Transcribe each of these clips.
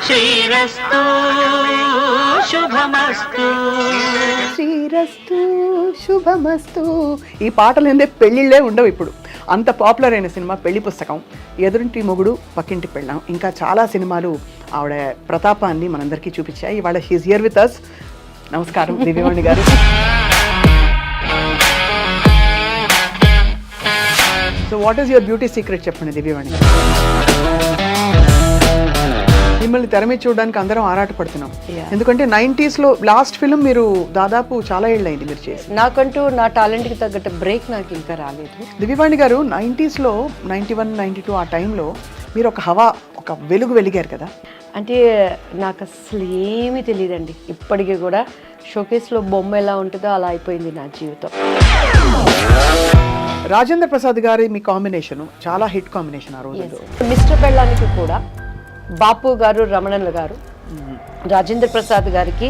శ్రీరస్తు శుభమస్తు. శ్రీరస్తు శుభమస్తు. ఈ పాటలు ఏందే పెళ్ళిళ్ళే ఉండవు ఇప్పుడు. అంత పాపులర్ అయిన సినిమా పెళ్లి పుస్తకం, ఎదురింటి మొగుడు పక్కింటి పెళ్ళాం, ఇంకా చాలా సినిమాలు ఆవిడ ప్రతాపాన్ని మనందరికీ చూపించాయి. ఇవాళ షీఈస్ హియర్ విత్ అస్. నమస్కారం దివ్యవాణి గారు. So what is your beauty secret చెప్పండి దివ్యవాణి గారు. మిమ్మల్ని తెర మీద చూడడానికి అందరం ఆరాటపడుతున్నాం. ఎందుకంటే 90s లో లాస్ట్ ఫిల్మ్ మీరు దాదాపు చాలా ఏళ్ళు అయింది మీరు చేసి. నాకంటూ నా టాలెంట్కి తగ్గట్టు బ్రేక్ నాకు ఇంకా రాలేదు. దివ్యవాణి గారు 90s లో 91, 92 ఆ టైంలో మీరు ఒక హవా, ఒక వెలుగు వెలిగారు కదా. అంటే నాకు అసలు ఏమీ తెలియదండి. ఇప్పటికీ కూడా షోకేస్లో బొమ్మ ఎలా ఉంటుందో అలా అయిపోయింది నా జీవితం. రాజేంద్ర ప్రసాద్ గారి మీ కాంబినేషన్ చాలా హిట్ కాంబినేషన్ ఆ రోజుల్లో. మిస్టర్ పెళ్ళానికి కూడా బాపు గారు, రమణన్ల గారు, రాజేంద్ర ప్రసాద్ గారికి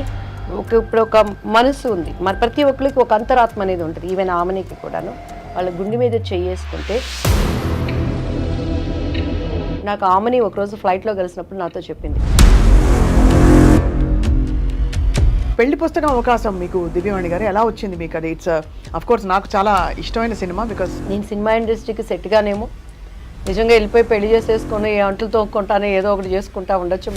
ఇప్పుడు ఒక మనసు ఉంది. మన ప్రతి ఒక్కరికి ఒక అంతరాత్మ అనేది ఉంటుంది. ఈవెన్ ఆమెనికి కూడాను వాళ్ళ గుండె మీద చేసుకుంటే నాకు ఆమెని ఒకరోజు ఫ్లైట్లో కలిసినప్పుడు నాతో చెప్పింది, పెళ్లి పుస్తకం అవకాశం మీకు దివ్యవాణి గారు ఎలా వచ్చింది మీకు? అది ఇట్స్ అఫ్ కోర్స్ నాకు చాలా ఇష్టమైన సినిమా. బికాస్ నేను సినిమా ఇండస్ట్రీకి సెట్గానేమో నిజంగా వెళ్ళిపోయి పెళ్లి చేసేసుకొని అంటులు తోక్కుంటానే ఏదో ఒకటి చేసుకుంటా ఉండొచ్చు.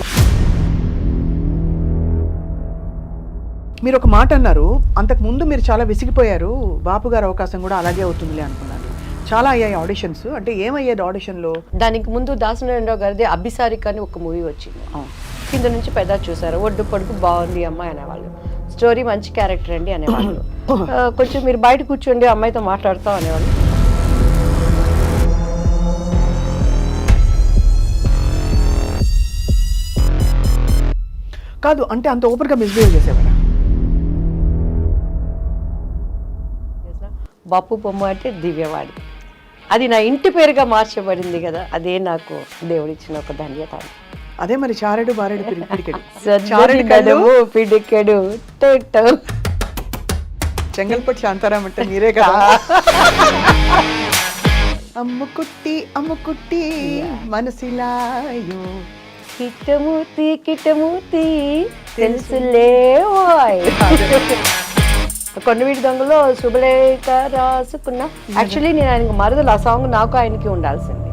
మీరు ఒక మాట అన్నారు, అంతకు ముందు మీరు చాలా విసిగిపోయారు, బాపు గారి అవకాశం కూడా అలాగే అవుతుందిలే అనుకున్నారు. చాలా అయ్యాయి ఆడిషన్స్. అంటే ఏమయ్యేది ఆడిషన్లో? దానికి ముందు దాసనారాయణరావు గారిది అభిసారిక అని ఒక మూవీ వచ్చింది. కింద నుంచి పెద్ద చూసారు, ఒడ్డు పొడుగు బాగుంది అమ్మాయి అనేవాళ్ళు, స్టోరీ మంచి క్యారెక్టర్ అండి అనేవాళ్ళు, కొంచెం మీరు బయట కూర్చోండి అమ్మాయితో మాట్లాడతాం అనేవాళ్ళు. కాదు అంటే అంత ఓపెన్గా మిస్బిహేవ్ చేసేవారా? బాపు బొమ్మ అంటే దివ్యవాడి, అది నా ఇంటి పేరుగా మార్చబడింది కదా, అదే నాకు దేవుడిచ్చిన ఒక ధన్యత. అదే మరి చారెడు బారెడు పిడికెడు పిడికెడు చెంగల్పట్టి శాంతారాం అంటే మీరే కదా. అమ్ముకుట్టి అమ్ముకుట్టి మనసిలాయో కిట్టమూర్తి కిట్టమూర్తి తెలుసులే. కొండవీటి దొంగలో శుభలేఖ రాసుకున్నా. యాక్చువల్లీ నేను ఆయనకు మరదలు. ఆ సాంగ్ నాకు ఆయనకి ఉండాల్సింది.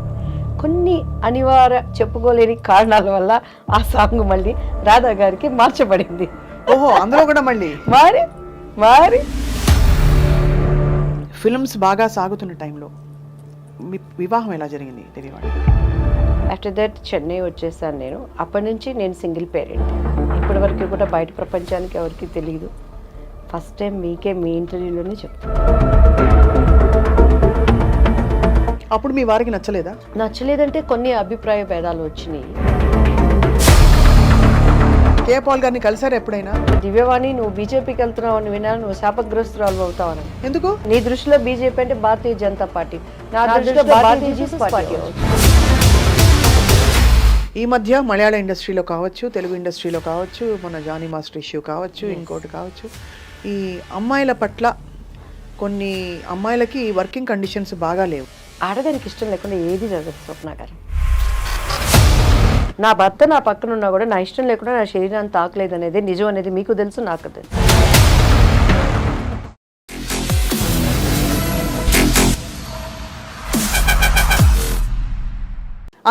కొన్ని అనివార్య చెప్పుకోలేని కారణాల వల్ల ఆ సాంగ్ మళ్ళీ రాధా గారికి మార్చబడింది. ఓహో, అందులో కూడా మళ్ళీ మరి ఫిల్మ్స్ బాగా సాగుతున్న టైంలో మీ వివాహం ఎలా జరిగింది తెలియవాడు? ఆఫ్టర్ దట్ చెన్నై వచ్చేసాను నేను. అప్పటి నుంచి నేను సింగిల్ పేరెంట్. ఇప్పటి వరకు కూడా బయట ప్రపంచానికి ఎవరికి తెలియదు. ఫస్ట్ టైం మీకే మీ ఇంటర్వ్యూలోనే చెప్తాను. అప్పుడు మీ వారికి నచ్చలేదా? నచ్చలేదంటే కొన్ని అభిప్రాయ భేదాలు వచ్చినాయి. కే పాల్ గారిని కలిసారు ఎప్పుడైనా? దివ్యవాణి, నువ్వు బీజేపీకి వెళ్తున్నావు అని వినా, నువ్వు శాపగ్రస్తురాలు అవుతావని. ఎందుకు? నీ దృష్టిలో బీజేపీ అంటే భారతీయ జనతా పార్టీ, నా దృష్టిలో భారతీయ జనతా పార్టీ. ఈ మధ్య మలయాళ ఇండస్ట్రీలో కావచ్చు, తెలుగు ఇండస్ట్రీలో కావచ్చు, మన జానీ మాస్టర్ ఇష్యూ కావచ్చు, ఇంకోటి కావచ్చు, ఈ అమ్మాయిల పట్ల కొన్ని అమ్మాయిలకి వర్కింగ్ కండిషన్స్ బాగా లేవు. ఆడదానికి ఇష్టం లేకుండా ఏది జరగదు స్వప్న గారు. నా భర్త నా పక్కన ఉన్నా కూడా నా ఇష్టం లేకుండా నా శరీరాన్ని తాకలేదు అనేది నిజం అనేది మీకు తెలుసు, నాకు తెలుసు.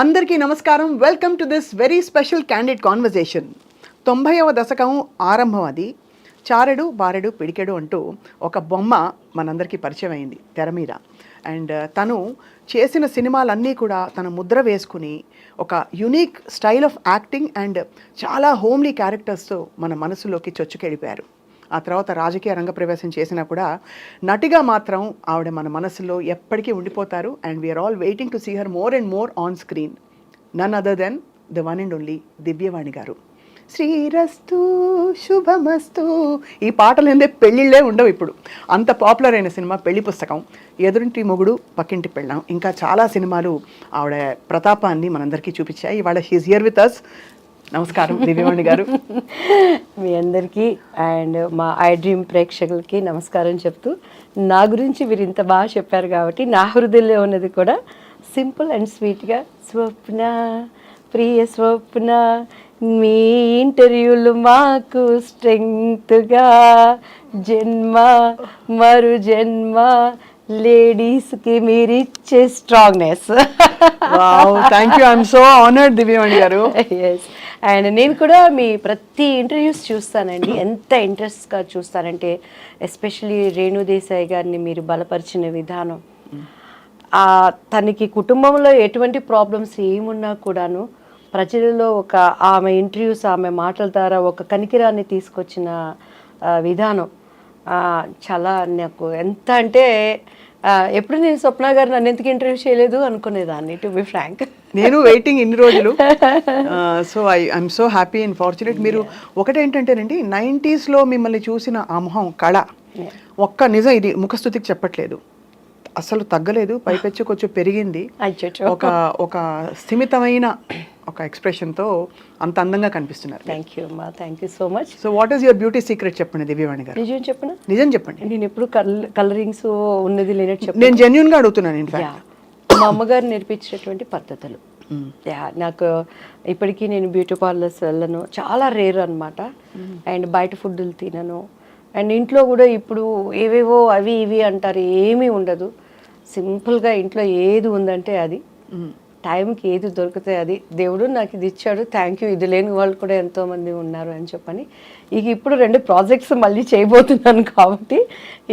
అందరికీ నమస్కారం. Welcome to this very special candid conversation. 90వ దశకం ఆరంభం. అది చారెడు బారెడు పిడికెడు అంటూ ఒక బొమ్మ మనందరికీ పరిచయం అయింది తెర మీద. అండ్ తను చేసిన సినిమాలన్నీ కూడా తన ముద్ర వేసుకుని ఒక unique style of acting and చాలా హోమ్లీ క్యారెక్టర్స్తో మన మనసులోకి చొచ్చుకెళ్ళిపోయారు. ఆ తర్వాత రాజకీయ రంగ ప్రవేశం చేసినా కూడా నటిగా మాత్రం ఆవిడ మన మనసులో ఎప్పటికీ ఉండిపోతారు. And we're all waiting to see her more and more on screen. None other than the one and only Divyavani garu. శ్రీరస్తు శుభమస్తు. ఈ పాటలు ఏందే పెళ్ళిళ్ళే ఉండవు ఇప్పుడు. అంత పాపులర్ అయిన సినిమా పెళ్లి పుస్తకం, ఎదురింటి మొగుడు పక్కింటి పెళ్ళాం, ఇంకా చాలా సినిమాలు ఆవిడ ప్రతాపాన్ని మనందరికీ చూపించాయి. ఇవాళ షీఈస్ హియర్ విత్ అస్. నమస్కారం దివ్యవాణి గారు. మీ అందరికీ అండ్ మా ఐ డ్రీమ్ ప్రేక్షకులకి నమస్కారం చెప్తూ, నా గురించి మీరు ఇంత బాగా చెప్పారు కాబట్టి నా హృదయంలో ఉన్నది కూడా సింపుల్ అండ్ స్వీట్గా స్వప్న ప్రియ స్వప్న మీ ఇంటర్వ్యూలు మాకు స్ట్రెంగ్త్గా, జన్మ మరు జన్మ లేడీస్కి మీరు ఇచ్చే strongness. Thank you, I'm so honoured Divyavani garu. Yes, and నేను కూడా మీ ప్రతి ఇంటర్వ్యూస్ చూస్తానండి. ఎంత ఇంట్రెస్ట్గా చూస్తానంటే ఎస్పెషలీ రేణు దేశాయ్ గారిని మీరు బలపరిచిన విధానం, తనకి కుటుంబంలో ఎటువంటి ప్రాబ్లమ్స్ ఏమున్నా కూడాను ప్రజలలో ఒక ఆమె ఇంటర్వ్యూస్, ఆమె మాటల ద్వారా ఒక కనికిరాన్ని తీసుకొచ్చిన విధానం చాలా నాకు ఎంత అంటే ఎప్పుడు నేను స్వప్న గారు నన్ను ఎందుకు ఇంటర్వ్యూ చేయలేదు అనుకునేదాన్ని, టు బి ఫ్రాంక్. నేను వెయిటింగ్ ఇన్ని రోజులు. So I'm so happy and fortunate. మీరు ఒకటేంటంటేనండి, 90s మిమ్మల్ని చూసిన ఆ మొహం కళ ఒక్క నిజం, ఇది ముఖస్థుతికి చెప్పట్లేదు, అసలు తగ్గలేదు, పైపెచ్చు కొంచెం పెరిగింది. ఒక స్థిమితమైన ఒక ఎక్స్ప్రెషన్తో అంత అందంగా కనిపిస్తున్నారు. థ్యాంక్ యూ అమ్మా, thank you so much. So what is your beauty secret చెప్పండి దివ్యవాణి గారు. నిజం చెప్పనా? నిజం చెప్పండి. నేను ఎప్పుడు కలరింగ్స్ ఉన్నది లేనట్టు చెప్పను. నేను జెన్యున్గా అడుగుతున్నాను. ఇన్ఫాక్ట్ మా అమ్మగారు నేర్పించినటువంటి పద్ధతులు, నాకు ఇప్పటికీ నేను బ్యూటీ పార్లర్స్ వెళ్ళను, చాలా రేర్ అనమాట. అండ్ బయట ఫుడ్లు తినను. అండ్ ఇంట్లో కూడా ఇప్పుడు ఏవేవో అవి ఇవి అంటారు, ఏమీ ఉండదు. సింపుల్గా ఇంట్లో ఏది ఉందంటే అది, టైంకి ఏది దొరికితే అది, దేవుడు నాకు ఇది ఇచ్చాడు, థ్యాంక్ యూ, ఇది లేని వాళ్ళు కూడా ఎంతోమంది ఉన్నారు అని చెప్పని. ఇక ఇప్పుడు 2 ప్రాజెక్ట్స్ మళ్ళీ చేయబోతున్నాను కాబట్టి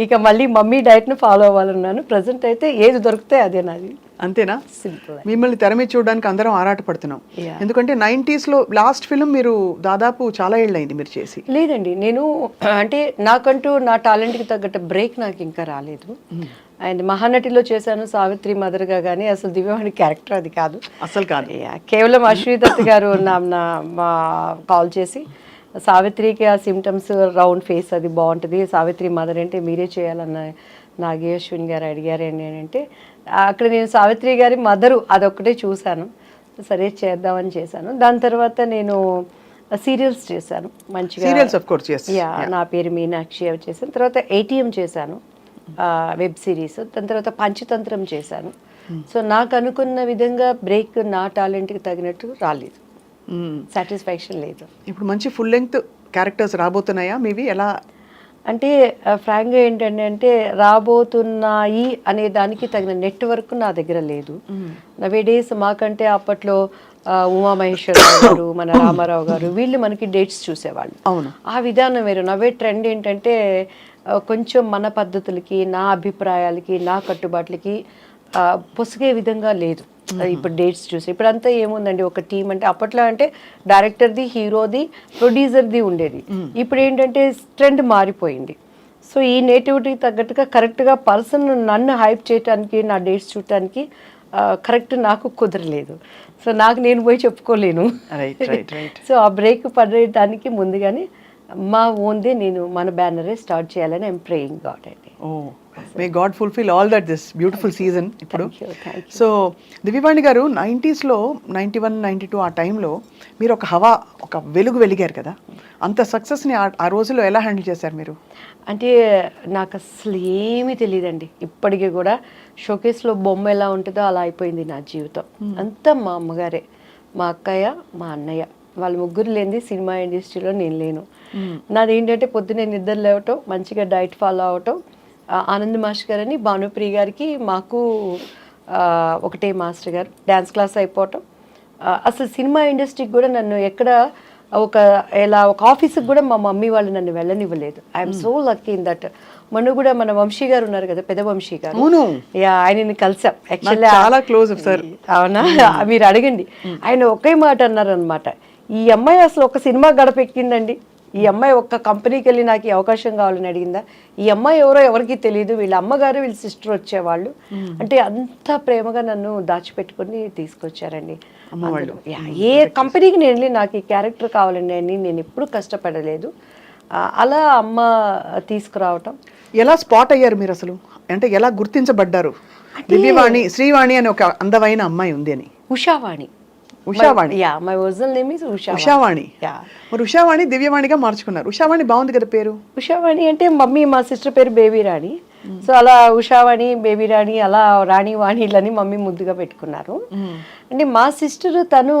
ఇక మళ్ళీ మమ్మీ డైట్ను ఫాలో అవ్వాలన్నాను. ప్రజెంట్ అయితే ఏది దొరికితే అదే నాది. అంతేనా? సింపుల్. మిమ్మల్ని తెర మీద చూడడానికి అందరం ఆరాటపడుతున్నాం. ఎందుకంటే 90s లాస్ట్ ఫిల్మ్ మీరు దాదాపు చాలా ఏళ్ళైంది మీరు చేసి. లేదండి, నేను అంటే నాకంటూ నా టాలెంట్కి తగ్గట్టు బ్రేక్ నాకు ఇంకా రాలేదు. అండ్ మహానటిలో చేశాను సావిత్రి మదర్గా, కానీ అసలు దివ్యవాణి క్యారెక్టర్ అది కాదు, అసలు కాదు. కేవలం అశ్విదత్ గారు మా కాల్ చేసి సావిత్రికి ఆ సిమ్టమ్స్, రౌండ్ ఫేస్ అది బాగుంటుంది, సావిత్రి మదర్ అంటే మీరే చేయాలన్న నాగే అశ్విన్ గారు అడిగారు అంటే అక్కడ నేను సావిత్రి గారి మదరు అదొక్కటే చూశాను, సరే చేద్దామని చేశాను. దాని తర్వాత నేను సీరియల్స్ చేశాను మంచిగా. Serials of course, yes. నా పేరు మీనాక్షి అవి చేశాను. తర్వాత ATM చేశాను, వెబ్ సిరీస్. దాని తర్వాత పంచతంత్రం చేశాను. సో నాకు అనుకున్న విధంగా బ్రేక్ నా టాలెంట్కి తగినట్టు రాలేదు, సాటిస్ఫాక్షన్ లేదు. ఇప్పుడు మంచి ఫుల్ లెంగ్త్ క్యారెక్టర్స్ రాబోతున్నాయా మీవి? ఎలా అంటే ఫ్రాంక్గా ఏంటంటే రాబోతున్నాయి అనే దానికి తగిన నెట్వర్క్ నా దగ్గర లేదు. నవే డేస్ మాకంటే అప్పట్లో ఉమామహేశ్వరరావు గారు, మన రామారావు గారు, వీళ్ళు మనకి డేట్స్ చూసేవాళ్ళు. అవును, ఆ విధానం వేరు. నవే ట్రెండ్ ఏంటంటే కొంచెం మన పద్ధతులకి, నా అభిప్రాయాలకి, నా కట్టుబాట్లకి పొసిగే విధంగా లేదు. ఇప్పుడు డేట్స్ చూసి ఇప్పుడంతా ఏముందండి, ఒక టీం అంటే అప్పట్లో అంటే డైరెక్టర్ది, హీరోది, ప్రొడ్యూసర్ది ఉండేది. ఇప్పుడు ఏంటంటే ట్రెండ్ మారిపోయింది. సో ఈ నేటివిటీకి తగ్గట్టుగా కరెక్ట్గా పర్సన్ నన్ను హైప్ చేయడానికి, నా డేట్స్ చూడటానికి కరెక్ట్ నాకు కుదరలేదు. సో నాకు నేను పోయి చెప్పుకోలేను. సో ఆ బ్రేక్ పడేయడానికి ముందుగానే మా ఓన్దే నేను మన బ్యానరే స్టార్ట్ చేయాలని ఐఎమ్ ప్రేయింగ్ గాడ్ అండి. May God fulfil all that this beautiful season. ఇప్పుడు సో దివ్యవాణి గారు 90s 91, 92 ఆ టైంలో మీరు ఒక హవా, ఒక వెలుగు వెలిగారు కదా, అంత సక్సెస్ని ఆ రోజుల్లో ఎలా హ్యాండిల్ చేశారు మీరు? అంటే నాకు అసలు ఏమీ తెలియదండి. ఇప్పటికీ కూడా షోకేస్లో బొమ్మ ఎలా ఉంటుందో అలా అయిపోయింది నా జీవితం. అంతా మా అమ్మగారే, మా అక్కయ్య, మా అన్నయ్య, వాళ్ళ ముగ్గురు లేనిది సినిమా ఇండస్ట్రీలో నేను లేను. నాది ఏంటంటే పొద్దున్నే నిద్ర లేవటం, మంచిగా డైట్ ఫాలో అవటం. ఆనంద్ మాస్టర్ గారని భానుప్రియ గారికి మాకు ఒకటే మాస్టర్ గారు, డ్యాన్స్ క్లాస్ అయిపోవటం. అసలు సినిమా ఇండస్ట్రీకి కూడా నన్ను ఎక్కడ ఒక ఆఫీస్కి కూడా మా మమ్మీ వాళ్ళు నన్ను వెళ్ళనివ్వలేదు. I'm so lucky in that. మొన్న కూడా మన వంశీ గారు ఉన్నారు కదా, పెద్ద వంశీ గారు, ఆయనని కలిసాం. యాక్చువల్లీ చాలా క్లోజ్ సార్. అవునా? మీరు అడగండి. ఆయన ఒకే మాట అన్నారు అనమాట, ఈ అమ్మాయి అసలు ఒక సినిమా గడపెక్కిందండి, ఈ అమ్మాయి ఒక్క కంపెనీకి వెళ్ళి నాకు ఈ అవకాశం కావాలని అడిగిందా, ఈ అమ్మాయి ఎవరో ఎవరికి తెలియదు, వీళ్ళ అమ్మగారు వీళ్ళ సిస్టర్ వచ్చేవాళ్ళు అంటే అంత ప్రేమగా నన్ను దాచిపెట్టుకుని తీసుకొచ్చారండి. ఏ కంపెనీకి నేను వెళ్ళి నాకు ఈ క్యారెక్టర్ కావాలండి అని నేను ఎప్పుడు కష్టపడలేదు. అలా అమ్మ తీసుకురావటం. ఎలా స్పాట్ అయ్యారు మీరు అసలు? అంటే ఎలా గుర్తించబడ్డారు? దివ్యవాణి, శ్రీవాణి అని ఒక అందమైన అమ్మాయి ఉంది అని. Ushavani. Ushavani. My original name is Ushavani. మరి ఉషావాణి దివ్యవాణిగా మార్చుకున్నారు. ఉషావాణి బాగుంది కదా పేరు. ఉషావాణి అంటే మమ్మీ, మా సిస్టర్ పేరు బేబీ రాణి, సో అలా ఉషావాణి, బేబీ రాణి, అలా రాణి వాణిలని మమ్మీ ముద్దుగా పెట్టుకున్నారు. అంటే మా సిస్టర్ తను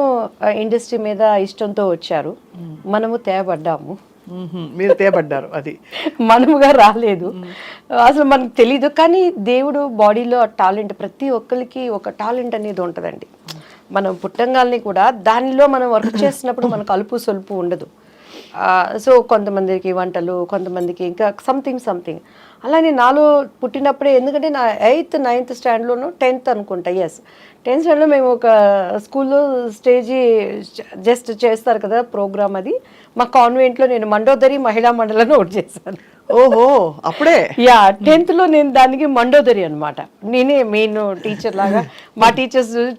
ఇండస్ట్రీ మీద ఇష్టంతో వచ్చారు, మనము తేబడ్డాము. మీరు తేపడ్డారు, అది మనముగా రాలేదు. అసలు మనకు తెలీదు, కానీ దేవుడు బాడీలో టాలెంట్, ప్రతి ఒక్కరికి ఒక టాలెంట్ అనేది ఉంటుందండి. మనం పుట్టంగాల్ని కూడా దానిలో మనం వర్క్ చేసినప్పుడు మనకు అలుపు సొలుపు ఉండదు. సో కొంతమందికి వంటలు, కొంతమందికి ఇంకా సంథింగ్ అలానే నాలో పుట్టినప్పుడే, ఎందుకంటే నా 8th 9th స్టాండ్లోనూ 10th అనుకుంటా, 10th స్టాండ్లో మేము ఒక స్కూల్లో స్టేజీ జస్ట్ చేస్తారు కదా ప్రోగ్రామ్, అది మా కాన్వెంట్లో నేను మండోదరి మహిళా మండలిని ఒకటి చేశాను. ఓహో, అప్పుడే 10th నేను దానికి మండోదరి అనమాట. నేనే మెయిన్ టీచర్ లాగా. మా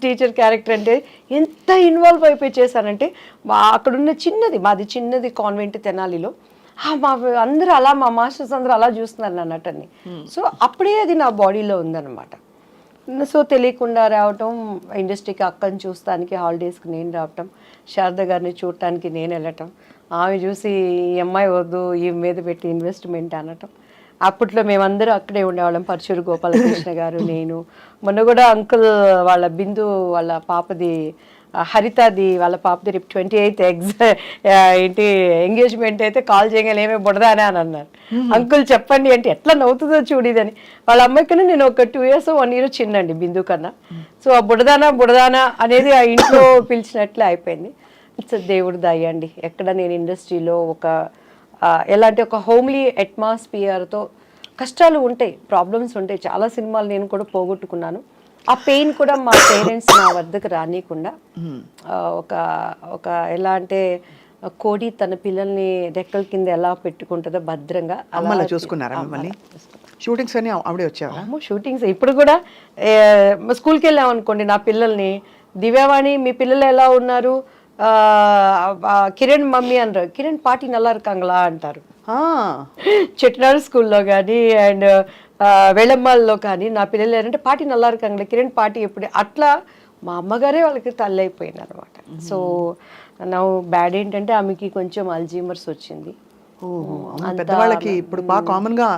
టీచర్ క్యారెక్టర్ అంటే ఎంత ఇన్వాల్వ్ అయిపోయి చేశానంటే, అక్కడున్న మాది చిన్నది కాన్వెంట్ తెనాలిలో, మా అందరూ అలా, మా మాస్టర్స్ అందరూ అలా చూస్తున్నారు నా నటన్ని. సో అప్పుడే అది నా బాడీలో ఉందన్నమాట. సో తెలియకుండా రావటం, ఇండస్ట్రీకి అక్కని చూస్తానికి హాలిడేస్కి నేను రావటం, శారద గారిని చూడటానికి నేను వెళ్ళటం, ఆమె చూసి ఈ అమ్మాయి వద్దు, ఈ మీద పెట్టి ఇన్వెస్ట్మెంట్ అనటం. అప్పట్లో మేమందరూ అక్కడే ఉండేవాళ్ళం, పరచూరు గోపాలకృష్ణ గారు, నేను. మొన్న కూడా అంకుల్ వాళ్ళ బిందు వాళ్ళ పాపది, హరితది వాళ్ళ పాపది రేపు 28th ఎంగేజ్మెంట్ అయితే కాల్ చేయగానే ఏమే బుడదానే అని అన్నారు. అంకుల్ చెప్పండి అంటే ఎట్లా నవ్వుతుందో చూడిదని. వాళ్ళ అమ్మాయి కన్నా నేను ఒక 2 years 1 year చిన్నండి బిందు కన్నా. సో ఆ బుడదానా అనేది ఆ ఇంట్లో పిలిచినట్లే అయిపోయింది. ఇట్స్ దేవుడు దయ అండి. ఎక్కడ నేను ఇండస్ట్రీలో ఎలాంటి ఒక హోమ్లీ అట్మాస్ఫియర్తో, కష్టాలు ఉంటాయి, ప్రాబ్లమ్స్ ఉంటాయి, చాలా సినిమాలు నేను కూడా పోగొట్టుకున్నాను. ఆ పెయిన్ కూడా మా పేరెంట్స్ నా వద్దకు రానియకుండా, ఒక ఎలా అంటే కోడి తన పిల్లల్ని రెక్కల కింద ఎలా పెట్టుకుంటుందో భద్రంగా అలా చూసుకున్నారా మిమ్మల్ని? షూటింగ్స్ అని ఆవిడే వచ్చారా? షూటింగ్స్ ఇప్పుడు కూడా స్కూల్కి వెళ్ళాం అనుకోండి, నా పిల్లల్ని దివ్యవాణి మీ పిల్లలు ఎలా ఉన్నారు, కిరణ్ మమ్మీ అనరు, కిరణ్ పాటి నల్లా இருக்காங்களா అంటారు. చెట్నాడు స్కూల్లో కానీ అండ్ వెళమ్మాల్లో కానీ నా పిల్లలు ఏంటంటే పాటి నల్లా இருக்காங்களா, కిరణ్ పాటి ఎప్పుడు, అట్లా మా అమ్మగారే వాళ్ళకి తల్లి అయిపోయింది అనమాట. సో నా బ్యాడ్ ఏంటంటే ఆమెకి కొంచెం అల్జీమర్స్ వచ్చింది. పెద్దవాళ్ళకి ఇప్పుడు బాగా కామన్ గా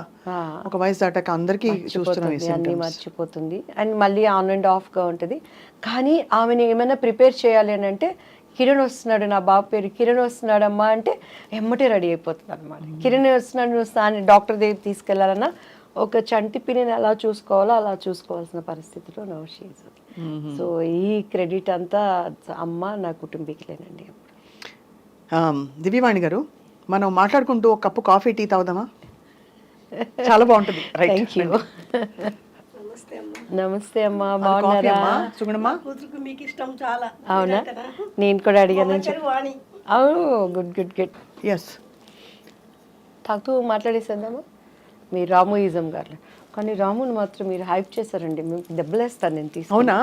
ఒక వయసు దాటాక అందరికీ అన్ని మర్చిపోతుంది, అండ్ మళ్ళీ ఆన్ అండ్ ఆఫ్ గా ఉంటుంది. కానీ ఆమెను ఏమైనా ప్రిపేర్ చేయాలి అని అంటే, కిరణ్ వస్తున్నాడు, నా బాబు పేరు కిరణ్ వస్తున్నాడమ్మా అంటే ఎమ్మటే రెడీ అయిపోతుంది అనమాట. కిరణ్ వస్తున్నాడు, నువ్వు డాక్టర్ దగ్గర తీసుకెళ్లాలన్నా ఒక చంటి పిన్నిని ఎలా చూసుకోవాలో అలా చూసుకోవాల్సిన పరిస్థితిలో నో షీజ్. సో ఈ క్రెడిట్ అంతా అమ్మ, నా కుటుంబీకులేనండి. దివ్యవాణి గారు, మనం మాట్లాడుకుంటూ ఒక కప్పు కాఫీ, టీ తాగుదామా? చాలా బాగుంటుంది. Thank you. నమస్తే అమ్మా, బాగున్నారా? మీకు ఇష్టం చాలా. అవునా, నేను కూడా అడిగాను. అవును, గుడ్. ఎస్, తాగుతూ మాట్లాడేసేద్దామా? మీరు రామోయిజం గారు, కానీ రాముని మాత్రం మీరు హైప్ చేశారండి, దెబ్బలేస్తాను నేను తీసుకు. అవునా?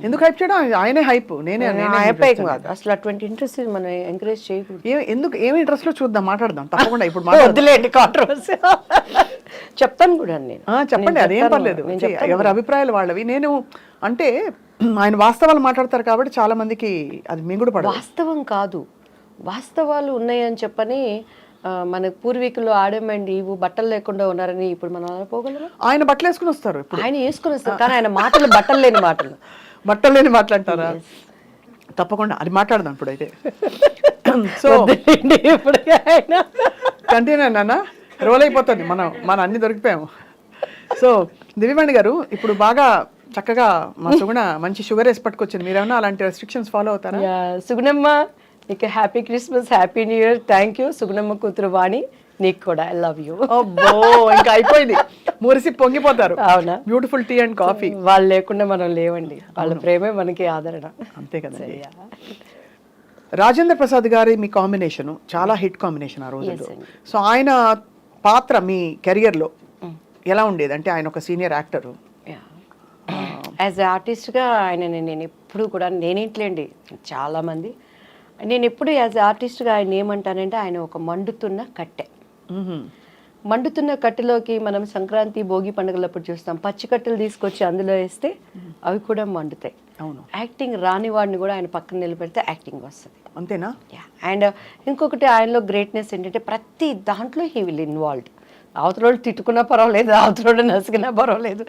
ఎందుకు హైప్ చేయడం? ఆయనే హైప్, నేనే హైప్ కాదు అసలు. అటువంటి ఇంట్రెస్ట్ మనం ఎంకరేజ్ చేయకూడదు. ఎందుకు, ఏమి ఇంట్రెస్ట్ లో చూద్దాం, మాట్లాడదాం తప్పకుండా. ఇప్పుడు వద్దులేండి కాంట్రవర్సీ. చెప్తాను కూడా నేను. చెప్పండి, అదేం పర్లేదు, ఎవరి అభిప్రాయాలు వాళ్ళవి. నేను అంటే ఆయన వాస్తవాలు మాట్లాడతారు కాబట్టి చాలా మందికి అది మింగుడు పడదు. వాస్తవం కాదు, వాస్తవాలు ఉన్నాయని చెప్పని మన పూర్వీకులు ఆడమండి ఇవి బట్టలు లేకుండా ఉన్నారని ఇప్పుడు మనం పోగలరా? ఆయన బట్టలు వేసుకుని వస్తారు, ఆయన వేసుకుని వస్తారు, కానీ ఆయన మాటలు బట్టలు లేని మాట్లాడతారా? తప్పకుండా అది మాట్లాడదాం ఇప్పుడు అయితే. సో ఇప్పుడు కంటిన్యూ నాన్న, రోల్ అయిపోతుంది, మనం అన్ని దొరికిపోయాము. సో దివ్యవాణి గారు, ఇప్పుడు బాగా చక్కగా మా సుగుణ మంచి షుగర్ వేసి పట్టుకొచ్చింది. మీరేమన్నా అలాంటి రెస్ట్రిక్షన్స్ ఫాలో అవుతారా? సుగుణమ్మ, నీకు happy Christmas, happy new year. Thank you. Sugunamma కూతురు వాణి, నీకు కూడా ఐ లవ్ యూ. అబ్బో, ఇంకా అయిపోయింది, మురిసి పొంగిపోతారు. అవునా? Beautiful tea and coffee. వాళ్ళు లేకుండా మనం లేవండి, వాళ్ళ ప్రేమే మనకి ఆదరణ. అంతే కదండి. రాజేంద్ర ప్రసాద్ గారి మీ కాంబినేషన్ చాలా హిట్ కాంబినేషన్ ఆ రోజుల్లో. సో ఆయన పాత్ర మీ కెరియర్లో ఎలా ఉండేది? అంటే ఆయన ఒక సీనియర్ యాక్టర్, యాజ్ ఎ ఆర్టిస్ట్గా ఆయన నేను ఎప్పుడు కూడా, నేనేంట్లేండి చాలామంది, నేను ఎప్పుడు యాజ్ ఎ ఆర్టిస్ట్గా ఆయన ఏమంటానంటే, ఆయన ఒక మండుతున్న కట్టె. మండుతున్న కట్టెలోకి మనం సంక్రాంతి, భోగి పండుగలప్పుడు చూస్తాం, పచ్చి కట్టెలు తీసుకొచ్చి అందులో వేస్తే అవి కూడా మండుతాయి. అవును. యాక్టింగ్ రాని వాడిని కూడా ఆయన పక్కన నిలబెడితే యాక్టింగ్ వస్తుంది. అంతేనా? అండ్ ఇంకొకటి ఆయనలో గ్రేట్నెస్ ఏంటంటే, ప్రతి దాంట్లో హీ విల్ ఇన్వాల్వ్డ్. అవతల తిట్టుకున్నా పర్వాలేదు, అవతల నసుకున్నా పర్వాలేదు,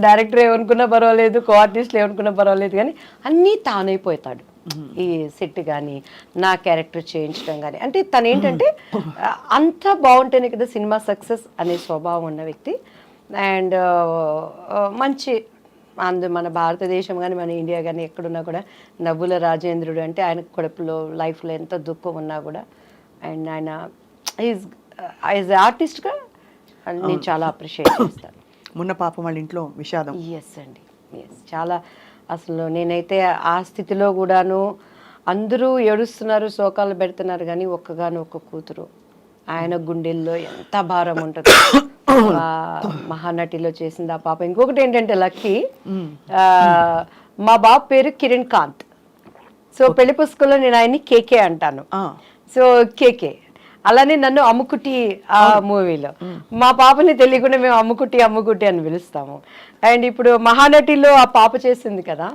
డైరెక్టర్ ఏమనుకున్నా పర్వాలేదు, కో ఆర్టిస్టులు ఏమనుకున్నా పర్వాలేదు, కానీ అన్నీ తానైపోతాడు. ఈ సెట్ కానీ నా క్యారెక్టర్ చేయించడం కానీ, అంటే తను ఏంటంటే అంతా బాగుంటేనే కదా సినిమా సక్సెస్ అనే స్వభావం ఉన్న వ్యక్తి. అండ్ మంచి మన భారతదేశం కానీ మన ఇండియా కానీ ఎక్కడున్నా కూడా నవ్వుల రాజేంద్రుడు అంటే ఆయనకు కడుపులో లైఫ్లో ఎంత దుఃఖం ఉన్నా కూడా అండ్ ఆయన ఈజ్ ఆర్టిస్ట్గా నేను చాలా అప్రిషియేట్ చేస్తాను. మొన్న పాపం వాళ్ళ ఇంట్లో విషాదం. ఎస్ అండి, ఎస్. చాలా అసలు నేనైతే ఆ స్థితిలో కూడాను అందరూ ఏడుస్తున్నారు, శోకాలు పెడుతున్నారు, కానీ ఒక్క కూతురు ఆయన గుండెల్లో ఎంత భారం ఉంటుంది. మహానటిలో చేసింది ఆ పాప. ఇంకొకటి ఏంటంటే లక్కీ, మా బాబు పేరు కిరణ్ కాంత్. సో పెళ్లి పుస్తకంలో నేను ఆయన్ని కేకే అంటాను. సో కేకే అలానే నన్ను అమ్ముకుట్టి ఆ మూవీలో, మా పాపని తెలియకుండా మేము అమ్ముకుట్టి అని పిలుస్తాము. అండ్ ఇప్పుడు మహానటిలో ఆ పాప చేసింది కదా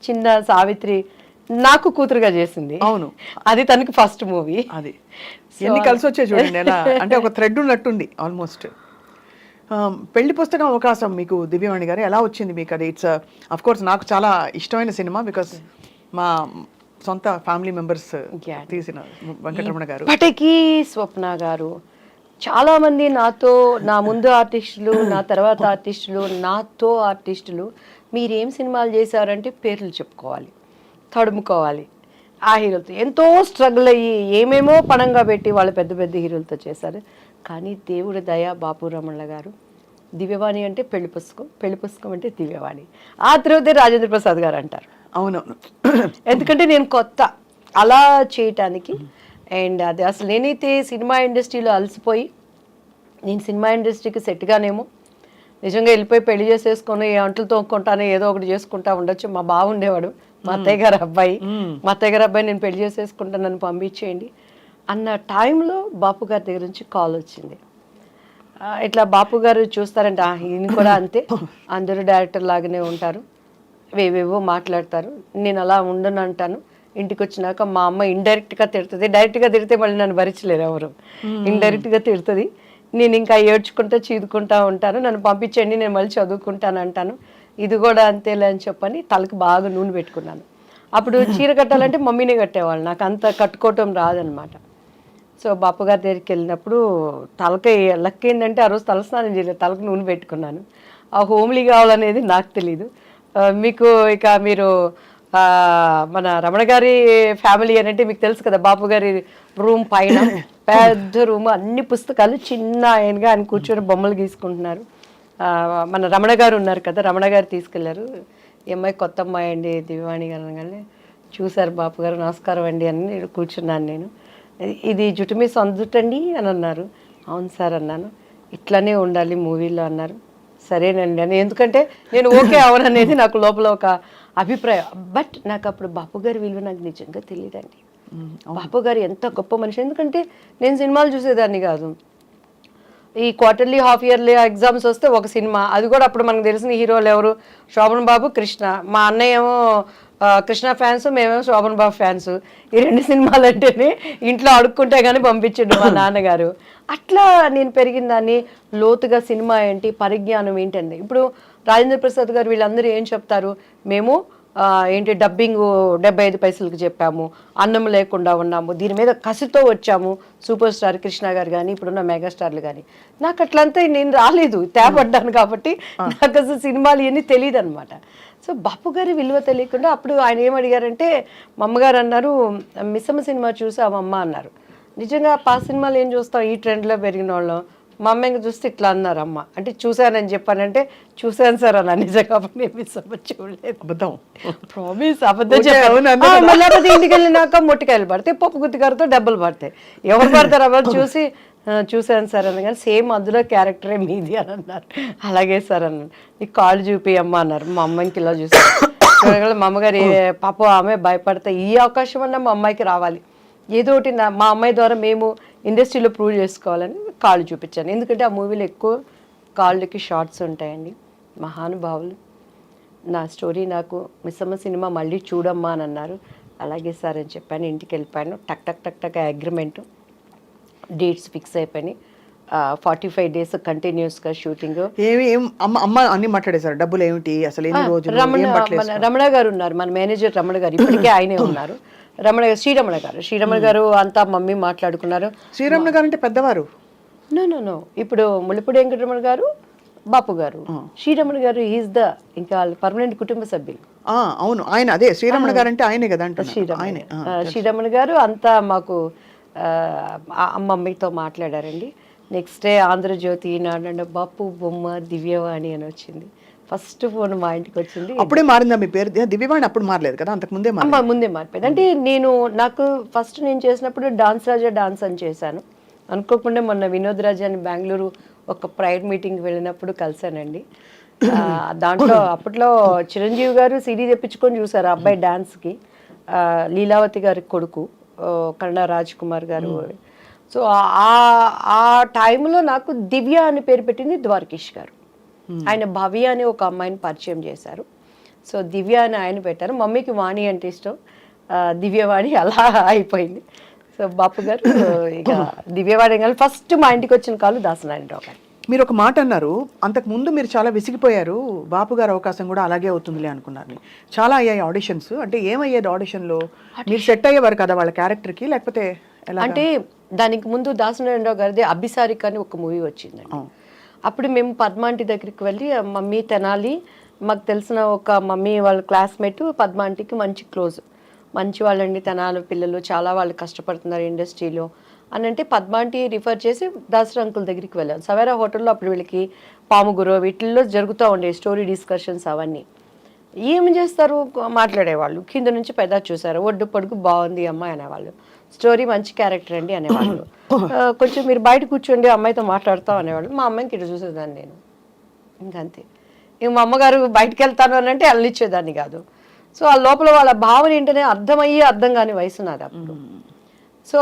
చిన్న సావిత్రి, నాకు కూతురుగా చేసింది. అవును, అది తనకి ఫస్ట్ మూవీ. అది ఎన్ని కలిసి వచ్చాయి చూడండి, ఎలా అంటే ఒక థ్రెడ్ ఉన్నట్టుంది ఆల్మోస్ట్. పెళ్లి పుస్తకం అవకాశం మీకు దివ్యవాణి గారు ఎలా వచ్చింది మీకు? అది ఇట్స్ అఫ్ కోర్స్ నాకు చాలా ఇష్టమైన సినిమా, బికాస్ మా సొంత ఫ్యామిలీ మెంబర్స్ తీసిన వెంకటరమణ గారు. ఇప్పటికీ స్వప్న గారు, చాలామంది నాతో, నా ముందు ఆర్టిస్టులు, నా తర్వాత ఆర్టిస్టులు, నాతో ఆర్టిస్టులు మీరేం సినిమాలు చేశారంటే పేర్లు చెప్పుకోవాలి, తడుముకోవాలి. ఆ హీరోలతో ఎంతో స్ట్రగుల్ అయ్యి ఏమేమో పణంగా పెట్టి వాళ్ళు పెద్ద పెద్ద హీరోలతో చేశారు. కానీ దేవుడి దయ, బాపు రమణ గారు, దివ్యవాణి అంటే పెళ్లి పుస్తకం అంటే దివ్యవాణి, ఆ తర్వాతే రాజేంద్ర ప్రసాద్ గారు అంటారు. అవునవును, ఎందుకంటే నేను కొత్త అలా చేయటానికి. అండ్ అది అసలు నేనైతే సినిమా ఇండస్ట్రీలో అలసిపోయి, నేను సినిమా ఇండస్ట్రీకి సెట్గానేమో నిజంగా వెళ్ళిపోయి పెళ్లి చేసేసుకొని ఏ అంటలు తోక్కుంటానో ఏదో ఒకటి చేసుకుంటా ఉండొచ్చు. మా బావ ఉండేవాడు, మా అత్తయ్య గారు అబ్బాయి నేను పెళ్లి చేసేసుకుంటా, నన్ను పంపించేయండి అన్న టైంలో బాపు గారి దగ్గర నుంచి కాల్ వచ్చింది. ఇట్లా బాపు గారు చూస్తారంటే ఈయన కూడా అంతే, అందరూ డైరెక్టర్ లాగానే ఉంటారు, వేవేవో మాట్లాడతారు, నేను అలా ఉండను అంటాను. ఇంటికి వచ్చినాక మా అమ్మ ఇండైరెక్ట్గా తిడుతుంది, డైరెక్ట్గా తిడితే మళ్ళీ నన్ను భరించలేరు ఎవరు, ఇండైరెక్ట్గా తిడుతుంది. నేను ఇంకా ఏడ్చుకుంటా చీదుకుంటా ఉంటాను, నన్ను పంపించండి నేను మళ్ళీ చదువుకుంటాను అంటాను. ఇది కూడా అంతేలే అని చెప్పని తలకు బాగా నూనె పెట్టుకున్నాను. అప్పుడు చీర కట్టాలంటే మమ్మీనే కట్టేవాళ్ళు, నాకు అంత కట్టుకోవటం రాదనమాట. సో బాపు గారి దగ్గరికి వెళ్ళినప్పుడు తలకి లక్ ఏంటంటే ఆ రోజు తలస్నానం చేయలేదు, తలకు నూనె పెట్టుకున్నాను. ఆ హోమ్లీ కావాలనేది నాకు తెలీదు. మీకు ఇక మీరు మన రమణ గారి ఫ్యామిలీ అని అంటే మీకు తెలుసు కదా, బాపు గారి రూమ్ పైన పెద్ద రూమ్, అన్ని పుస్తకాలు, చిన్న ఆయనగా ఆయన కూర్చొని బొమ్మలు గీసుకుంటున్నారు. మన రమణ గారు ఉన్నారు కదా, రమణ గారు తీసుకెళ్లారు. ఈ అమ్మాయి కొత్త అమ్మాయి అండి దివ్యవాణి గారు అనగానే చూశారు బాపు గారు, నమస్కారం అండి అని కూర్చున్నాను నేను. ఇది జుట్టు మీ సొంత జుట్టండి అని అన్నారు. అవును సార్ అన్నాను. ఇట్లానే ఉండాలి మూవీలో అన్నారు. సరేనండి అని, ఎందుకంటే నేను ఓకే అవననేది నాకు లోపల ఒక అభిప్రాయం. బట్ నాకు అప్పుడు బాపు గారి విలువ నాకు నిజంగా తెలియదండి. బాపు గారు ఎంత గొప్ప మనిషి, ఎందుకంటే నేను సినిమాలు చూసేదాన్ని కాదు. ఈ క్వార్టర్లీ హాఫ్ ఇయర్లీ ఎగ్జామ్స్ వస్తే ఒక సినిమా, అది కూడా అప్పుడు మనకు తెలిసిన హీరోలు ఎవరు, శోభన్ బాబు, కృష్ణ. మా అన్నయ్య ఏమో కృష్ణ ఫ్యాన్స్, మేమేమో శోభన్ బాబు ఫ్యాన్స్. ఈ రెండు సినిమాలు అంటేనే ఇంట్లో అడుక్కుంటే కానీ పంపించండు మా నాన్నగారు. అట్లా నేను పెరిగిన దాన్ని, లోతుగా సినిమా ఏంటి, పరిజ్ఞానం ఏంటండి. ఇప్పుడు రాజేంద్ర ప్రసాద్ గారు వీళ్ళందరూ ఏం చెప్తారు, మేము ఏంటి డబ్బింగ్ 75 పైసలకు చెప్పాము, అన్నం లేకుండా ఉన్నాము, దీని మీద కసితో వచ్చాము. సూపర్ స్టార్ కృష్ణ గారు కానీ ఇప్పుడున్న మెగాస్టార్లు కానీ, నాకు అట్లంతా నేను రాలేదు, తేపడ్డాను కాబట్టి నాకు అసలు సినిమాలు ఇవన్నీ తెలియదు అనమాట. సో బాపు గారి విలువ తెలియకుండా అప్పుడు ఆయన ఏమడిగారంటే, మా అమ్మగారు అన్నారు, మిస్సమ్మ సినిమా చూసావమ్మ అన్నారు. నిజంగా పాత సినిమాలు ఏం చూస్తాం, ఈ ట్రెండ్లో పెరిగిన వాళ్ళం. మా అమ్మ ఇంకా చూస్తే ఇట్లా అన్నారు, అమ్మ అంటే చూశానని చెప్పానంటే చూశాను సార్ అన్న. నిజంగా నేను మిస్సమ్మ చూడలేదు, అబద్ధం, ప్రామిస్ అబద్ధం చెప్పాను. మళ్ళీ ఇంటికి వెళ్ళినాక మొట్టికాయలు పడతాయి, పప్పు గుత్తిగారితో డబ్బులు పడతాయి, ఎవరు పడతారు అవన్నీ చూసి చూశాను సార్ అన్న. కానీ సేమ్ అందులో క్యారెక్టరే మీది అని అన్నారు. అలాగే సార్ అన్నాను. నీకు కాళ్ళు చూపియమ్మ అన్నారు. మా అమ్మాయికి ఇలా చూసాను. మా అమ్మగారు పాప ఆమె భయపడతా, ఈ అవకాశం అన్నా మా అమ్మాయికి రావాలి, ఏదో ఒకటి మా అమ్మాయి ద్వారా మేము ఇండస్ట్రీలో ప్రూవ్ చేసుకోవాలని కాళ్ళు చూపించాను. ఎందుకంటే ఆ మూవీలో ఎక్కువ కాళ్ళకి షార్ట్స్ ఉంటాయండి. మహానుభావులు. నా స్టోరీ నాకు మిస్సమ్మ సినిమా మళ్ళీ చూడమ్మా అని అన్నారు. అలాగే సార్ అని చెప్పాను. ఇంటికి వెళ్ళిపోయాను. టక్ టక్ టక్ టక్ అగ్రిమెంటు, డేట్స్ ఫిక్స్ అయిపోయినాయి. 45 days కంటిన్యూస్గా షూటింగ్. ఏం అమ్మ అన్ని మాట్లాడేశారు, డబ్బులు ఏమిటి, అసలు ఎన్ని రోజులు, ఏం బట్టలు మన రమణ గారు ఉన్నారు, మన మేనేజర్ రమణ గారు, ఇప్పటికే ఆయనే ఉన్నారు. శ్రీరమణ గారు అంతా మమ్మీ మాట్లాడుకున్నారు. శ్రీరమణ గారు అంటే పెద్దవారు? నో ఇప్పుడు ముళ్ళపూడి వెంకటరమణ గారు, బాపు గారు, శ్రీరమణ గారు ఈజ్ ద ఇంకా పర్మనెంట్ కుటుంబ సభ్యులు. అవును, ఆయన అదే శ్రీరమణ గారు అంటే ఆయనే కదా అంటే శ్రీరమణ గారు అంతా మాకు మమ్మీతో మాట్లాడారండి. నెక్స్ట్ డే ఆంధ్రజ్యోతి ఈనాడు బాపు బొమ్మ దివ్యవాణి అని వచ్చింది. ఫస్ట్ ఫోన్ మా ఇంటికి వచ్చింది. అప్పుడే మారిందా మీ పేరు? దివ్యవాణి అప్పుడు మారలేదు కదా, అంతకు ముందే ముందే మారిపోయింది. అంటే నాకు ఫస్ట్ నేను చేసినప్పుడు డాన్స్ రాజా డాన్స్ అని చేశాను. అనుకోకుండా మొన్న వినోద్ రాజా అని బెంగళూరు ఒక ప్రైడ్ మీటింగ్కి వెళ్ళినప్పుడు కలిసానండి. దాంట్లో అప్పట్లో చిరంజీవి గారు సిడీ తెప్పించుకొని చూసారు అబ్బాయి డాన్స్కి. లీలావతి గారి కొడుకు కన్నడ రాజ్ కుమార్ గారు. సో ఆ టైంలో నాకు దివ్య అని పేరు పెట్టింది ద్వారకేష్ గారు. ఆయన భవ్య అని ఒక అమ్మాయిని పరిచయం చేశారు. సో దివ్య అని ఆయన పెట్టారు. మమ్మీకి వాణి అంటే ఇష్టం, దివ్యవాణి అలా అయిపోయింది. సో బాపు గారు ఇక దివ్యవాణి గారు ఫస్ట్ మా ఇంటికి వచ్చిన కాలు దాసనారాయణరావు గారు. మీరు ఒక మాట అన్నారు, అంతకు ముందు మీరు చాలా విసిగిపోయారు, బాపు గారు అవకాశం కూడా అలాగే అవుతుందిలే అనుకున్నారు. చాలా అయ్యాయి ఆడిషన్స్, అంటే ఏమయ్యేది ఆడిషన్లో? మీరు సెట్ అయ్యేవారు కదా వాళ్ళ క్యారెక్టర్కి, లేకపోతే అంటే దానికి ముందు దాసనారాయణరావు గారిది అభిసారిక అని ఒక మూవీ వచ్చిందండి. అప్పుడు మేము పద్మాంటి దగ్గరికి వెళ్ళి, మమ్మీ తెనాలి మాకు తెలిసిన ఒక మమ్మీ వాళ్ళ క్లాస్మేట్ పద్మాంటికి మంచి క్లోజ్, మంచి వాళ్ళండి తెనాలి పిల్లలు, చాలా వాళ్ళు కష్టపడుతున్నారు ఇండస్ట్రీలో అని అంటే పద్మాంటి రిఫర్ చేసి దాసరి అంకుల్ దగ్గరికి వెళ్ళాను. సవేరా హోటల్లో అప్పుడు వీళ్ళకి పాముగురు వీటిల్లో జరుగుతూ ఉండే స్టోరీ డిస్కషన్స్ అవన్నీ. ఏమి చేస్తారు, మాట్లాడేవాళ్ళు, కింద నుంచి పెద్ద చూసారు, ఒడ్డు పొడుగు బాగుంది అమ్మాయి అనేవాళ్ళు, స్టోరీ మంచి క్యారెక్టర్ అండి అనేవాళ్ళు, కొంచెం మీరు బయట కూర్చోండి అమ్మాయితో మాట్లాడతాం అనేవాళ్ళు. మా అమ్మాయికి ఇటు చూసేదాన్ని నేను, ఇంకంతే. ఇంక మా అమ్మగారు బయటకు వెళ్తాను అని అంటే అల్లిచ్చేదాన్ని కాదు. సో ఆ లోపల వాళ్ళ భావన ఏంటనే అర్థమయ్యి అర్థం కాని వయసు నాది అప్పుడు. సో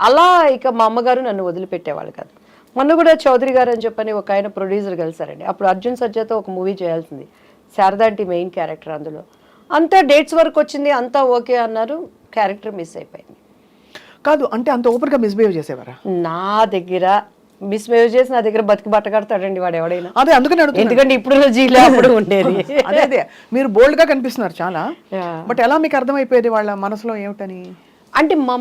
అలా ఇక మా అమ్మగారు నన్ను వదిలిపెట్టేవాళ్ళు కాదు. మొన్న కూడా చౌదరి గారు అని చెప్పని ఒక ఆయన ప్రొడ్యూసర్ కలిసారండి. అప్పుడు అర్జున్ సర్జాతో ఒక మూవీ చేయాల్సింది, శారదాంటి మెయిన్ క్యారెక్టర్. అందులో అంతా డేట్స్ వరకు వచ్చింది, అంతా ఓకే అన్నారు, క్యారెక్టర్ మిస్ అయిపోయింది. కాదు అంటే అంత ఓపెన్గా మిస్బిహేవ్ చేసేవారా? నా దగ్గర మిస్బిహేవ్ చేసి నా దగ్గర బతికి బట్ట కడతాడండి వాడు ఎవడైనా. అదే అందుకని అడుగుతున్నా, ఎందుకంటే ఇప్పుడు జీలో అప్పుడు ఉండేది. అదే మీరు బోల్డ్ గా కనిపిస్తున్నారు చాలా, బట్ ఎలా మీకు అర్థమైపోయేది వాళ్ళ మనసులో ఏమిటని? అంటే మా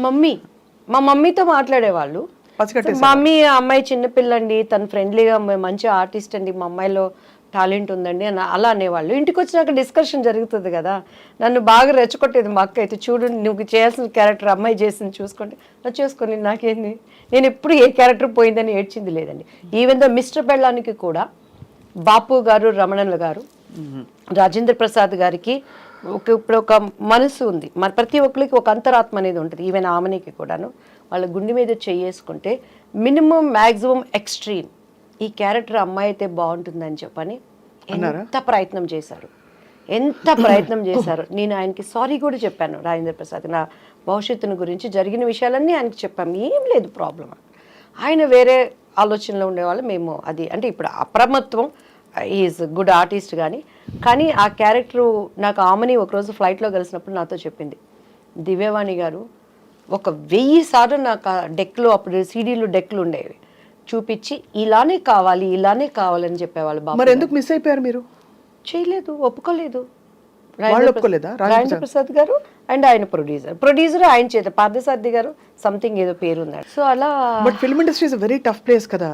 మమ్మీతో మాట్లాడేవాళ్ళు. మా మమ్మీ అమ్మాయి చిన్నపిల్లండి, తను ఫ్రెండ్లీగా మంచి ఆర్టిస్ట్ అండి, మా అమ్మాయిలో టాలెంట్ ఉందండి అని అలా అనేవాళ్ళు. ఇంటికి వచ్చినాక డిస్కషన్ జరుగుతుంది కదా, నన్ను బాగా రెచ్చగొట్టేది మా అక్క అయితే. చూడు నువ్వు చేయాల్సిన క్యారెక్టర్ అమ్మాయి చేసింది, చూసుకోండి చేసుకొని నాకేంది, నేను ఎప్పుడు ఏ క్యారెక్టర్ పోయిందని ఏడ్చింది లేదండి. ఈవెన్ దో మిస్టర్ బెళ్ళానికి కూడా బాపు గారు, రమణన్ల గారు, రాజేంద్ర ప్రసాద్ గారికి ఇప్పుడు ఒక మనసు ఉంది, మన ప్రతి ఒక్కరికి ఒక అంతరాత్మ అనేది ఉంటుంది. ఈవెన్ ఆమెనికి కూడాను వాళ్ళ గుండె మీద చేసుకుంటే మినిమం మ్యాక్సిమం ఎక్స్ట్రీమ్ ఈ క్యారెక్టర్ అమ్మాయి అయితే బాగుంటుందని చెప్పని ఎంత ప్రయత్నం చేశారు. నేను ఆయనకి సారీ కూడా చెప్పాను, రాజేంద్ర ప్రసాద్ నా భవిష్యత్తును గురించి జరిగిన విషయాలన్నీ ఆయనకి చెప్పాము, ఏం లేదు ప్రాబ్లం. ఆయన వేరే ఆలోచనలో ఉండేవాళ్ళు, మేము అది అంటే ఇప్పుడు అప్రమత్వం, ఈజ్ గుడ్ ఆర్టిస్ట్ కానీ ఆ క్యారెక్టరు నాకు ఆమెని ఒకరోజు ఫ్లైట్లో కలిసినప్పుడు నాతో చెప్పింది, దివ్యవాణి గారు 1000 సార్లు నాకు ఆ డెక్లో, అప్పుడు సీడీలు డెక్లు ఉండేవి, చూపించి ఇలానే కావాలని చెప్పేవాళ్ళు. మరి ఎందుకు మిస్ అయిపోయారు మీరు? చేయలేదు, ఒప్పుకోలేదు. ఒప్పుకోలేదా? రాజేంద్ర ప్రసాద్ గారు అండ్ ఆయన ప్రొడ్యూసర్ ఆయన చేత పార్థసారథి గారు సంథింగ్ ఏదో పేరు ఉన్నాడు. సో అలా. But film industry is very tough place కదా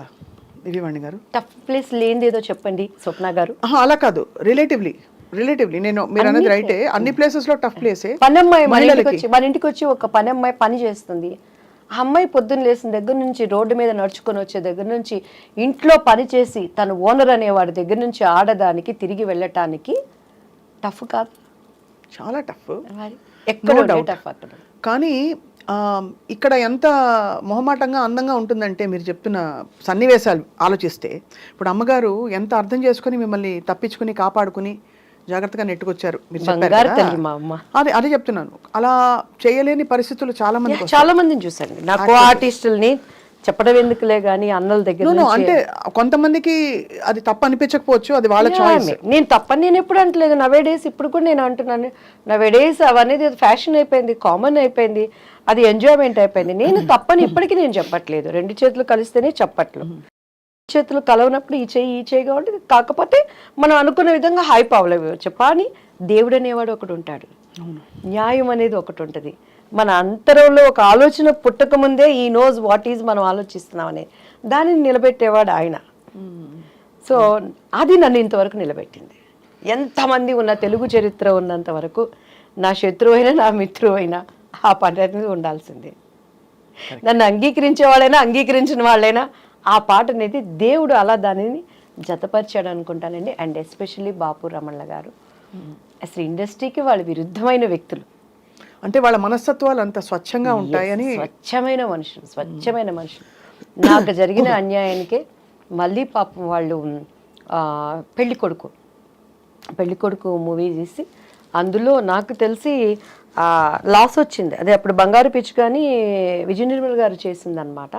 దివ్యవాణి గారు. టఫ్ ప్లేస్ లేనిది ఏదో చెప్పండి స్వప్న గారు. అలా కాదు, రిలేటివ్లీ నేను మీరు అన్నది రైటే, అన్ని ప్లేసెస్ లో టఫ్ ప్లేసే. పనమ్మాయి మన ఇంటికి వచ్చి ఒక పనమ్మాయి పని చేస్తుంది. ఆ అమ్మాయి పొద్దున్న లేసిన దగ్గర నుంచి, రోడ్డు మీద నడుచుకొని వచ్చే దగ్గర నుంచి, ఇంట్లో పని చేసి తను ఓనర్ అనేవాడి దగ్గర నుంచి ఆడదానికి తిరిగి వెళ్ళటానికి టఫ్ కాదు, చాలా టఫ్. ఎక్కడ టఫ్ అక్కడ. కానీ ఇక్కడ ఎంత మొహమాటంగా అందంగా ఉంటుందంటే మీరు చెప్తున్న సన్నివేశాలు ఆలోచిస్తే, ఇప్పుడు అమ్మగారు ఎంత అర్థం చేసుకుని మిమ్మల్ని తప్పించుకుని కాపాడుకుని జాగ్రత్తగా నెట్టుకొచ్చారు. మీరు చెప్పారు, అదే చెప్తున్నాను. అలా చేయలేని పరిస్థితులు చాలా మందిని చూసాను. నాకు ఆర్టిస్టుల్ని చెప్పడం ఎందుకులే గానీ అన్నల దగ్గర అంటే కొంతమందికి అది తప్పు అనిపించకపోవచ్చు, అది వాళ్ళ చాయిస్. నేను తప్పని నేను ఎప్పుడు అంటలేదు. నవే డేస్ ఇప్పుడు కూడా నేను అంటున్నాను, నవే డేస్ అవనేది ఫ్యాషన్ అయిపోయింది, కామన్ అయిపోయింది, అది ఎంజాయ్మెంట్ అయిపోయింది. నేను తప్పని ఇప్పటికీ నేను చెప్పట్లేదు, 2 చేతులు కలిస్తేనే చెప్పట్లు. చేతులు కలవనప్పుడు ఈ చేయి కాబట్టి కాకపోతే మనం అనుకున్న విధంగా హైప్ అవ్వలేవచ్చు. కానీ దేవుడు అనేవాడు ఒకటి ఉంటాడు, న్యాయం అనేది ఒకటి ఉంటుంది. మన అంతరంలో ఒక ఆలోచన పుట్టక ముందే ఈ నోస్ వాట్ ఈజ్ మనం ఆలోచిస్తున్నాం అనేది దానిని నిలబెట్టేవాడు ఆయన. సో అది నన్ను ఇంతవరకు నిలబెట్టింది. ఎంతమంది ఉన్న తెలుగు చరిత్ర ఉన్నంత వరకు నా శత్రువు అయినా నా మిత్రువు అయినా ఆ పని అనేది ఉండాల్సిందే. నన్ను అంగీకరించే వాళ్ళైనా అంగీకరించిన వాళ్ళైనా ఆ పాట అనేది దేవుడు అలా దానిని జతపరిచాడు అనుకుంటానండి. అండ్ ఎస్పెషల్లీ బాపు రమణ గారు అసలు ఇండస్ట్రీకి వాళ్ళు విరుద్ధమైన వ్యక్తులు, అంటే వాళ్ళ మనస్తత్వాలు అంత స్వచ్ఛంగా ఉంటాయని. స్వచ్ఛమైన మనుషులు. నాకు జరిగిన అన్యాయానికే మళ్ళీ పాపం వాళ్ళు పెళ్లి కొడుకు మూవీ తీసి అందులో నాకు తెలిసి లాస్ వచ్చింది. అదే అప్పుడు బంగారు పిచ్చి కానీ విజయ నిర్మల్ గారు చేసిందనమాట.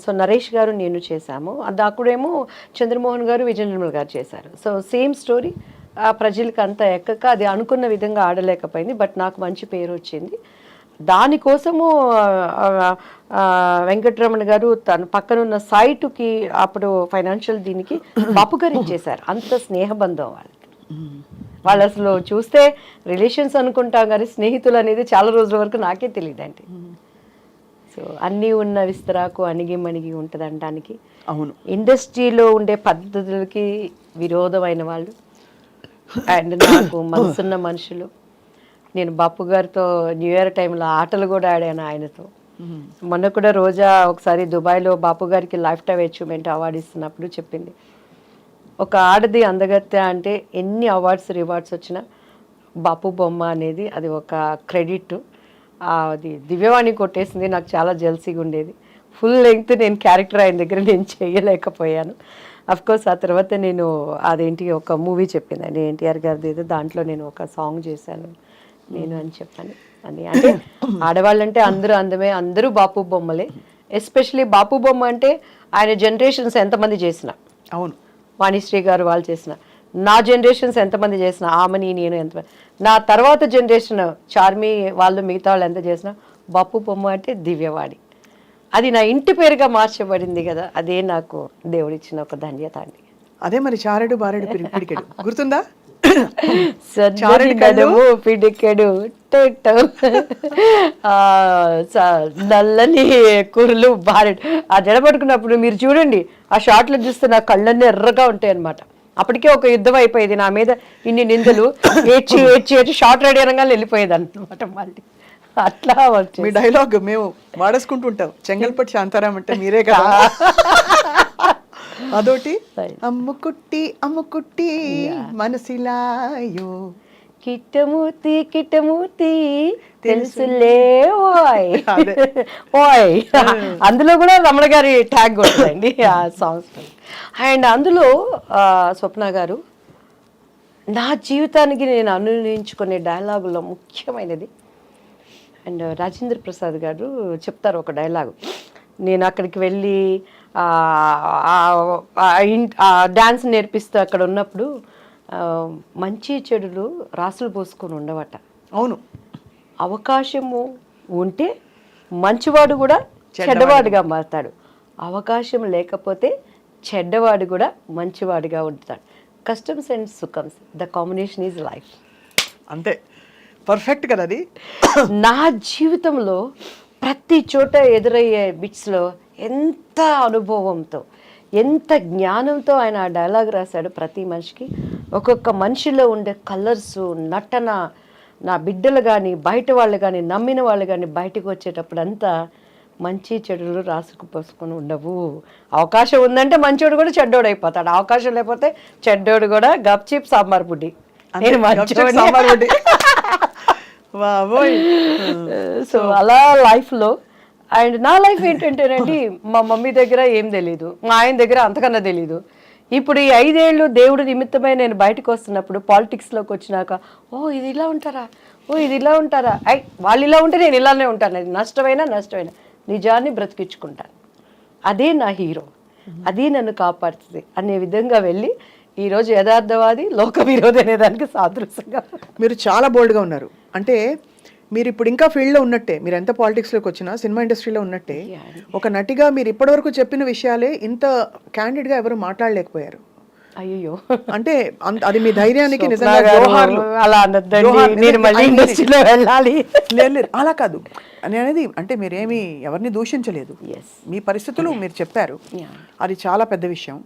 సో నరేష్ గారు నేను చేశాము. అది అక్కడేమో చంద్రమోహన్ గారు విజయ నిర్మల్ గారు చేశారు. సో సేమ్ స్టోరీ ప్రజలకు అంతా ఎక్కక అది అనుకున్న విధంగా ఆడలేకపోయింది. బట్ నాకు మంచి పేరు వచ్చింది. దానికోసము వెంకటరమణ గారు తన పక్కనున్న సైటుకి అప్పుడు ఫైనాన్షియల్ దీనికి బాపు గారు ఇచ్చేశారు. అంత స్నేహబంధం వాళ్ళు అసలు చూస్తే రిలేషన్స్ అనుకుంటాం కానీ స్నేహితులు అనేది చాలా రోజుల వరకు నాకే తెలియదండి. సో అన్నీ ఉన్న విస్తరాకు అణిగి మణిగి ఉంటుంది అనడానికి. అవును, ఇండస్ట్రీలో ఉండే పద్ధతులకి విరోధమైన వాళ్ళు అండ్ నాకు మనసున్న మనుషులు. నేను బాపు గారితో న్యూ ఇయర్ టైంలో ఆటలు కూడా ఆడాను ఆయనతో. మొన్న కూడా రోజా ఒకసారి దుబాయ్లో బాపు గారికి లైఫ్ టైమ్ అచీవ్మెంట్ అవార్డు ఇస్తున్నప్పుడు చెప్పింది, ఒక ఆడది అందగత్తె అంటే ఎన్ని రివార్డ్స్ వచ్చినా బాపు బొమ్మ అనేది అది ఒక క్రెడిట్. అది దివ్యవాణి కొట్టేసింది. నాకు చాలా జెల్సీగా ఉండేది. ఫుల్ లెంగ్త్ నేను క్యారెక్టర్ ఆయన దగ్గర నేను చేయలేకపోయాను. అఫ్కోర్స్ ఆ తర్వాత నేను అదేంటి ఒక మూవీ చెప్పిందండి ఎన్టీఆర్ గారిది ఏదో, దాంట్లో నేను ఒక సాంగ్ చేశాను నేను అని చెప్పాను. అని అంటే ఆడవాళ్ళంటే అందరూ అందమే, అందరూ బాపు బొమ్మలే. ఎస్పెషలీ బాపు బొమ్మ అంటే ఆయన జనరేషన్స్ ఎంతమంది చేసిన, అవును, వాణిశ్రీ గారు వాళ్ళు చేసిన, నా జనరేషన్స్ ఎంతమంది చేసిన, ఆమెని నేను ఎంతమంది, నా తర్వాత జనరేషన్ చార్మి వాళ్ళు మిగతా వాళ్ళు ఎంత చేసినా బాపు బొమ్మ అంటే దివ్యవాణి. అది నా ఇంటి పేరుగా మార్చబడింది కదా, అదే నాకు దేవుడిచ్చిన ఒక ధన్యత అండి. అదే మరి చారెడు బారెడు పిడికెడు గుర్తుందా? పిడికెడు నల్లని కూరలు బారెడు. ఆ జడబట్టుకున్నప్పుడు మీరు చూడండి, ఆ షార్ట్లో చూస్తే నా కళ్ళన్నీ ఎర్రగా ఉంటాయి అనమాట. అప్పటికే ఒక యుద్ధం అయిపోయేది నా మీద, ఇన్ని నిందలు ఏడ్చి షార్ట్ రెడీ అనగానే వెళ్ళిపోయేది అనమాట. మళ్ళీ అట్లా మీ డైలాగ్ మేము వాడేసుకుంటుంటాం, చెంగల్పట్టి శాంతారాం అంటే మీరే కదా. అదోటి అమ్ముకుట్టి మనసిలాయో కిట్టమూర్తి తెలుసులే ఓయ్ ఓయ్. అందులో కూడా రమణ గారి ట్యాగ్ ఉంటుందండి ఆ సాంగ్స్. అండ్ అందులో స్వప్న గారు నా జీవితానికి నేను అనునించుకునే డైలాగుల్లో ముఖ్యమైనది. అండ్ రాజేంద్ర ప్రసాద్ గారు చెప్తారు ఒక డైలాగు. నేను అక్కడికి వెళ్ళి డ్యాన్స్ నేర్పిస్తూ అక్కడ ఉన్నప్పుడు మంచి చెడులు రాసులు పోసుకొని ఉండవట. అవును, అవకాశము ఉంటే మంచివాడు కూడా చెడ్డవాడుగా మారుతాడు, అవకాశం లేకపోతే చెడ్డవాడు కూడా మంచివాడిగా ఉంటాడు. కస్టమ్స్ అండ్ సుఖమ్స్, ద కాంబినేషన్ ఈజ్ లైఫ్. అంతే, పర్ఫెక్ట్ కదా అది. నా జీవితంలో ప్రతి చోట ఎదురయ్యే బిట్స్లో ఎంత అనుభవంతో ఎంత జ్ఞానంతో ఆయన ఆ డైలాగ్ రాశాడు. ప్రతి మనిషికి ఒక్కొక్క మనిషిలో ఉండే కలర్స్, నటన, నా బిడ్డలు కానీ బయట వాళ్ళు కానీ నమ్మిన వాళ్ళు కానీ బయటకు వచ్చేటప్పుడు అంతా మంచి చెడులు రాసుకుపోసుకొని ఉండవు. అవకాశం ఉందంటే మంచోడు కూడా చెడ్డోడు అయిపోతాడు, అవకాశం లేకపోతే చెడ్డోడు కూడా గప్చిప్ సాంబార్ బుడ్డి. సో అలా లైఫ్లో. అండ్ నా లైఫ్ ఏంటంటేనండి, మా మమ్మీ దగ్గర ఏం తెలీదు, మా ఆయన దగ్గర అంతకన్నా తెలీదు. ఇప్పుడు ఈ 5 ఏళ్ళు దేవుడు నిమిత్తమై నేను బయటకు వస్తున్నప్పుడు పాలిటిక్స్లోకి వచ్చినాక, ఇది ఇలా ఉంటారా, ఇది ఇలా ఉంటారా, వాళ్ళు ఇలా ఉంటే నేను ఇలానే ఉంటాను, అది నష్టమైనా నిజాన్ని బ్రతికించుకుంటాను, అదే నా హీరో, అది నన్ను కాపాడుతుంది అనే విధంగా వెళ్ళి ఈరోజు యథార్థవాది లోక విరోధి అనేదానికి సాదృశ్యంగా. మీరు చాలా బోల్డ్గా ఉన్నారు. అంటే మీరు ఇప్పుడు ఇంకా ఫీల్డ్లో ఉన్నట్టే, మీరు ఎంత పాలిటిక్స్లోకి వచ్చినా సినిమా ఇండస్ట్రీలో ఉన్నట్టే ఒక నటిగా మీరు ఇప్పటివరకు చెప్పిన విషయాలే ఇంత క్యాండిడ్గా ఎవరు మాట్లాడలేకపోయారు. అయ్యో, అంటే అది మీ ధైర్యానికి నిజంగా జోహార్లు. అలా అనొద్దండి, నేను మళ్ళీ ఇండస్ట్రీలో వెళ్ళాలి. లేదు అలా కాదు అనేది, అంటే మీరేమి ఎవరిని దూషించలేదు, మీ పరిస్థితులు మీరు చెప్పారు, అది చాలా పెద్ద విషయం.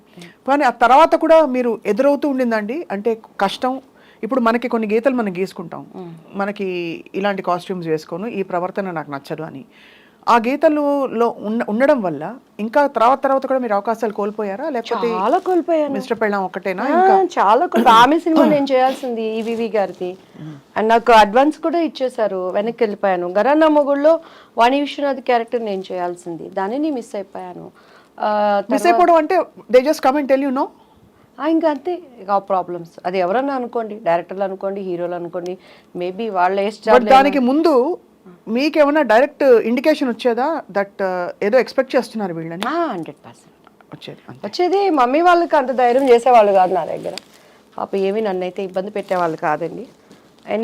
కానీ ఆ తర్వాత కూడా మీరు ఎదురవుతూ ఉండిందండి, అంటే కష్టం. ఇప్పుడు మనకి కొన్ని గీతలు మనం గీసుకుంటాం, మనకి ఇలాంటి కాస్ట్యూమ్స్ వేసుకోను, ఈ ప్రవర్తన నాకు నచ్చదు అని. ఆ గీతలలో ఉండడం వల్ల ఇంకా తర్వాత కూడా మీరు అవకాశాలు కోల్పోయారా, లేకపోతే చాలా కోల్పోయాను. మిస్టర్ పెళ్ళాం ఒకటేనా? చాలా ఆమె సినిమా నేను చేయాల్సింది ఈవీవి గారిది, అండ్ నాకు అడ్వాన్స్ కూడా ఇచ్చేసారు, వెనక్కి వెళ్ళిపోయాను. గరానా మొగుళ్ళో వాణి విశ్వనాథ్ క్యారెక్టర్ నేను చేయాల్సింది, దానిని మిస్ అయిపోయాను. మిస్ అయిపోవడం అంటే they just come and tell you know. ఇంకా అంతే, ఇక ప్రాబ్లమ్స్. అది ఎవరన్నా అనుకోండి, డైరెక్టర్లు అనుకోండి, హీరోలు అనుకోండి, మేబీ వాళ్ళ దానికి ముందు మీకేమన్నా డైరెక్ట్ ఇండికేషన్ వచ్చేదా దట్ ఏదో ఎక్స్పెక్ట్ చేస్తున్నారు వీళ్ళని? 100% వచ్చేది. మమ్మీ వాళ్ళకి అంత ధైర్యం చేసేవాళ్ళు కాదు నా దగ్గర, పాప ఏమీ నన్ను అయితే ఇబ్బంది పెట్టేవాళ్ళు కాదండి.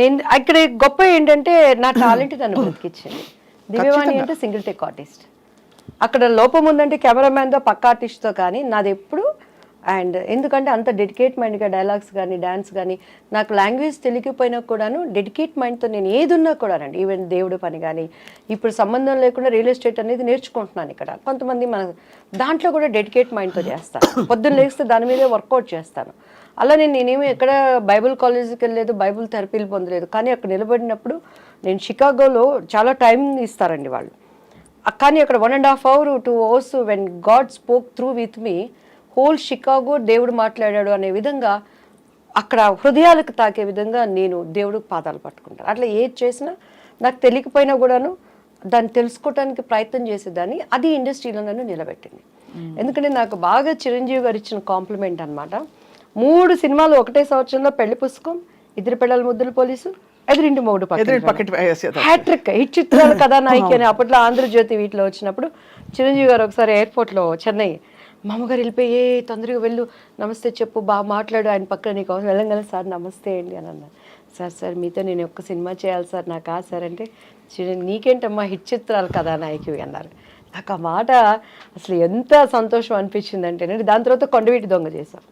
నేను ఇక్కడ గొప్ప ఏంటంటే నా టాలెంట్ నన్ను బ్రతికిచ్చింది. దివ్యవాణి అంటే సింగిల్ టేక్ ఆర్టిస్ట్, అక్కడ లోపం ఉందంటే కెమెరామ్యాన్తో పక్క ఆర్టిస్ట్తో, కానీ నాది ఎప్పుడు. అండ్ ఎందుకంటే అంత డెడికేట్ మైండ్గా డైలాగ్స్ కానీ డ్యాన్స్ కానీ, నాకు లాంగ్వేజ్ తెలియకపోయినా కూడాను డెడికేట్ మైండ్తో నేను ఏది ఉన్నా కూడానండి, ఈవెన్ దేవుడి పని కానీ, ఇప్పుడు సంబంధం లేకుండా రియల్ ఎస్టేట్ అనేది నేర్చుకుంటున్నాను ఇక్కడ. కొంతమంది మన దాంట్లో కూడా డెడికేట్ మైండ్తో చేస్తాను, పొద్దున్న లేస్తే దాని మీదే వర్కౌట్ చేస్తాను. అలా నేనేమి ఎక్కడ బైబుల్ కాలేజీకి వెళ్ళలేదు, బైబుల్ థెరపీలు పొందలేదు, కానీ అక్కడ నిలబడినప్పుడు నేను షికాగోలో చాలా టైం ఇస్తారండి వాళ్ళు, కానీ అక్కడ 1.5 hours 2 hours when God spoke through with me, whole Chicago దేవుడు మాట్లాడాడు అనే విధంగా, అక్కడ హృదయాలకు తాకే విధంగా నేను దేవుడు పాదాలు పట్టుకుంటాను. అట్లా ఏది చేసినా నాకు తెలియకపోయినా కూడాను దాన్ని తెలుసుకోవడానికి ప్రయత్నం చేసేదాన్ని. అది ఇండస్ట్రీలో నన్ను నిలబెట్టింది. ఎందుకంటే నాకు బాగా చిరంజీవి గారు ఇచ్చిన కాంప్లిమెంట్ అనమాట. 3 సినిమాలు ఒకటే సంవత్సరంలో, పెళ్లి పుస్తకం, ఇద్దరు పిల్లల ముద్దుల పోలీసు, ఎదురింటి మొగుడు హ్యాట్రిక్, హిట్ చిత్రాల కథానాయిక అని అప్పట్లో ఆంధ్రజ్యోతి వీటిలో వచ్చినప్పుడు చిరంజీవి గారు ఒకసారి ఎయిర్పోర్ట్లో చెన్నై, మా అమ్మగారు వెళ్ళిపోయి తొందరగా వెళ్ళు, నమస్తే చెప్పు, బాగా మాట్లాడు, ఆయన పక్కన నీకు వెళ్ళంగానే సార్ నమస్తే అండి అని అన్నారు. సార్ మీతో నేను ఒక్క సినిమా చేయాలి సార్, నాకు సార్ అంటే, నీకేంటమ్మా హిట్ చిత్రాలు కథానాయకువి అన్నారు. నాకు ఆ మాట అసలు ఎంత సంతోషం అనిపించింది అంటే, దాని తర్వాత కొండవీటి దొంగ చేశాను.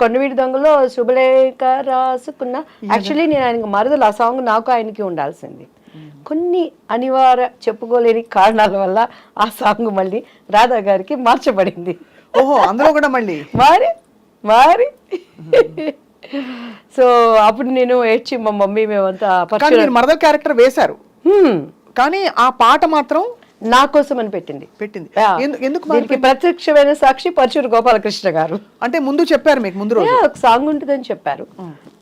కొండవీటి దొంగలో శుభలేఖ రాసుకున్న, యాక్చువల్లీ నేను ఆయనకు మరదలు, ఆ సాంగ్ నాకు ఆయనకి ఉండాల్సింది. కొన్ని అనివార్య చెప్పుకోలేని కారణాల వల్ల ఆ సాంగ్ మళ్ళీ రాధా గారికి మార్చబడింది. ఓహో, అందులో కూడా మళ్ళీ మారి సో అప్పుడు నేను ఏడ్చి మా మమ్మీ మేమంతా మరదల్ క్యారెక్టర్ వేశారు, కానీ ఆ పాట మాత్రం నా కోసం అని పెట్టింది. ఎందుకు? దీనికి ప్రత్యక్షమైన సాక్షి పరచూరు గోపాలకృష్ణ గారు. అంటే ముందు చెప్పారు మీకు, ముందు రోజు ఒక సాంగ్ ఉంటుందని చెప్పారు,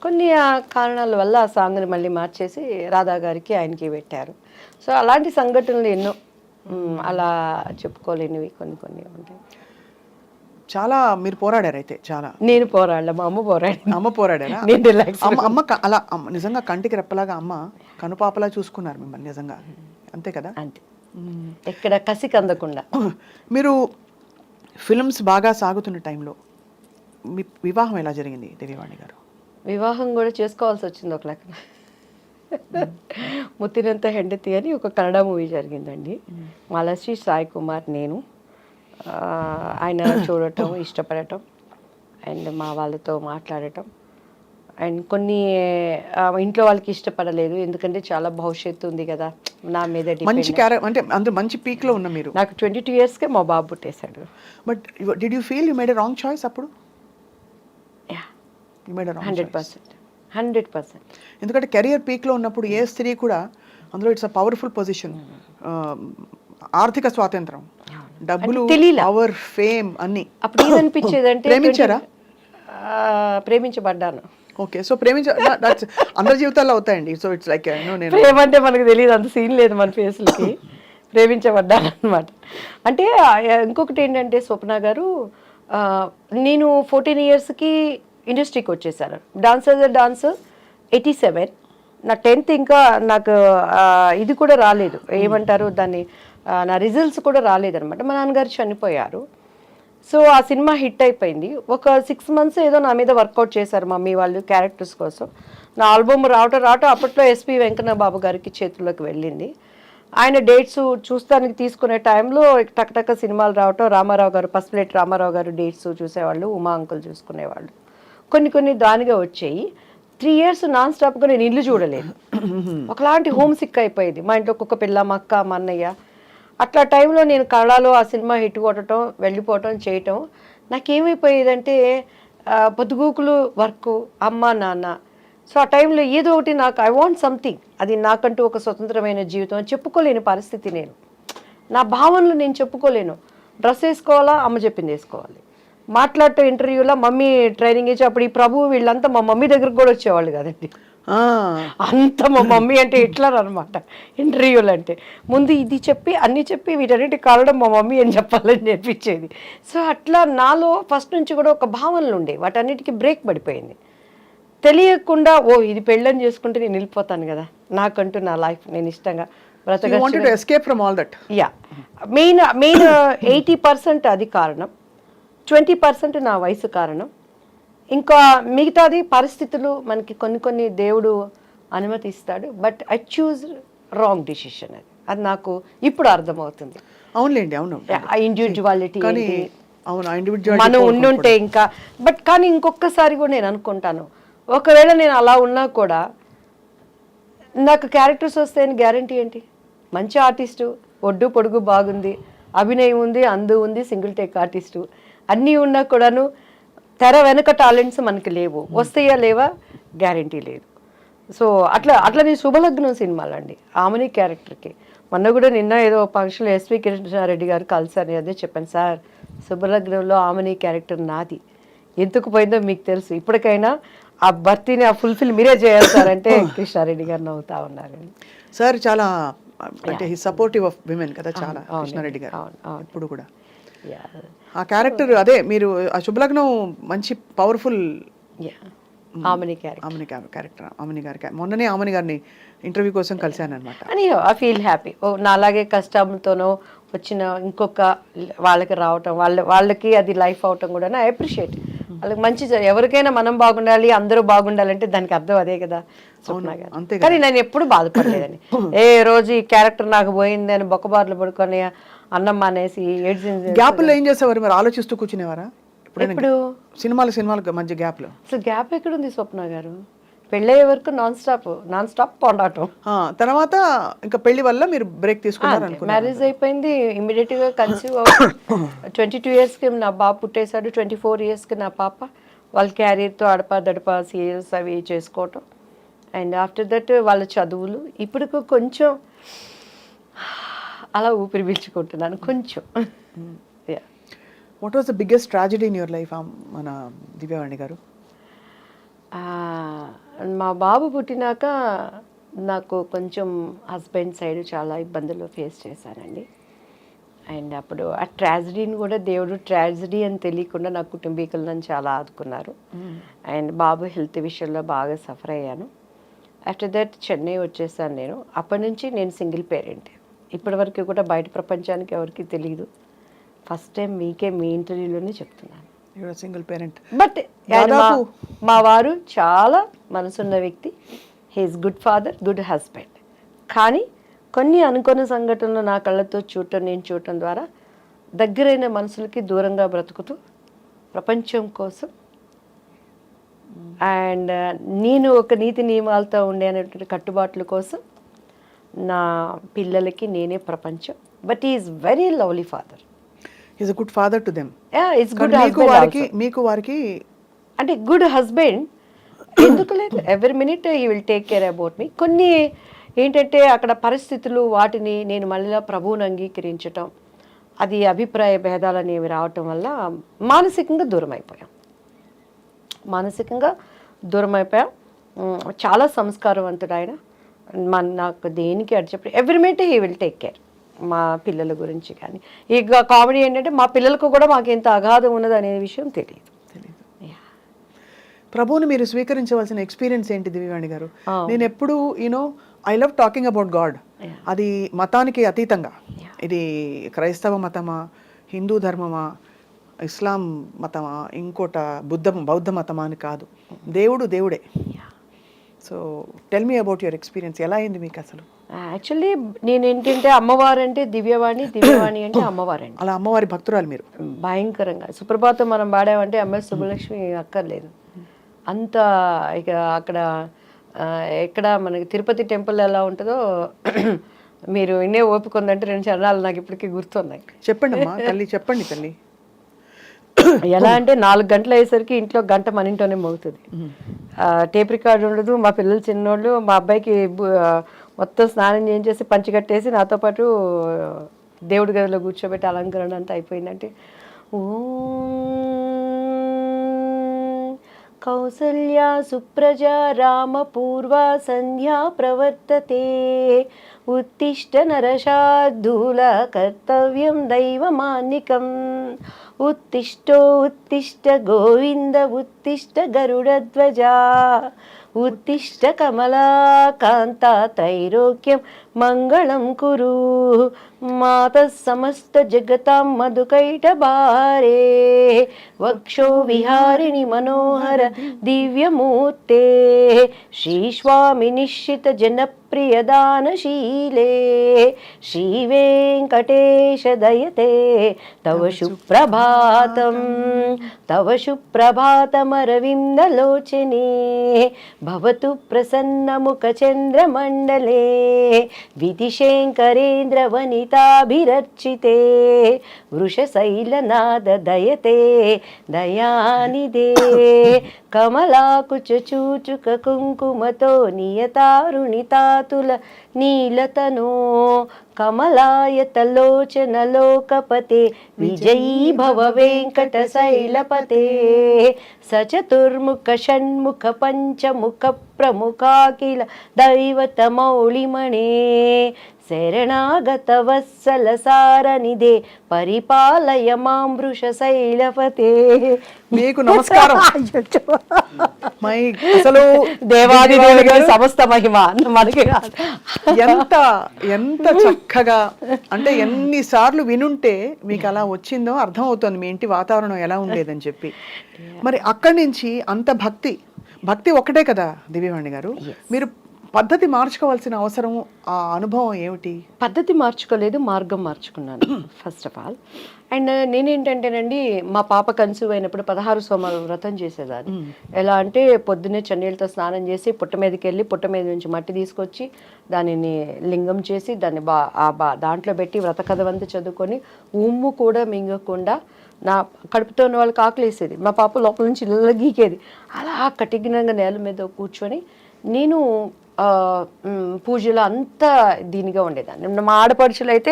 కొన్ని కారణాల వల్ల ఆ సాంగ్ని మళ్ళీ మార్చేసి రాధా గారికి ఆయనకి పెట్టారు. సో అలాంటి సంఘటనలు ఎన్నో, అలా చెప్పుకోలేనివి కొన్ని ఉంటాయి. చాలా మీరు పోరాడారు అయితే, చాలా. నేను పోరాడలే, మా అమ్మ పోరాడారా? అమ్మ అలా నిజంగా కంటికి రెప్పలాగా అమ్మ కనుపాపలా చూసుకున్నారు మిమ్మల్ని నిజంగా, అంతే కదా? అంతే, ఎక్కడ కసికి అందకుండా. మీరు ఫిల్మ్స్ బాగా సాగుతున్న టైంలో మీ వివాహం ఎలా జరిగింది దివ్యవాణి గారు? వివాహం కూడా చేసుకోవాల్సి వచ్చింది ఒక లెక్క. ముత్తినంత హెండతి అని ఒక కన్నడ మూవీ జరిగిందండి. మాలశ్రీ సాయి కుమార్, నేను, ఆయన చూడటం, ఇష్టపడటం, అండ్ మా వాళ్ళతో మాట్లాడటం, అండ్ కొన్ని ఇంట్లో వాళ్ళకి ఇష్టపడలేదు, ఎందుకంటే చాలా భవిష్యత్తు ఉంది కదా నా మీద. మంచి అంటే అందరూ మంచి పీక్లో ఉన్న మీరు. నాకు 22 yearsకే మా బాబు పుట్టేశాడు. But did you feel you made a wrong choice అప్పుడు? 100%. ఎందుకంటే కెరియర్ పీక్లో ఉన్నప్పుడు ఏ స్త్రీ కూడా, అందులో ఇట్స్ అ పవర్ఫుల్ పొజిషన్, ఆర్థిక స్వాతంత్రం, డబ్బులు, పవర్, ఫేమ్ అన్ని. అప్పుడు ఏమనిపించేది అంటే, ప్రేమించారా? ప్రేమించబడ్డాను. ఓకే, సో అందరి జీవితాల్లో అవుతాయండి. సో ఇట్స్ లైక్ ప్రేమ అంటే మనకు తెలియదు, అంత సీన్ లేదు మన ఫేస్లకి. ప్రేమించబడ్డాను అనమాట. అంటే ఇంకొకటి ఏంటంటే, స్వప్న గారు, నేను 14 yearsకి ఇండస్ట్రీకి వచ్చేసాను. డాన్స్ 87, నా 10th ఇంకా నాకు ఇది కూడా రాలేదు, ఏమంటారు దాన్ని, నా రిజల్ట్స్ కూడా రాలేదనమాట. మా నాన్నగారు చనిపోయారు. సో ఆ సినిమా హిట్ అయిపోయింది. ఒక 6 months ఏదో నా మీద వర్కౌట్ చేశారు మమ్మీ వాళ్ళు క్యారెక్టర్స్ కోసం. నా ఆల్బమ్ రావటం అప్పట్లో ఎస్పి వెంకన్న బాబు గారికి చేతుల్లోకి వెళ్ళింది. ఆయన డేట్స్ చూస్తానికి తీసుకునే టైంలో టక్ సినిమాలు రావటం, రామారావు గారు పసుపులేటి రామారావు గారు డేట్స్ చూసేవాళ్ళు, ఉమా అంకుల్ చూసుకునేవాళ్ళు. కొన్ని దానిగా వచ్చాయి. 3 years నాన్ స్టాప్గా నేను ఇల్లు చూడలేదు. ఒకలాంటి హోమ్ సిక్ అయిపోయింది. మా ఇంట్లో కుక్క పిల్ల, మా అక్క, మా అన్నయ్య. అట్లా టైంలో నేను కళలో ఆ సినిమా హిట్ కొట్టడం, వెళ్ళిపోవటం, చేయటం నాకేమైపోయేదంటే పొద్దుగూకులు వర్క్, అమ్మ నాన్న. సో ఆ టైంలో ఏదో ఒకటి నాకు ఐ వాంట్ సంథింగ్, అది నాకంటూ ఒక స్వతంత్రమైన జీవితం అని చెప్పుకోలేని పరిస్థితి. నేను నా భావనలు నేను చెప్పుకోలేను. డ్రెస్ వేసుకోవాలా, అమ్మ చెప్పింది వేసుకోవాలి. మాట్లాడటం ఇంటర్వ్యూలో మమ్మీ ట్రైనింగ్ ఇచ్చి, అప్పుడు ఈ ప్రభు వీళ్ళంతా మా మమ్మీ దగ్గరకు కూడా వచ్చేవాళ్ళు కదండి. అంత మా మమ్మీ అంటే హిట్లర్ అనమాట ఇంటర్వ్యూలు అంటే. ముందు ఇది చెప్పి అన్నీ చెప్పి వీటన్నిటి కారణం మా మమ్మీ అని చెప్పాలని నేర్పించేది. సో అట్లా నాలో ఫస్ట్ నుంచి కూడా ఒక భావనలు ఉండే, వాటన్నిటికీ బ్రేక్ పడిపోయింది. తెలియకుండా ఇది పెళ్ళని చేసుకుంటే నేను వెళ్ళిపోతాను కదా, నాకంటూ నా లైఫ్ నేను ఇష్టంగా యా మెయిన్ 80% అది కారణం, 20% నా వయసు కారణం. ఇంకా మిగతాది పరిస్థితులు మనకి కొన్ని దేవుడు అనుమతిస్తాడు. But I choose wrong decision. అది నాకు ఇప్పుడు అర్థమవుతుంది. అవునులేండి, అవును. ఇండివిజువాలిటీ అవును, మనం ఉండుంటే ఇంకా. బట్ కానీ ఇంకొకసారి కూడా నేను అనుకుంటాను, ఒకవేళ నేను అలా ఉన్నా కూడా నాకు క్యారెక్టర్స్ వస్తాయని గ్యారంటీ ఏంటి? మంచి ఆర్టిస్టు, ఒడ్డు పొడుగు బాగుంది, అభినయం ఉంది, అందు ఉంది, సింగిల్ టేక్ ఆర్టిస్టు అన్నీ ఉన్నా కూడాను తెర వెనక టాలెంట్స్ మనకి లేవు. వస్తాయా లేవా గ్యారంటీ లేదు. సో అట్లా నేను శుభలగ్నం సినిమాలు అండి, ఆమెని క్యారెక్టర్కి. మొన్న కూడా నిన్న ఏదో ఫంక్షన్లో ఎస్వి కృష్ణారెడ్డి గారు కలిసారు, అదే చెప్పాను, సార్ శుభలగ్నంలో ఆమెని క్యారెక్టర్ నాది, ఎందుకు పోయిందో మీకు తెలుసు, ఇప్పటికైనా ఆ భర్తీని ఆ ఫుల్ఫిల్ మీరే చేయాలి సార్ అంటే కృష్ణారెడ్డి గారు నవ్వుతా ఉన్నారు. సార్ చాలా అంటే సపోర్టివ్ ఆఫ్ విమెన్ కదా చాలా కృష్ణారెడ్డి గారు ఇప్పుడు కూడా. ఆ క్యారెక్టర్ అదే మీరు ఆ శుభలగ్నం మంచి పవర్ఫుల్ ఆమెని క్యారెక్టర్. ఆమెని గారి మొన్ననే ఆమెని గారిని ఇంటర్వ్యూ కోసం కలిశాను అనమాట. అని ఐ ఫీల్ హ్యాపీ. నా అలాగే కష్టంతోనో వచ్చిన ఇంకొక వాళ్ళకి రావటం, వాళ్ళకి అది లైఫ్ అవటం కూడా ఐ అప్రిషియేట్. వాళ్ళకి మంచి, ఎవరికైనా మనం బాగుండాలి, అందరూ బాగుండాలంటే దానికి అర్థం అదే కదా స్వప్న గారు. కానీ నేను ఎప్పుడు బాధపడలేదని, ఏ రోజు ఈ క్యారెక్టర్ నాకు పోయింది అని బొక్కబార్లు పడుకొని అన్నం మానేసి ఏడ్చింది. గ్యాప్లో ఏం చేసేవారు మరి? ఆలోచిస్తూ కూర్చునేవారా ఇప్పుడు? సినిమాలు మధ్య గ్యాప్లో అసలు గ్యాప్ ఎక్కడుంది స్వప్న గారు? పెళ్ళయ్యే వరకు నాన్ స్టాప్ పోరాటం. తర్వాత ఇంకా పెళ్లి వల్ల మీరు బ్రేక్ తీసుకున్నారు. మ్యారేజ్ అయిపోయింది, ఇమీడియట్ గా కన్సీవ్ 22 years కి నా బాబు పుట్టేశాడు. 24 years కి నా పాప. వాళ్ళ క్యారియర్తో అడపా సీరియల్స్ అవి చేసుకోవటం. అండ్ ఆఫ్టర్ దట్ వాళ్ళ చదువులు. ఇప్పుడు కొంచెం అలా ఊపిరి పీల్చుకుంటున్నాను కొంచెం. What was the biggest tragedy in your life మన దివ్యవాణి గారు? మా బాబు పుట్టినాక నాకు కొంచెం హస్బెండ్ సైడ్ చాలా ఇబ్బందులు ఫేస్ చేశానండి. అండ్ అప్పుడు ఆ ట్రాజడీని కూడా దేవుడు ట్రాజడీ అని తెలియకుండా నా కుటుంబీకులను చాలా ఆదుకున్నారు. అండ్ బాబు హెల్త్ విషయంలో బాగా సఫర్ అయ్యాను. ఆఫ్టర్ దట్ చెన్నై వచ్చేసాను నేను. అప్పటి నుంచి నేను సింగిల్ పేరెంట్. ఇప్పటి వరకు కూడా బయట ప్రపంచానికి ఎవరికి తెలియదు. ఫస్ట్ టైం మీకే మీ ఇంటర్వ్యూలోనే చెప్తున్నాను, సింగిల్ పేరెంట్. బట్ మా వారు చాలా మనసున్న వ్యక్తి. He is good father, good husband. కానీ కొన్ని అనుకోని సంఘటనలు నా కళ్ళతో నేను చూడటం ద్వారా దగ్గరైన మనుషులకి దూరంగా బ్రతుకుతూ ప్రపంచం కోసం అండ్ నేను ఒక నీతి నియమాలతో ఉండే అనేటువంటి కట్టుబాట్ల కోసం నా పిల్లలకి నేనే ప్రపంచం. But is very lovely father. Is a good father to them. It's good husband. మీకు వారికి అంటే గుడ్ హస్బెండ్ ఎందుకు లేదు, every minute he will take care about me. కొన్ని ఏంటంటే అక్కడ పరిస్థితులు, వాటిని నేను మళ్ళీ ప్రభువుని అంగీకరించటం, అది అభిప్రాయ భేదాలు అనేవి రావటం వల్ల మానసికంగా దూరం అయిపోయాం. చాలా సంస్కారవంతుడు ఆయన. నాకు దేనికి అడి చెప్పి every minute he will take care. మా పిల్లల గురించి కానీ ఇక కామెడీ ఏంటంటే మా పిల్లలకు కూడా మాకు ఎంత అగాధం ఉన్నది అనే విషయం తెలియదు. ప్రభువుని మీరు స్వీకరించవలసిన ఎక్స్పీరియన్స్ ఏంటి దివ్యవాణి గారు? నేను ఎప్పుడు I love talking about God. అది మతానికి అతీతంగా, ఇది క్రైస్తవ మతమా, హిందూ ధర్మమా, ఇస్లాం మతమా, ఇంకోట బౌద్ధ మతమా అని కాదు. దేవుడే. So tell me about your experience, ఎలా అయింది మీకు అసలు? యాక్చువల్లీ నేను ఏంటంటే అమ్మవారు అంటే దివ్యవాణి, దివ్యవాణి అంటే అమ్మవారండి. అలా అమ్మవారి భక్తురాలు మీరు? భయంకరంగా. సుప్రభాతం మనం పాడామంటే ఎంఎస్ సుబ్బలక్ష్మి అక్కర్లేదు అంత. ఇక అక్కడ ఎక్కడ మనకి తిరుపతి టెంపుల్ ఎలా ఉంటుందో మీరు ఇన్నే ఓపిక ఉందంటే 2 చరణాలు నాకు ఇప్పటికీ గుర్తున్నాయి. చెప్పండి అమ్మా తల్లి, చెప్పండి తల్లి. ఎలా అంటే 4 గంటలు అయ్యేసరికి ఇంట్లో గంట మన ఇంట్లోనే మోగుతుంది. టేప్ రికార్డు ఉండదు. మా పిల్లలు చిన్నోళ్ళు, మా అబ్బాయికి మొత్తం స్నానం చేయించేసి పంచి కట్టేసి నాతో పాటు దేవుడి గదిలో కూర్చోబెట్టి అలంకరణ అంతా అయిపోయిందంటే కౌసల్యా సుప్రజా రామ పూర్వ సంధ్యా ప్రవర్తతే ఉత్తిష్ట నరశార్దూల కర్తవ్యం దైవమాన్నికం ఉత్తిష్టో ఉత్తిష్ట గోవింద ఉత్తిష్ట గరుడధ్వజా ఉత్తిష్ట కమలాకాంత త్రైలోక్యం మంగళం కురు మాత సమస్త జగతాం మధుకైటభారే వక్షో విహారిణి మనోహర దివ్యమూర్తే శ్రీస్వామి నిశ్చిత జనప్రియదానశీలే శ్రీ వెంకటేశ దయతే తవ సుప్రభాతం తవ సుప్రభాతమరవిందలోచనే భవతు ప్రసన్నముఖచంద్రమండలే విధిశంకరేంద్ర వనితాభిరర్చితే వృషశైలనాద దయతే దయానిదే కమలాకుచూచుక కుంకుమతో నియతారుణితాతుల నీలతనో కమలాయతలోచన లోకపతే విజయీ భవ వెంకట శైలపతే సచతుర్ముఖ షణ్ముఖ పంచముఖ ప్రముఖాఖిల దైవతమౌళిమణే శరణాగత వత్సల సారనిదే పరిపాలయ మాం వృషశైలపతే. మీకు నమస్కారం. అసలు దేవాది దేవుడికి సమస్త మహిమ మనకి ఎంత ఎంత చక్కగా అంటే ఎన్నిసార్లు వినుంటే మీకు అలా వచ్చిందో అర్థం అవుతుంది మీ ఇంటి వాతావరణం ఎలా ఉండేదని చెప్పి. మరి అక్కడి నుంచి అంత భక్తి ఒక్కటే కదా దివ్యవాణి గారు, మీరు పద్ధతి మార్చుకోవాల్సిన అవసరం, ఆ అనుభవం ఏమిటి? పద్ధతి మార్చుకోలేదు, మార్గం మార్చుకున్నాను ఫస్ట్ ఆఫ్ ఆల్. అండ్ నేనేంటంటేనండి మా పాప కన్సీవ్ అయినప్పుడు 16 సోమవారం వ్రతం చేసేదాన్ని. ఎలా అంటే పొద్దున్నే చన్నీళ్ళతో స్నానం చేసి పుట్ట మీదకి వెళ్ళి పుట్ట మీద నుంచి మట్టి తీసుకొచ్చి దానిని లింగం చేసి దాన్ని దాంట్లో పెట్టి వ్రత కథవంతా చదువుకొని ఉమ్ము కూడా మింగకుండా నా కడుపుతో ఉన్న వాళ్ళకి ఆకలేసేది. మా పాప లోపల నుంచి ఇళ్ళ గీకేది. అలా కటిగినంగా నేల మీద కూర్చొని నేను పూజలో అంతా దీనిగా ఉండేదాన్ని. మా ಆಡಪಡಿಸಲು అయితే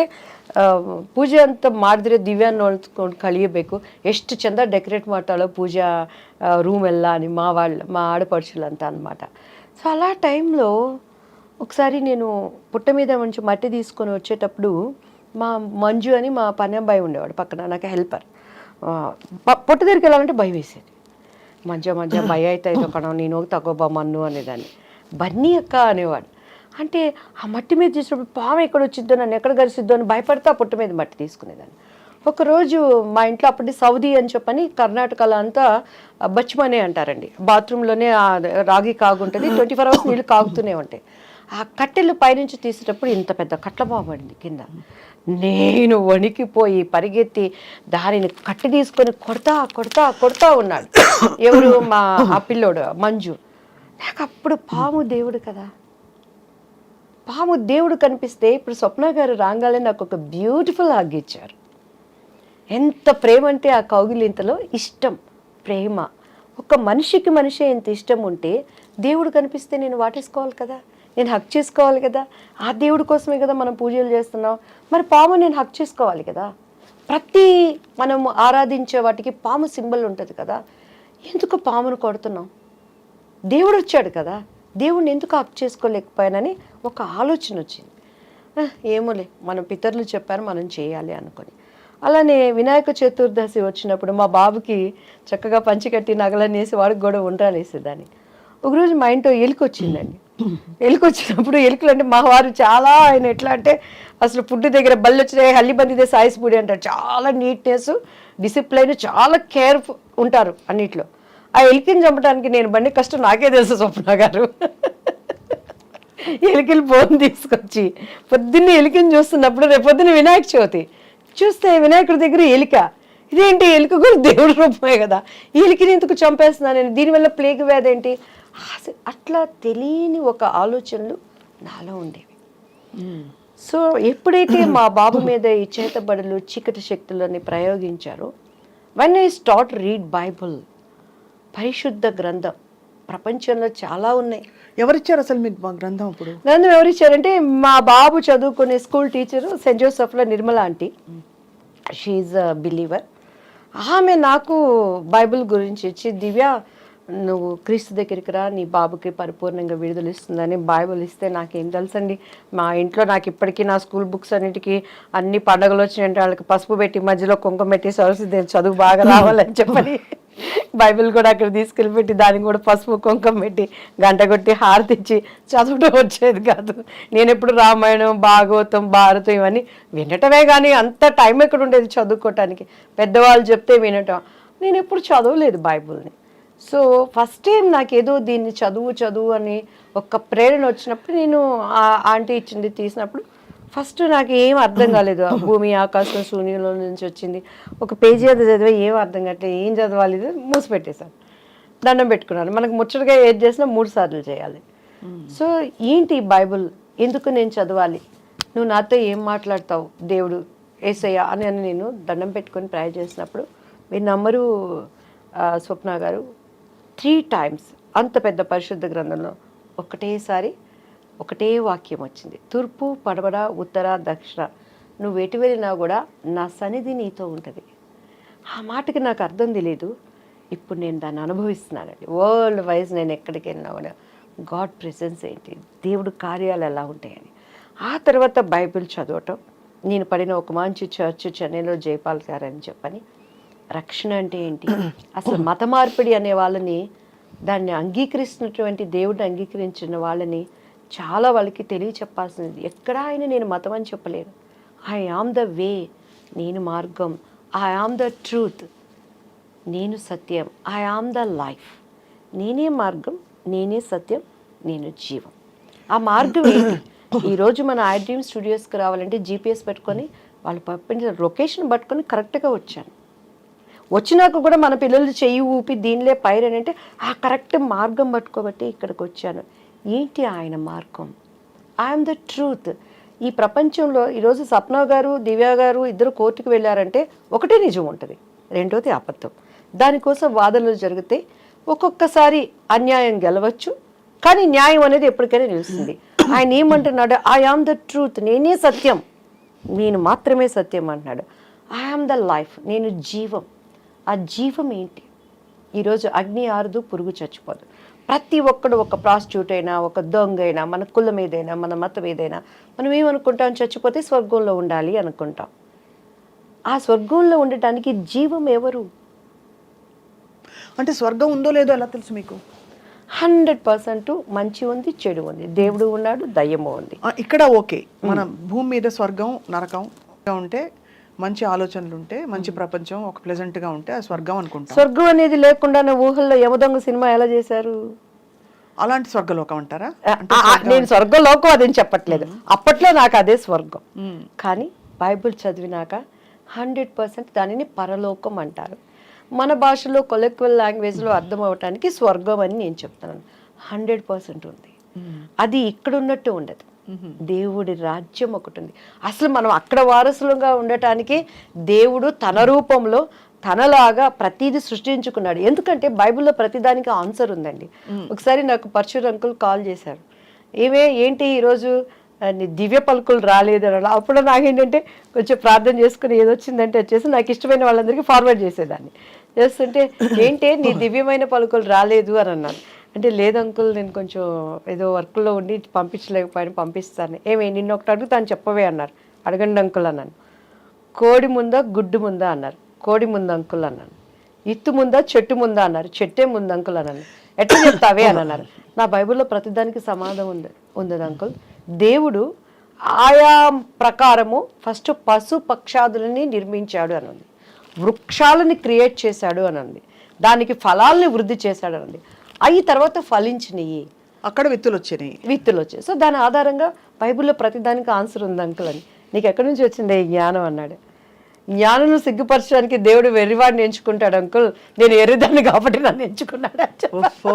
ಪೂಜೆ ಅಂತ ಮಾಡಿದ್ರೆ ದಿವ್ಯ ನೋಡ್ಕೊಂಡು ಕಳಿಯಬೇಕು, ಎಷ್ಟು ಚಂದ ಡೆಕೋರೇಟ್ ಮಾಡ್ತಾಳೋ ಪೂಜಾ ರೂಮ್ ಎಲ್ಲ మా ఆడపడుచులు అంతా అనమాట. సో అలా టైంలో ఒకసారి నేను పుట్ట మీద నుంచి మట్టి తీసుకొని వచ్చేటప్పుడు మా మంజు అని మా పని అబ్బాయి ఉండేవాడు పక్కన, నాకు హెల్పర్. పుట్ట దగ్గరికి వెళ్ళాలంటే భయం వేసేది. మంజ భయ అయితే కణం నేను తగ్గోబా మన్ను అనేదాన్ని. బన్నీ అక్క అనేవాడు. అంటే ఆ మట్టి మీద చూసినప్పుడు పాము ఎక్కడ వచ్చిద్దో, నన్ను ఎక్కడ గరిసిద్దో అని భయపడితే ఆ పుట్ట మీద మట్టి తీసుకునేదాన్ని. ఒకరోజు మా ఇంట్లో అప్పటి సౌదీ అని చెప్పని కర్ణాటకలో అంతా బచ్మనే అంటారండి, బాత్రూంలోనే రాగి కాగుంటుంది, 24 hours నీళ్ళు కాగుతూనే ఉంటాయి. ఆ కట్టెలు పైనుంచి తీసేటప్పుడు ఇంత పెద్ద కట్ల పాము పడింది కింద. నేను వణికిపోయి పరిగెత్తి దానిని కట్టి తీసుకొని కొడతా ఉన్నాడు. ఎవరు? మా ఆ పిల్లోడు మంజు. నాకు అప్పుడు పాము దేవుడు కదా, పాము దేవుడు కనిపిస్తే ఇప్పుడు స్వప్న గారు రాగానే నాకు ఒక బ్యూటిఫుల్ హగ్ ఇచ్చారు. ఎంత ప్రేమ అంటే ఆ కౌగిలింతలో ఇష్టం, ప్రేమ. ఒక మనిషికి మనిషి ఎంత ఇష్టం ఉంటే దేవుడు కనిపిస్తే నేను వాటేసుకోవాలి కదా, నేను హక్ చేసుకోవాలి కదా. ఆ దేవుడి కోసమే కదా మనం పూజలు చేస్తున్నాం. మరి పాము నేను హక్ చేసుకోవాలి కదా. ప్రతి మనం ఆరాధించే వాటికి పాము సింబల్ ఉంటుంది కదా. ఎందుకు పామును కొడుతున్నాం? దేవుడు వచ్చాడు కదా, దేవుడిని ఎందుకు హక్ చేసుకోలేకపోయానని ఒక ఆలోచన వచ్చింది. ఏమోలే, మన పితరులు చెప్పారు మనం చేయాలి అనుకొని. అలానే వినాయక చతుర్దశి వచ్చినప్పుడు మా బాబుకి చక్కగా పంచికట్టి నగలనేసి వాడికి కూడా ఉండ్రాలు వేసేదాన్ని. ఒకరోజు మా ఇంట్లో ఎలుక వచ్చిందండి. ఎలుక వచ్చినప్పుడు ఎలుకలు అంటే మా వారు చాలా, ఆయన ఎట్లా అంటే అసలు ఫుడ్ దగ్గర బళ్ళు వచ్చినాయి హల్లి బందిదే సాయిస్పూడి అంటారు. చాలా నీట్నెస్, డిసిప్లైన్, చాలా కేర్ఫుల్ ఉంటారు అన్నిట్లో. ఆ ఎలికని చంపడానికి నేను బండి కష్టం నాకే తెలుసు స్వప్న గారు. ఎలికలు బోన్ తీసుకొచ్చి పొద్దున్నే ఎలికని చూస్తున్నప్పుడు రేపు పొద్దున్న వినాయక చవితి చూస్తే వినాయకుడి దగ్గర ఎలిక. ఇదేంటి, ఎలుక కూడా దేవుడి రూపమే కదా, ఈ ఎలికని ఎందుకు చంపేస్తున్నాను నేను, దీనివల్ల ప్లేగ్ వ్యాధి ఏంటి, అట్లా తెలియని ఒక ఆలోచనలు నాలో ఉండేవి. సో ఎప్పుడైతే మా బాబు మీద ఈ చేతబడులు చీకటి శక్తులని ప్రయోగించారో, when I start read Bible, పరిశుద్ధ గ్రంథం, ప్రపంచంలో చాలా ఉన్నాయి. ఎవరిచ్చారు అసలు మీకు మా గ్రంథం? అప్పుడు గ్రంథం ఎవరిచ్చారంటే మా బాబు చదువుకునే స్కూల్ టీచరు సెయింట్ జోసెఫ్లో Nirmala aunty, she's a believer. ఆమె నాకు బైబిల్ గురించి ఇచ్చి, దివ్య నువ్వు క్రీస్తు దగ్గరికి రా, నీ బాబుకి పరిపూర్ణంగా విడుదల ఇస్తుందని బైబిల్ ఇస్తే నాకేం తెలుసండి. మా ఇంట్లో నాకు ఇప్పటికీ నా స్కూల్ బుక్స్ అన్నిటికీ అన్ని పండుగలు వచ్చినాయంటే వాళ్ళకి పసుపు పెట్టి మధ్యలో కుంకుమ పెట్టి సరస్వతి చదువు బాగా రావాలని చెప్పని బైబిల్ కూడా అక్కడ తీసుకెళ్ళి పెట్టి దానికి కూడా పసుపు కుంకుమ పెట్టి గంట కొట్టి హారతిచ్చి చదవడం వచ్చేది కాదు. నేను ఎప్పుడు రామాయణం, భాగవతం, భారతం ఇవన్నీ వినటమే కానీ అంత టైం ఎక్కడ ఉండేది చదువుకోవటానికి. పెద్దవాళ్ళు చెప్తే వినటం, నేను ఎప్పుడు చదవలేదు బైబిల్ని. సో ఫస్ట్ టైం నాకేదో దీన్ని చదువు అని ఒక ప్రేరణ వచ్చినప్పుడు, నేను ఆ ఆంటీ ఇచ్చింది తీసినప్పుడు ఫస్ట్ నాకు ఏం అర్థం కాలేదు. భూమి ఆకాశం శూన్యంలో నుంచి వచ్చింది, ఒక పేజీ అది చదివే ఏం అర్థం కావట్లేదు, ఏం చదవాలి, మూసిపెట్టేశాను, దండం పెట్టుకున్నాను. మనకు ముచ్చటగా ఏది చేసినా 3 సార్లు చేయాలి. సో ఏంటి బైబుల్, ఎందుకు నేను చదవాలి, నువ్వు నాతో ఏం మాట్లాడతావు దేవుడు యేసయ్య అని నేను దండం పెట్టుకొని ప్రేయర్ చేసినప్పుడు, మీరు నమ్మరు స్వప్న గారు, 3 times అంత పెద్ద పరిశుద్ధ గ్రంథంలో ఒకటేసారి ఒకటే వాక్యం వచ్చింది, తూర్పు పడమర ఉత్తర దక్షిణ నువ్వు ఎటు వెళ్ళినా కూడా నా సన్నిధి నీతో ఉంటుంది. ఆ మాటకి నాకు అర్థం తెలియదు, ఇప్పుడు నేను దాన్ని అనుభవిస్తున్నానండి. వరల్డ్ వైజ్ నేను ఎక్కడికి వెళ్ళినా కూడా గాడ్ ప్రెసెన్స్ ఏంటి, దేవుడు కార్యాలు ఎలా ఉంటాయని. ఆ తర్వాత బైబిల్ చదవటం, నేను పడిన ఒక మంచి చర్చ్ చెన్నైలో జైపాల్ గారు అని చెప్పని, రక్షణ అంటే ఏంటి, అసలు మత మార్పిడి అనే వాళ్ళని, దాన్ని అంగీకరిస్తున్నటువంటి దేవుడిని అంగీకరించిన వాళ్ళని చాలా వాళ్ళకి తెలియచెప్పాల్సింది. ఎక్కడా ఆయన నేను మతం అని చెప్పలేను. ఐ ఆమ్ ద వే, నేను మార్గం, ఐ ఆమ్ ద ట్రూత్, నేను సత్యం, ఐ ఆమ్ ద లైఫ్, నేనే మార్గం, నేనే సత్యం, నేను జీవం. ఆ మార్గం ఏంటి? ఈరోజు మన ఐ డ్రీమ్ స్టూడియోస్కి రావాలంటే జీపీఎస్ పెట్టుకొని వాళ్ళు పంపించిన లొకేషన్ పట్టుకొని కరెక్ట్గా వచ్చాను. వచ్చినాక కూడా మన పిల్లలు చెయ్యి ఊపి దీనిలే పైరని అంటే ఆ కరెక్ట్ మార్గం పట్టుకోబట్టి ఇక్కడికి వచ్చాను. ఏంటి ఆయన మార్గం? I'm the truth. ఈ ప్రపంచంలో ఈరోజు సప్న గారు, దివ్య గారు ఇద్దరు కోర్టుకు వెళ్ళారంటే ఒకటే నిజం ఉంటుంది, రెండోది అబద్ధం. దానికోసం వాదనలు జరిగితే ఒక్కొక్కసారి అన్యాయం గెలవచ్చు, కానీ న్యాయం అనేది ఎప్పటికైనా నిలుస్తుంది. ఆయన ఏమంటున్నాడు? ఐ ఆమ్ ద ట్రూత్, నేనే సత్యం, నేను మాత్రమే సత్యం అంటున్నాడు. ఐ ఆమ్ ద లైఫ్, నేను జీవం. ఆ జీవం ఏంటి? ఈరోజు అగ్ని ఆరదు, పురుగు చచ్చిపోదు. ప్రతి ఒక్కడు, ఒక ప్రాస్టిట్యూట్ అయినా, ఒక దొంగ అయినా, మన కులం ఏదైనా, మన మతం ఏదైనా, మనం ఏమనుకుంటాం? చచ్చిపోతే స్వర్గంలో ఉండాలి అనుకుంటాం. ఆ స్వర్గంలో ఉండటానికి జీవం ఎవరు? అంటే స్వర్గం ఉందో లేదో ఎలా తెలుసు మీకు? 100% మంచి ఉంది, చెడు ఉంది, దేవుడు ఉన్నాడు, దయ్యము ఉంది. ఇక్కడ ఓకే, మన భూమి మీద స్వర్గం నరకం ఉంటే, మంచి ఆలోచనలు ఉంటే, మంచి ప్రపంచం ఒక ప్లెజెంట్ గా ఉంటే ఆ స్వర్గం అనుకుంటా. స్వర్గం అనేది లేకుండా ఊహల్లో యమదొంగ సినిమా ఎలా చేశారు? అలాంటి స్వర్గలోకం అంటారా? నేను స్వర్గలోకం అదేం చెప్పట్లేదు, అప్పట్లో నాకు అదే స్వర్గం. కానీ బైబిల్ చదివినాక 100% దానిని పరలోకం అంటారు. మన భాషలో కొలెక్వల్ లాంగ్వేజ్లో అర్థం అవటానికి స్వర్గం అని నేను చెప్తున్నాను. 100% ఉంది. అది ఇక్కడ ఉన్నట్టు ఉండదు. దేవుడి రాజ్యం ఒకటి ఉంది. అసలు మనం అక్కడ వారసులుగా ఉండటానికి దేవుడు తన రూపంలో తనలాగా ప్రతిదీ సృష్టించుకున్నాడు. ఎందుకంటే బైబిల్లో ప్రతిదానికి ఆన్సర్ ఉందండి. ఒకసారి నాకు పరశుర్ అంకుల్ కాల్ చేశారు, ఏంటి ఈరోజు నీ దివ్య పలుకులు రాలేదు అని. అప్పుడు నాకేంటంటే కొంచెం ప్రార్థన చేసుకుని ఏదొచ్చిందంటే వచ్చేసి నాకు ఇష్టమైన వాళ్ళందరికీ ఫార్వర్డ్ చేసేదాన్ని. చేస్తుంటే ఏంటి నీ దివ్యమైన పలుకులు రాలేదు అని అన్నాను. అంటే లేదు అంకుల్, నేను కొంచెం ఏదో వర్క్లో ఉండి పంపించలేకపోయాను, పంపిస్తాను. నిన్న ఒకటి అడుగుతాను చెప్పవే అన్నారు. అడగండి అంకుల్ అన్నాను. కోడి ముందా గుడ్డు ముందా అన్నారు. కోడి ముందు అంకుల్ అన్నాను. ఇత్తు ముందా చెట్టు ముందా అన్నారు. చెట్టే ముందు అంకుల్ అన్నాను. ఎట్లా చెప్తావే అని అన్నారు. నా బైబిల్లో ప్రతిదానికి సమాధానం ఉంది అంకుల్. దేవుడు ఆయా ప్రకారము ఫస్ట్ పశు పక్షాదులని నిర్మించాడు అని ఉంది, వృక్షాలని క్రియేట్ చేశాడు అని ఉంది, దానికి ఫలాల్ని వృద్ధి చేశాడు అని ఉంది. అవి తర్వాత ఫలించినవి. అక్కడ విత్తులు వచ్చినాయి. విత్తులు వచ్చాయి. సో దాని ఆధారంగా బైబిల్లో ప్రతిదానికి ఆన్సర్ ఉంది అంకుల్ అని. నీకు ఎక్కడి నుంచి వచ్చింది ఈ జ్ఞానం అన్నాడు. జ్ఞానం సిగ్గుపరచడానికి దేవుడు వెర్రివాడిని ఎంచుకుంటాడు అంకుల్, నేను ఎర్రిదాన్ని కాబట్టి నన్ను ఎంచుకున్నాడు అని చెప్పా.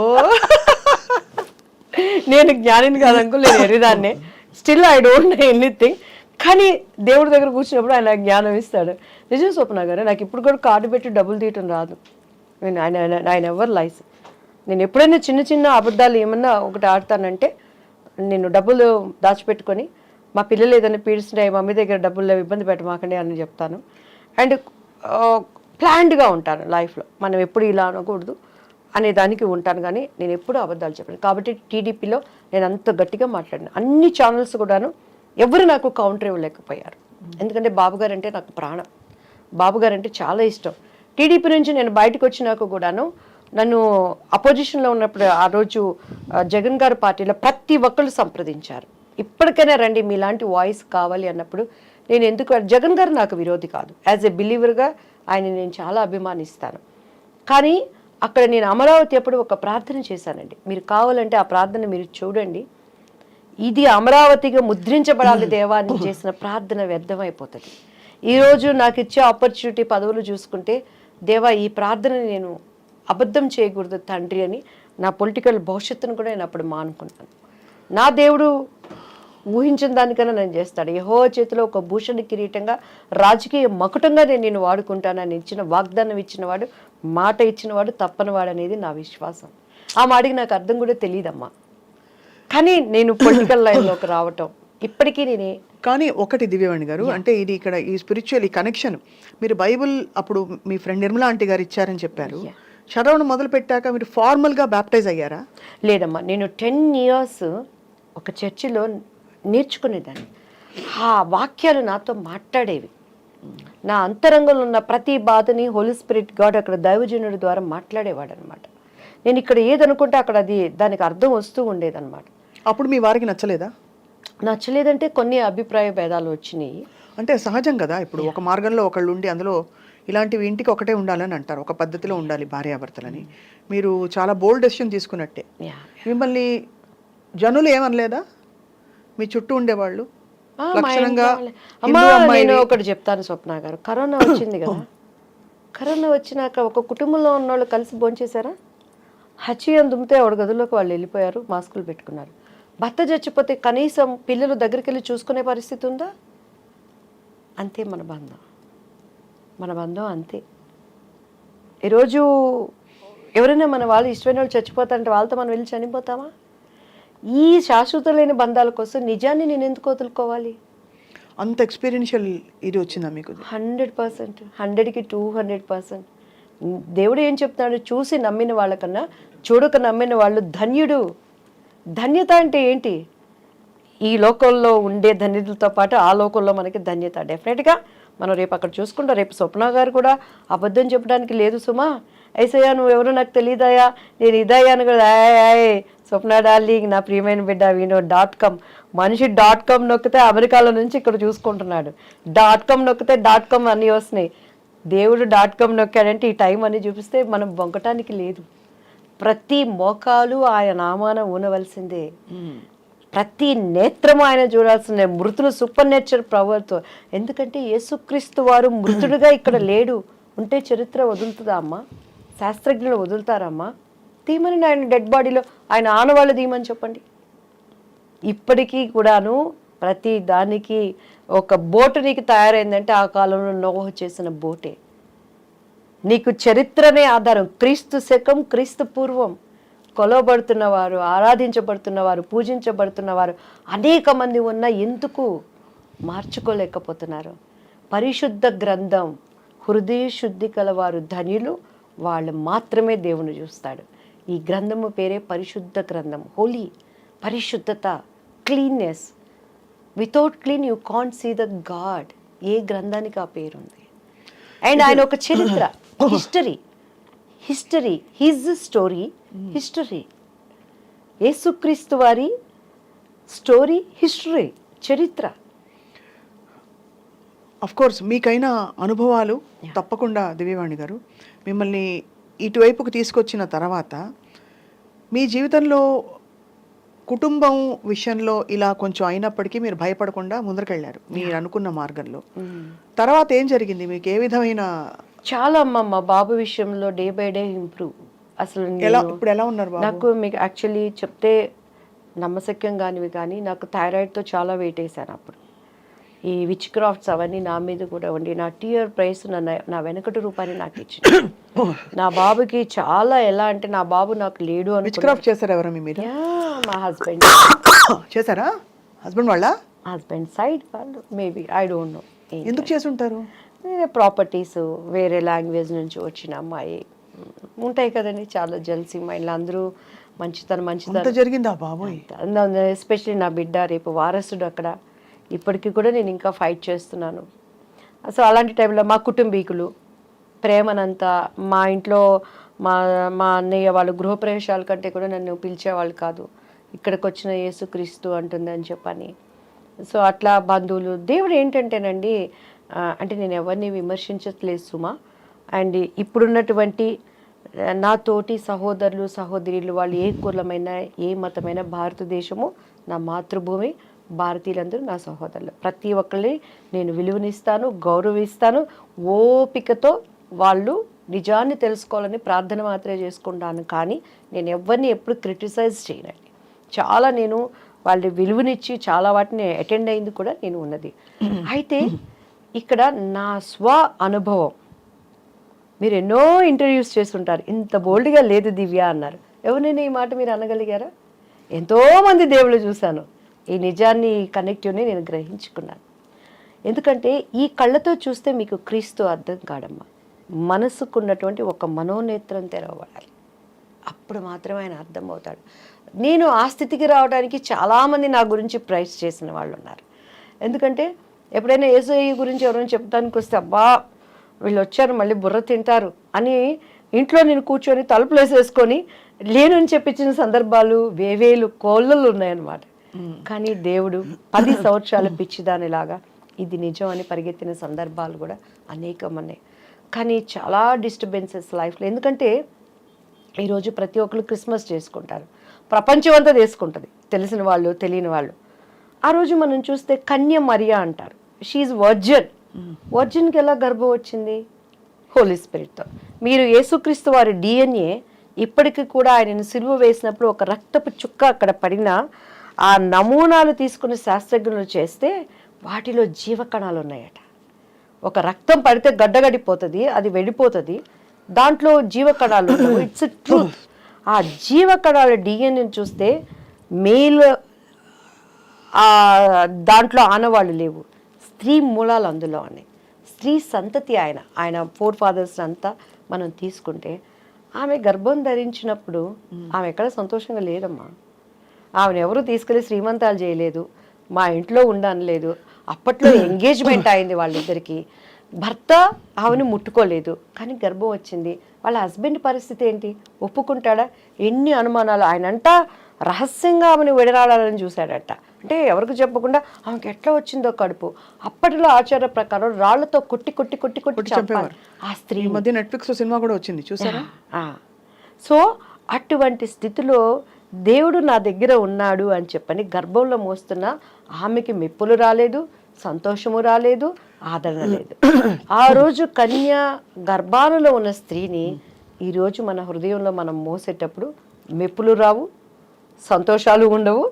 నేను జ్ఞానిని కాదు అంకుల్, నేను ఎర్రిదాన్నే. Still I don't know anything. కానీ దేవుడి దగ్గర కూర్చున్నప్పుడు ఆయన జ్ఞానం ఇస్తాడు. నిజం స్వప్న గారు, నాకు ఇప్పుడు కూడా కార్డు పెట్టి డబ్బులు తీయటం రాదు. నేను ఆయన ఎవర్ లైస్. నేను ఎప్పుడైనా చిన్న చిన్న అబద్ధాలు ఏమన్నా ఒకటి ఆడతానంటే, నేను డబ్బులు దాచిపెట్టుకొని మా పిల్లలు ఏదైనా పీడిస్తున్నాయి, మమ్మీ దగ్గర డబ్బులు లేవు, ఇబ్బంది పెట్టమాకండి అని చెప్తాను. అండ్ ప్లాన్డ్గా ఉంటాను లైఫ్లో. మనం ఎప్పుడు ఇలా అనకూడదు అనే దానికి ఉంటాను, కానీ నేను ఎప్పుడూ అబద్ధాలు చెప్పాను. కాబట్టి టీడీపీలో నేను అంత గట్టిగా మాట్లాడిన అన్ని ఛానల్స్ కూడాను ఎవరు నాకు కౌంటర్ ఇవ్వలేకపోయారు. ఎందుకంటే బాబుగారు అంటే నాకు ప్రాణం, బాబుగారు అంటే చాలా ఇష్టం. టీడీపీ నుంచి నేను బయటకు వచ్చినాక కూడాను నన్ను అపోజిషన్లో ఉన్నప్పుడు ఆ రోజు జగన్ గారి పార్టీలో ప్రతి ఒక్కళ్ళు సంప్రదించారు. ఇప్పటికైనా రండి, మీలాంటి వాయిస్ కావాలి అన్నప్పుడు నేను ఎందుకు, జగన్ గారు నాకు విరోధి కాదు, యాజ్ ఎ బిలీవర్గా ఆయన నేను చాలా అభిమానిస్తాను. కానీ అక్కడ నేను అమరావతి అప్పుడు ఒక ప్రార్థన చేశానండి. మీరు కావాలంటే ఆ ప్రార్థన మీరు చూడండి. ఇది అమరావతిగా ముద్రించబడాలి దేవా అని చేసిన ప్రార్థన వ్యర్థమైపోతుంది. ఈరోజు నాకు ఇచ్చే ఆపర్చునిటీ పదవులు చూసుకుంటే, దేవా ఈ ప్రార్థనని నేను అబద్ధం చేయకూడదు తండ్రి అని నా పొలిటికల్ భవిష్యత్తును కూడా నేను అప్పుడు మానుకున్నాను. నా దేవుడు ఊహించిన దానికన్నా నేను చేస్తాడు. యెహోవా చేతిలో ఒక భూషణ కిరీటంగా రాజకీయ మకుటంగా నేను వాడుకుంటానని ఇచ్చిన వాగ్దానం ఇచ్చినవాడు, మాట ఇచ్చినవాడు తప్పనివాడు అనేది నా విశ్వాసం. ఆ మాటకి నాకు అర్థం కూడా తెలియదమ్మా. కానీ నేను పొలిటికల్ లైన్లోకి రావటం ఇప్పటికీ నేనే. కానీ ఒకటి దివ్యవాణి గారు, అంటే ఇది ఇక్కడ ఈ స్పిరిచువల్ ఈ కనెక్షన్, మీరు బైబుల్ అప్పుడు మీ ఫ్రెండ్ నిర్మలా ఆంటీ గారు ఇచ్చారని చెప్పారు. చదవడం మొదలు పెట్టాక మీరు ఫార్మల్గా బ్యాప్టైజ్ అయ్యారా? లేదమ్మా, నేను 10 years ఒక చర్చిలో నేర్చుకునేదాన్ని. ఆ వాక్యాలు నాతో మాట్లాడేవి. నా అంతరంగంలో ఉన్న ప్రతి బాధని హోలీ స్పిరిట్ గాడ్ అక్కడ దైవజనుడి ద్వారా మాట్లాడేవాడు అనమాట. నేను ఇక్కడ ఏదనుకుంటే అక్కడ అది దానికి అర్థం వస్తూ ఉండేదన్నమాట. అప్పుడు మీ వారికి నచ్చలేదా? నచ్చలేదంటే కొన్ని అభిప్రాయ భేదాలు వచ్చినాయి. అంటే సహజం కదా, ఇప్పుడు ఒక మార్గంలో ఒకళ్ళు ఉండి అందులో ఇలాంటివి ఇంటికి ఒకటే ఉండాలని అంటారు, ఒక పద్ధతిలో ఉండాలి భార్యాభర్తలని. మీరు చాలా బోల్డ్ డెసిషన్ తీసుకున్నట్టే. మిమ్మల్ని జనులు ఏమనలేదా? మీ చుట్టూ ఉండేవాళ్ళు లక్షణంగా నేను ఒకటి చెప్తాను స్వప్న గారు, కరోనా వచ్చింది కదా, కరోనా వచ్చినాక ఒక కుటుంబంలో ఉన్న వాళ్ళు కలిసి భోంచేశారా? హచ్చియం దుమ్మితే ఆవిడ గదుల్లోకి వాళ్ళు వెళ్ళిపోయారు, మాస్కులు పెట్టుకున్నారు. భర్త చచ్చిపోతే కనీసం పిల్లలు దగ్గరికి వెళ్ళి చూసుకునే పరిస్థితి ఉందా? అంతే మన బంధం, మన బంధం అంతే. ఈరోజు ఎవరైనా మన వాళ్ళు ఇష్టమైన వాళ్ళు చచ్చిపోతారంటే వాళ్ళతో మనం వెళ్ళి చనిపోతామా? ఈ శాశ్వత లేని బంధాల కోసం నిజాన్ని నేను ఎందుకు వదులుకోవాలి? అంత ఎక్స్పీరియన్షియల్ ఇది వచ్చిందా మీకు? 100%, 100కి 200%. దేవుడు ఏం చెప్తున్నాడు? చూసి నమ్మిన వాళ్ళకన్నా చూడక నమ్మిన వాళ్ళు ధన్యుడు. ధన్యత అంటే ఏంటి? ఈ లోకంలో ఉండే ధన్యతలతో పాటు ఆ లోకంలో మనకి ధన్యత. డెఫినెట్గా మనం రేపు అక్కడ చూసుకుంటాం. రేపు స్వప్న గారు కూడా అబద్ధం చెప్పడానికి లేదు సుమా. ఐసయ్యా నువ్వెవరో నాకు తెలియదాయా, నేను ఇదయ్యాను కదా, స్వప్న డార్లింగ్ నా ప్రియమైన బిడ్డ .com మనిషి .com నొక్కితే అమెరికాలో నుంచి ఇక్కడ చూసుకుంటున్నాడు. .com నొక్కితే .com అన్నీ వస్తున్నాయి. దేవుడు .com నొక్కాడంటే ఈ టైం అని చూపిస్తే మనం బొంకటానికి లేదు. ప్రతి మోకాలు ఆయన నామాన ఊనవలసిందే, ప్రతి నేత్రము ఆయన చూడాల్సిందే. మృతులు సూపర్ నేచర్ పవర్తో. ఎందుకంటే యేసుక్రీస్తు వారు మృతుడుగా ఇక్కడ లేడు. ఉంటే చరిత్ర వదులుతుందా అమ్మా? శాస్త్రజ్ఞులు వదులుతారమ్మా? తీమని ఆయన డెడ్ బాడీలో ఆయన ఆనవాళ్ళు తీయమని చెప్పండి. ఇప్పటికీ కూడాను ప్రతి దానికి ఒక బోటు నీకు తయారైందంటే ఆ కాలంలో నోహ చేసిన బోటే. నీకు చరిత్రనే ఆధారం. క్రీస్తు శకం, క్రీస్తు పూర్వం కొలవబడుతున్నవారు, ఆరాధించబడుతున్నవారు, పూజించబడుతున్నవారు అనేక మంది ఉన్న ఎందుకు మార్చుకోలేకపోతున్నారు? పరిశుద్ధ గ్రంథం, హృదయ శుద్ధి కలవారు ధన్యులు, వాళ్ళు మాత్రమే దేవుని చూస్తాడు. ఈ గ్రంథము పేరే పరిశుద్ధ గ్రంథం. హోలీ, పరిశుద్ధత, cleanness. Without clean you can't see the God. ఏ గ్రంథానికి ఆ పేరుంది? అండ్ ఆయన ఒక చరిత్ర, హిస్టరీ, హిజ్ స్టోరీ, హిస్టరీ. యేసుక్రీస్తు వారి స్టోరీ, హిస్టరీ, చరిత్ర. అఫ్ కోర్స్ మీకైన అనుభవాలు తప్పకుండా దివ్యవాణి గారు మిమ్మల్ని ఇటువైపుకు తీసుకొచ్చిన తర్వాత మీ జీవితంలో కుటుంబం విషయంలో ఇలా కొంచెం అయినప్పటికీ మీరు భయపడకుండా ముందరకెళ్ళారు మీరు అనుకున్న మార్గంలో. తర్వాత ఏం జరిగింది? మీకు ఏ విధమైన చాలా అమ్మ మా బాబు విషయంలో డే బై డే ఇంప్రూవ్. అసలు ఇప్పుడు ఎలా ఉన్నారు బాబు? నాకు మీకు యాక్చువల్లీ చెప్తే నమ్మశక్యం కానివి కానీ నాకు థైరాయిడ్తో చాలా వెయిట్ వేసాను అప్పుడు. ఈ విచ్ క్రాఫ్ట్స్ అవన్నీ నా మీద కూడా ఉండి నా టీఆర్ ప్రైస్ నా వెనకటి రూపాయని నాకు ఇచ్చింది. నా బాబుకి చాలా ఎలా అంటే నా బాబు నాకు లేడు అని విచ్ క్రాఫ్ట్ చేశారు ఎవరు మీ మీద? మా హస్బెండ్ చేశారా? హస్బెండ్ వాళ్ళ? హస్బెండ్ సైడ్ వాళ్ళు మేబీ ఐ డోంట్ నో ఎందుకు చేసి ఉంటారు. ప్రాపర్టీస్ వేరే లాంగ్వేజ్ నుంచి వచ్చిన అమ్మాయి ఉంటాయి కదండి, చాలా జల్సీ మైండ్లో అందరూ మంచితనం జరిగిందా బాబోయ్? ఎస్పెషలీ నా బిడ్డ రేపు వారసుడు అక్కడ. ఇప్పటికీ కూడా నేను ఇంకా ఫైట్ చేస్తున్నాను. సో అలాంటి టైంలో మా కుటుంబీకులు ప్రేమనంతా మా ఇంట్లో మా అన్నయ్య వాళ్ళు గృహప్రవేశాల కంటే కూడా నన్ను పిలిచేవాళ్ళు కాదు. ఇక్కడికి వచ్చిన యేసుక్రీస్తు అంటుందని చెప్పని. సో అట్లా బంధువులు దేవుడు ఏంటంటేనండి, అంటే నేను ఎవరిని విమర్శించట్లేదు సుమా. అండ్ ఇప్పుడున్నటువంటి నా తోటి సహోదరులు సహోదరులు వాళ్ళు ఏ కులమైన ఏ మతమైన భారతదేశము నా మాతృభూమి, భారతీయులందరూ నా సహోదరులు. ప్రతి ఒక్కరిని నేను విలువనిస్తాను, గౌరవిస్తాను. ఓపికతో వాళ్ళు నిజాన్ని తెలుసుకోవాలని ప్రార్థన మాత్రమే చేసుకుంటాను. కానీ నేను ఎవరిని ఎప్పుడు క్రిటిసైజ్ చేయనండి. చాలా నేను వాళ్ళ విలువనిచ్చి చాలా వాటిని అటెండ్ అయింది కూడా నేను ఉన్నది. అయితే ఇక్కడ నా స్వ అనుభవం, మీరు ఎన్నో ఇంటర్వ్యూస్ చేస్తుంటారు, ఇంత బోల్డ్గా లేదు దివ్య అన్నారు. ఎవరైనా ఈ మాట మీరు అనగలిగారా? ఎంతోమంది దేవుళ్ళు చూశాను. ఈ నిజాన్ని ఈ కనెక్టివ్ని నేను గ్రహించుకున్నాను. ఎందుకంటే ఈ కళ్ళతో చూస్తే మీకు క్రీస్తు అర్థం కాడమ్మా. మనసుకున్నటువంటి ఒక మనోనేత్రం తెరవబడాలి, అప్పుడు మాత్రమే ఆయన అర్థమవుతాడు. నేను ఆ స్థితికి రావడానికి చాలామంది నా గురించి ప్రైజ్ చేసిన వాళ్ళు ఉన్నారు. ఎందుకంటే ఎప్పుడైనా యేసయ్య గురించి ఎవరైనా చెప్తానికి వస్తే అబ్బా వీళ్ళు వచ్చారు మళ్ళీ బుర్ర తింటారు అని ఇంట్లో నేను కూర్చొని తలుపులు వేసేసుకొని లేనని చెప్పించిన సందర్భాలు వేవేలు కోళ్ళలు ఉన్నాయన్నమాట. కానీ దేవుడు 10 సంవత్సరాల పిచ్చిదానిలాగా ఇది నిజం అని పరిగెత్తిన సందర్భాలు కూడా అనేకం ఉన్నాయి. కానీ చాలా డిస్టర్బెన్సెస్ లైఫ్లో. ఎందుకంటే ఈరోజు ప్రతి ఒక్కరు క్రిస్మస్ చేసుకుంటారు, ప్రపంచం అంతా చేసుకుంటుంది, తెలిసిన వాళ్ళు తెలియని వాళ్ళు. ఆ రోజు మనం చూస్తే కన్య మరియా అంటారు. She virgin. వర్జిన్కి ఎలా గర్భం వచ్చింది? హోలీ స్పిరిట్తో. మీరు యేసుక్రీస్తు వారి డిఎన్ఏ ఇప్పటికీ కూడా ఆయనను సిలువ వేసినప్పుడు ఒక రక్తపు చుక్క అక్కడ పడిన ఆ నమూనాలు తీసుకుని శాస్త్రజ్ఞులు చేస్తే వాటిలో జీవకణాలు ఉన్నాయట. ఒక రక్తం పడితే గడ్డగడిపోతుంది, అది వెళ్ళిపోతుంది, దాంట్లో జీవకణాలు ఉండవు. It's truth. ఆ జీవకణాల డిఎన్ఏని చూస్తే మేల్ దాంట్లో ఆనవాళ్ళు లేవు, స్త్రీ మూలాలు అందులో ఉన్నాయి. స్త్రీ సంతతి ఆయన 4 ఫాదర్స్ అంతా మనం తీసుకుంటే ఆమె గర్భం ధరించినప్పుడు ఆమె ఎక్కడ సంతోషంగా లేదమ్మా. ఆమెను ఎవరు తీసుకెళ్ళి శ్రీమంతాలు చేయలేదు, మా ఇంట్లో ఉండనలేదు. అప్పట్లో ఎంగేజ్మెంట్ అయింది వాళ్ళిద్దరికి. భర్త ఆమెను ముట్టుకోలేదు, కానీ గర్భం వచ్చింది. వాళ్ళ హస్బెండ్ పరిస్థితి ఏంటి? ఒప్పుకుంటాడా? ఎన్ని అనుమానాలు. ఆయనంట రహస్యంగా ఆమెను విడనాడాలని చూశాడట. అంటే ఎవరికి చెప్పకుండా ఆమెకి ఎట్లా వచ్చిందో కడుపు. అప్పటిలో ఆచార ప్రకారం రాళ్లతో కొట్టి కొట్టి కొట్టి కొట్టి చంపారు ఆ స్త్రీ. మధ్య నెట్ఫ్లిక్స్ సినిమా కూడా వచ్చింది, చూసారా? సో అటువంటి స్థితిలో దేవుడు నా దగ్గర ఉన్నాడు అని చెప్పని గర్భంలో మోస్తున్న ఆమెకి మెప్పులు రాలేదు, సంతోషము రాలేదు, ఆదరణ లేదు. ఆ రోజు కన్య గర్భాలలో ఉన్న స్త్రీని ఈరోజు మన హృదయంలో మనం మోసేటప్పుడు మెప్పులు రావు, సంతోషాలు ఉండవు,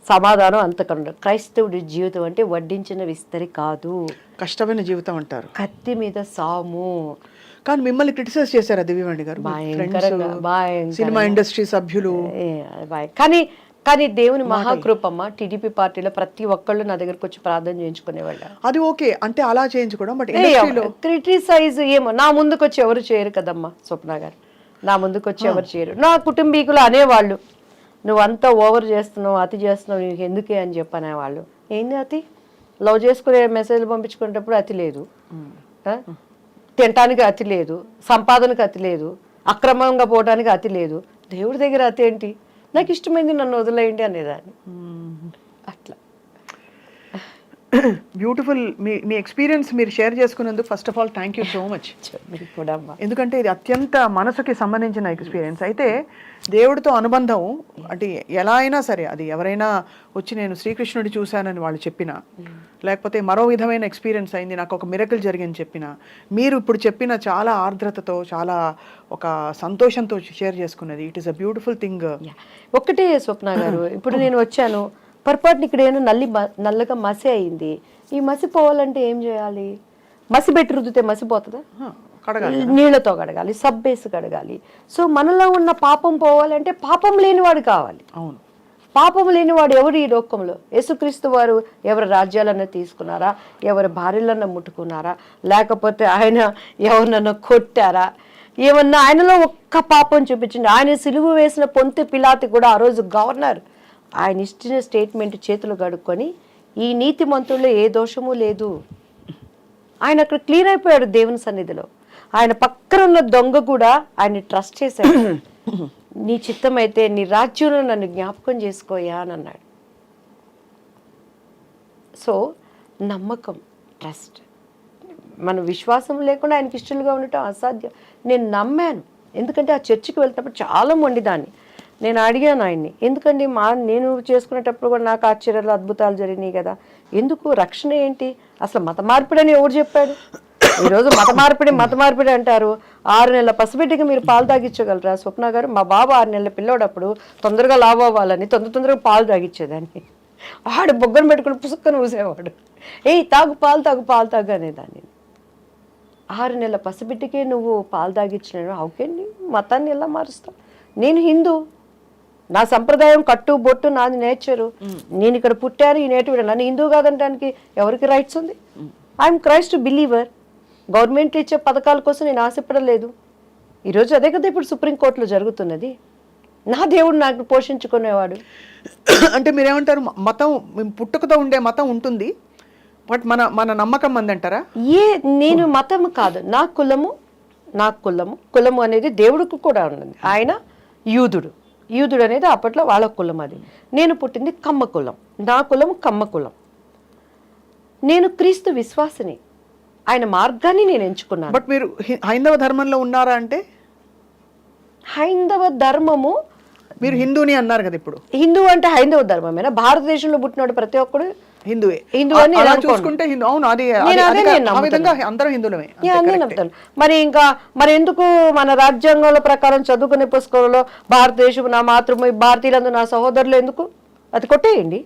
సమాధానం అంతకన్నా. క్రైస్తవుడి జీవితం అంటే వడ్డించిన విస్తరి కాదు, కష్టమైన జీవితం అంటారు, కత్తి మీద సాము. కానీ మిమ్మల్ని క్రిటిసైజ్ చేశారా దివ్యవాణి గారు? సినిమా ఇండస్ట్రీ సభ్యులు. కానీ దేవుని మహాకృపమ్మ, టీడీపీ పార్టీలో ప్రతి ఒక్కళ్ళు నా దగ్గరకు వచ్చి ప్రార్థన చేయించుకునేవాళ్ళు. అది ఓకే అంటే అలా చేయించుకోవడం, బట్ క్రిటిసైజ్ ఏమో నా ముందుకు వచ్చి ఎవరు చేయరు కదమ్మా. స్వప్న గారు నా ముందుకు వచ్చి ఎవరు చేయరు. నా కుటుంబీకులు అనేవాళ్ళు నువ్వంతా ఓవర్ చేస్తున్నావు, అతి చేస్తున్నావు, నీకు ఎందుకే అని చెప్పనేవాళ్ళు. ఏంది అతి? లవ్ చేసుకునే మెసేజ్లు పంపించుకునేటప్పుడు అతి లేదు, తినటానికి అతి లేదు, సంపాదనకు అతి లేదు, అక్రమంగా పోవడానికి అతి లేదు. దేవుడి దగ్గర అతి ఏంటి? నాకు ఇష్టమైంది నన్ను వదిలేయండి అనేదాన్ని. అట్లా బ్యూటిఫుల్. మీ ఎక్స్పీరియన్స్ మీరు షేర్ చేసుకున్నందుకు first of all thank you so much. మీరు కూడా అమ్మా. ఎందుకంటే ఇది అత్యంత మనసుకి సంబంధించిన ఎక్స్పీరియన్స్. అయితే దేవుడితో అనుబంధం అంటే ఎలా అయినా సరే, అది ఎవరైనా వచ్చి నేను శ్రీకృష్ణుడి చూశానని వాళ్ళు చెప్పినా, లేకపోతే మరో విధమైన ఎక్స్పీరియన్స్ అయింది, నాకు ఒక మిరకల్ జరిగింది చెప్పినా, మీరు ఇప్పుడు చెప్పిన చాలా ఆర్ద్రతతో, చాలా ఒక సంతోషంతో షేర్ చేసుకున్నది, it is a beautiful thing. ఒక్కటే స్వప్న గారు, ఇప్పుడు నేను వచ్చాను, పొరపాటున ఇక్కడ ఏమైనా నల్లగా మసి అయింది, ఈ మసి పోవాలంటే ఏం చేయాలి? మసి పెట్టి రుద్దితే మసి పోతుందా? నీళ్లతో కడగాలి, సబ్బేసి కడగాలి. సో మనలో ఉన్న పాపం పోవాలంటే పాపం లేనివాడు కావాలి. అవును, పాపం లేనివాడు ఎవరు ఈ లోకంలో? యేసుక్రీస్తు వారు ఎవరి రాజ్యాలన్నా తీసుకున్నారా? ఎవరి భార్యలన్నా ముట్టుకున్నారా? లేకపోతే ఆయన ఎవరినన్నా కొట్టారా? ఏమన్నా ఆయనలో ఒక్క పాపం చూపించండి. ఆయన సిలువ వేసిన పొంతె పిలాతి కూడా ఆ రోజు గవర్నర్ ఆయన ఇచ్చిన స్టేట్మెంట్ చేతులు కడుక్కొని, ఈ నీతిమంతుల్లో ఏ దోషము లేదు, ఆయన అక్కడ క్లీన్ అయిపోయాడు దేవుని సన్నిధిలో. ఆయన పక్కన ఉన్న దొంగ కూడా ఆయన ట్రస్ట్ చేశాడు. నీ చిత్తమైతే నీ రాజ్యంలో నన్ను జ్ఞాపకం చేసుకోయా అని అన్నాడు. సో నమ్మకం, ట్రస్ట్, మన విశ్వాసం లేకుండా ఆయనకి ఇష్టలుగా ఉండటం అసాధ్యం. నేను నమ్మాను, ఎందుకంటే ఆ చర్చికి వెళ్తున్నప్పుడు చాలా మొండిదాన్ని. నేను అడిగాను ఆయన్ని, ఎందుకండి నేను చేసుకునేటప్పుడు కూడా నాకు ఆశ్చర్యాలు అద్భుతాలు జరిగినాయి కదా, ఎందుకు రక్షణ ఏంటి, అసలు మత మార్పిడి అని ఎవరు చెప్పాడు? ఈరోజు మత మార్పిడి అంటారు. 6 నెలల పసిబిడ్డకి మీరు పాలు తాగించగలరా స్వప్న గారు? మా బాబు 6 నెలల పిల్లోడప్పుడు తొందరగా లావు అవ్వాలని తొందరగా పాలు తాగించేదాన్ని. ఆడు బొగ్గను పెట్టుకుని పుసుక్కను ఊసేవాడు, తాగు పాలు అనేదాన్ని. 6 నెలల పసిబిడ్డకే నువ్వు పాలు తాగించిన అవుకేండి, మతాన్ని ఎలా మారుస్తావు? నేను హిందూ, నా సంప్రదాయం కట్టు బొట్టు నాది నేచరు, నేను ఇక్కడ పుట్టాను, ఈ నేటివిడ, నన్ను హిందూ కాదనడానికి ఎవరికి రైట్స్ ఉంది? I'm Christ believer. గవర్నమెంట్ ఇచ్చే పథకాల కోసం నేను ఆశపడలేదు. ఈరోజు అదే కదా ఇప్పుడు సుప్రీంకోర్టులో జరుగుతున్నది. నా దేవుడు నాకు పోషించుకునేవాడు. అంటే మీరేమంటారు, మతం పుట్టుకతో ఉండే మతం ఉంటుంది, బట్ మన నమ్మకం మంది అంటారా? నేను మతం కాదు, నా కులము అనేది దేవుడికి కూడా ఉన్నది. ఆయన యూదుడు అనేది అప్పట్లో వాళ్ళ కులం. అది నేను పుట్టింది కమ్మ కులం, నా కులం కమ్మ కులం. నేను క్రీస్తు విశ్వాసిని, ఆయన మార్గాన్ని నేను ఎంచుకున్నాను. బట్ మీరు హైందవ ధర్మంలో ఉన్నారా? అంటే హైందవ ధర్మము, మీరు హిందూని అన్నారు కదా, ఇప్పుడు హిందూ అంటే హైందవ ధర్మమేనా? భారతదేశంలో పుట్టినోడు ప్రతి ఒక్కడు హిందువే. హిందూ అని చూసుకుంటే అవును, అది అందరం హిందువులమే. మరి ఎందుకు మన రాజ్యాంగాల ప్రకారం చదువుకునే పుస్తకంలో భారతదేశం నా మాతృభూమి, భారతీయులందు నా సహోదరులు ఎందుకు? అది కొట్టేయండి.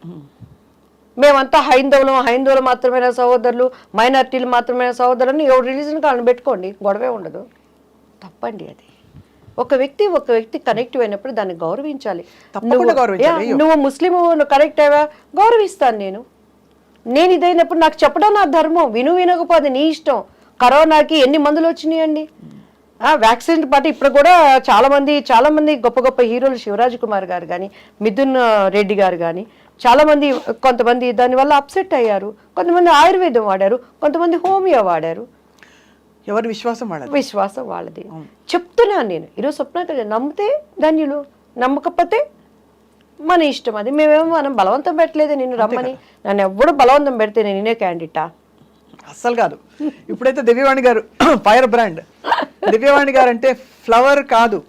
మేమంతా హైందవులు మాత్రమే సహోదరులు, మైనారిటీలు మాత్రమే సహోదరులు, ఎవరు రిలీజన్ కాలను పెట్టుకోండి, గొడవే ఉండదు. తప్పండి అది. ఒక వ్యక్తి కనెక్ట్ అయినప్పుడు దాన్ని గౌరవించాలి. నువ్వు ముస్లిం కనెక్ట్ అయ్యా, గౌరవిస్తాను. నేను ఇదైనప్పుడు నాకు చెప్పడం నా ధర్మం, వినకపోతే నీ ఇష్టం. కరోనాకి ఎన్ని మందులు వచ్చినాయండి, వ్యాక్సిన్ పాటు ఇప్పుడు కూడా చాలా మంది గొప్ప హీరోలు, శివరాజ్ కుమార్ గారు కానీ, మిథున్ రెడ్డి గారు కానీ, కొంతమంది దానివల్ల అప్సెట్ అయ్యారు. కొంతమంది ఆయుర్వేదం వాడారు, కొంతమంది హోమియో వాడారు. ఎవరి విశ్వాసం వాళ్ళది. చెప్తున్నాను నేను ఈరోజు. స్వప్న నమ్మితే ధన్యులు, నమ్మకపోతే మన ఇష్టం. అది మనం బలవంతం పెట్టలేదు నిన్ను రమ్మని. నన్ను ఎవడు బలవంతం పెడితే నేనే క్యాండిడేటా? అస్సలు కాదు. ఇప్పుడైతే దివ్యవాణి గారు ఫైర్ బ్రాండ్. దివ్యవాణి గారు అంటే ఫ్లవర్ కాదు,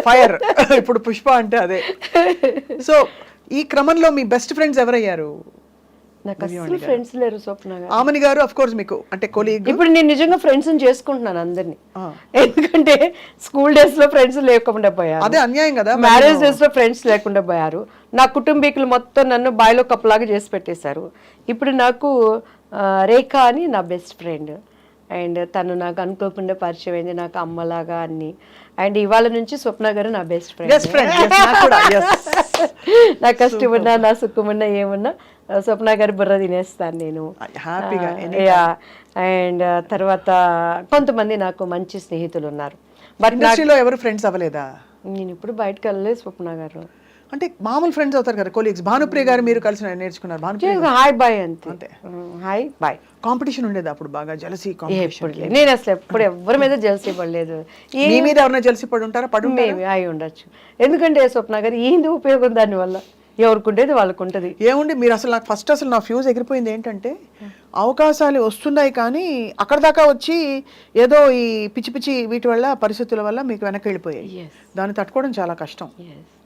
ఫైర్. ఇప్పుడు పుష్ప అంటే అదే. సో ఈ క్రమంలో మీ బెస్ట్ ఫ్రెండ్స్ ఎవరయ్యారు? నాకు అసలు ఫ్రెండ్స్ లేరు స్వప్న గారు. ఆమని గారు ఆఫ్ కోర్స్ మీకు అంటే కొలీగ్. ఇప్పుడు నేను నిజంగా ఫ్రెండ్స్ చేసుకుంటున్నాను అందరినీ, ఎందుకంటే స్కూల్ డేస్ లో ఫ్రెండ్స్ లేకుండా పోయారు. అదే అన్యాయం కదా. మ్యారేజ్ డేస్ లో ఫ్రెండ్స్ లేకుండా పోయారు. నా కుటుంబీకులు మొత్తం నన్ను బాయిలో కప్పలాగా చేసి పెట్టేశారు. ఇప్పుడు నాకు రేఖ అని నా బెస్ట్ ఫ్రెండ్, అండ్ తను నాకు అనుకోకుండా పరిచయం అయింది, నాకు అమ్మలాగా అన్ని. అండ్ ఇవాళ నుంచి స్వప్న గారు నా బెస్ట్ ఫ్రెండ్. నా కష్టమున్నా నా సుఖమున్నా ఏమున్నా స్వప్న గారు బుర్ర తినేస్తాను నేను హ్యాపీగా. అండ్ తర్వాత కొంతమంది నాకు మంచి స్నేహితులు ఉన్నారు. బట్ ఇండస్ట్రీలో ఎవరు ఫ్రెండ్స్ అవ్వలేదా? నేను ఇప్పుడు బయటకు వెళ్ళలేదు స్వప్న గారు. అంటే మామూలు ఫ్రెండ్స్ అవుతారు కదా, కొలీగ్స్. భానుప్రియ గారు మీరు కలిసి నేర్చుకున్నారు. భానుప్రియ హాయ్ బాయ్ అంతే, హాయ్ బాయ్. కాంపిటీషన్ ఉండేది అప్పుడు బాగా, జలసీ కాంపిటీషన్? నేను అసలు ఎప్పుడు ఎవరి మీద జలసీ పడలేదు. మీ మీద ఎవరైనా జలసీ పడి ఉంటారా? అయి ఉండొచ్చు. ఎందుకంటే స్వప్న గారు ఏంది ఉపయోగం దానివల్ల? ఎవరికి ఉండేది వాళ్ళకు ఉంటుంది. ఏముంది మీరు అసలు నాకు ఫస్ట్ అసలు నా ఫ్యూజ్ ఎగిరిపోయింది ఏంటంటే అవకాశాలు వస్తున్నాయి కానీ అక్కడ దాకా వచ్చి ఏదో ఈ పిచ్చి పిచ్చి వీటి వల్ల పరిస్థితుల వల్ల మీకు వెనక్కి వెళ్ళిపోయాయి. దాన్ని తట్టుకోవడం చాలా కష్టం.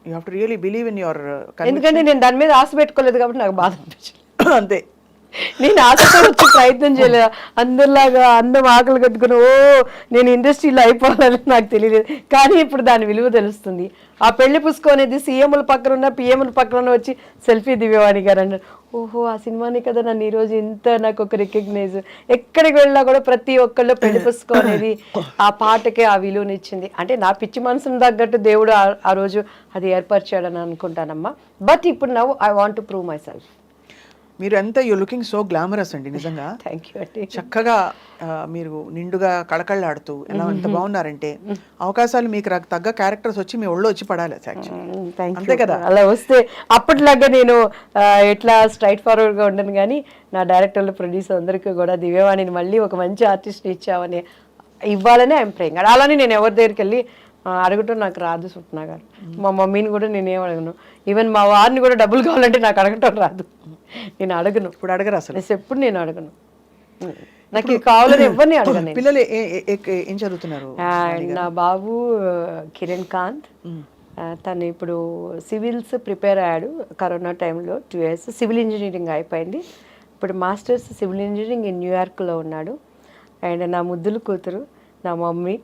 You have to really believe in your. ఎందుకంటే నేను దాని మీద ఆశ పెట్టుకోలేదు కాబట్టి నాకు బాధ అనిపించింది. అంతే, నేను ఆశతో వచ్చి ప్రయత్నం చేయలేదు. అందరిలాగా అందం ఆకలి కట్టుకుని నేను ఇండస్ట్రీలో అయిపోవాలని నాకు తెలియలేదు. కానీ ఇప్పుడు దాని విలువ తెలుస్తుంది. ఆ పెళ్లి పుస్తకం అనేది సీఎంల పక్కన ఉన్న పిఎంల పక్కన వచ్చి సెల్ఫీ దివ్యవాణి గారు అన్నారు. ఓహో, ఆ సినిమాని కదా నన్ను ఈరోజు ఇంత నాకు ఒక రికగ్నైజ్. ఎక్కడికి వెళ్ళినా కూడా ప్రతి ఒక్కళ్ళు పెళ్లి పుస్తకం అనేది ఆ పాటకే ఆ విలువనిచ్చింది. అంటే నా పిచ్చి మనసును తగ్గట్టు దేవుడు ఆ రోజు అది ఏర్పరిచాడని అనుకుంటానమ్మా. బట్ ఇప్పుడు now I want to prove my self. మీరు ఎంత యూ లుకింగ్ సో గ్లామరస్ అండి నిజంగా. థ్యాంక్ యూ అండి. చక్కగా మీరు నిండుగా కళకళ్ళాడుతూ ఎలా ఎంత బాగున్నారంటే అవకాశాలు మీకు తగ్గ క్యారెక్టర్స్ వచ్చి మీ ఒళ్ళో వచ్చి పడాలి. అంతే కదా. అలా వస్తే అప్పటిలాగా నేను ఎట్లా స్ట్రైట్ ఫార్వర్డ్ గా ఉండను. కానీ నా డైరెక్టర్లు ప్రొడ్యూసర్ అందరికీ కూడా దివ్యవాణిని మళ్ళీ ఒక మంచి ఆర్టిస్ట్ ఇచ్చామని ఇవ్వాలని ఐఎమ్ ప్రేయింగ్. అలానే నేను ఎవరి దగ్గరికి వెళ్ళి అడగటం నాకు రాదు సుప్నా గారు. మా మమ్మీని కూడా నేనేం అడగను. ఈవెన్ మా వారిని కూడా డబ్బులు కావాలంటే నాకు అడగటం రాదు. నేను అడగను. ఇప్పుడు అడగరు అసలు. ఎప్పుడు నేను అడగను. నాకు కావాలని ఎవరిని అడగను. పిల్లలు ఏం చదువుతున్నారు? నా బాబు కిరణ్ కాంత్, తను ఇప్పుడు సివిల్స్ ప్రిపేర్ అయ్యాడు. కరోనా టైంలో 2 years సివిల్ ఇంజనీరింగ్ అయిపోయింది. ఇప్పుడు మాస్టర్స్ సివిల్ ఇంజనీరింగ్ ఇన్ న్యూయార్క్లో ఉన్నాడు. అండ్ నా ముద్దులు కూతురు, నా మమ్మీ,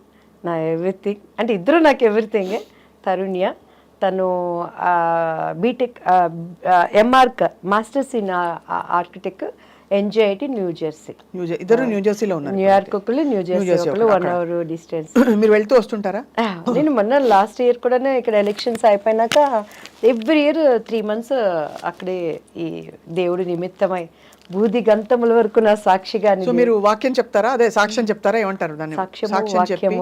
నా ఎవ్రీథింగ్. అంటే ఇద్దరు నాకు ఎవ్రీథింగే. తరుణ్య, తను B Tech M Arch masters in architect NJIT New Jersey. ఇద్దరు న్యూజెర్సీలో ఉన్నారు. న్యూయార్క్ ఒకళ్ళు, న్యూజెర్సీ ఒకళ్ళు, 1 hour డిస్టెన్స్. మీరు వెళ్తూ వస్తుంటారా? నేను మొన్న లాస్ట్ ఇయర్ కూడా ఇక్కడ ఎలక్షన్స్ అయిపోయినాక ఎవ్రీ ఇయర్ 3 months అక్కడే ఈ దేవుడి నిమిత్తమై బూది గంతముల వరకు నా సాక్షిగా. సో మీరు వాక్యం చెప్తారా? అదే సాక్ష్యం చెప్తారా? ఏమంటారు దాన్ని? సాక్ష్యం చెప్పి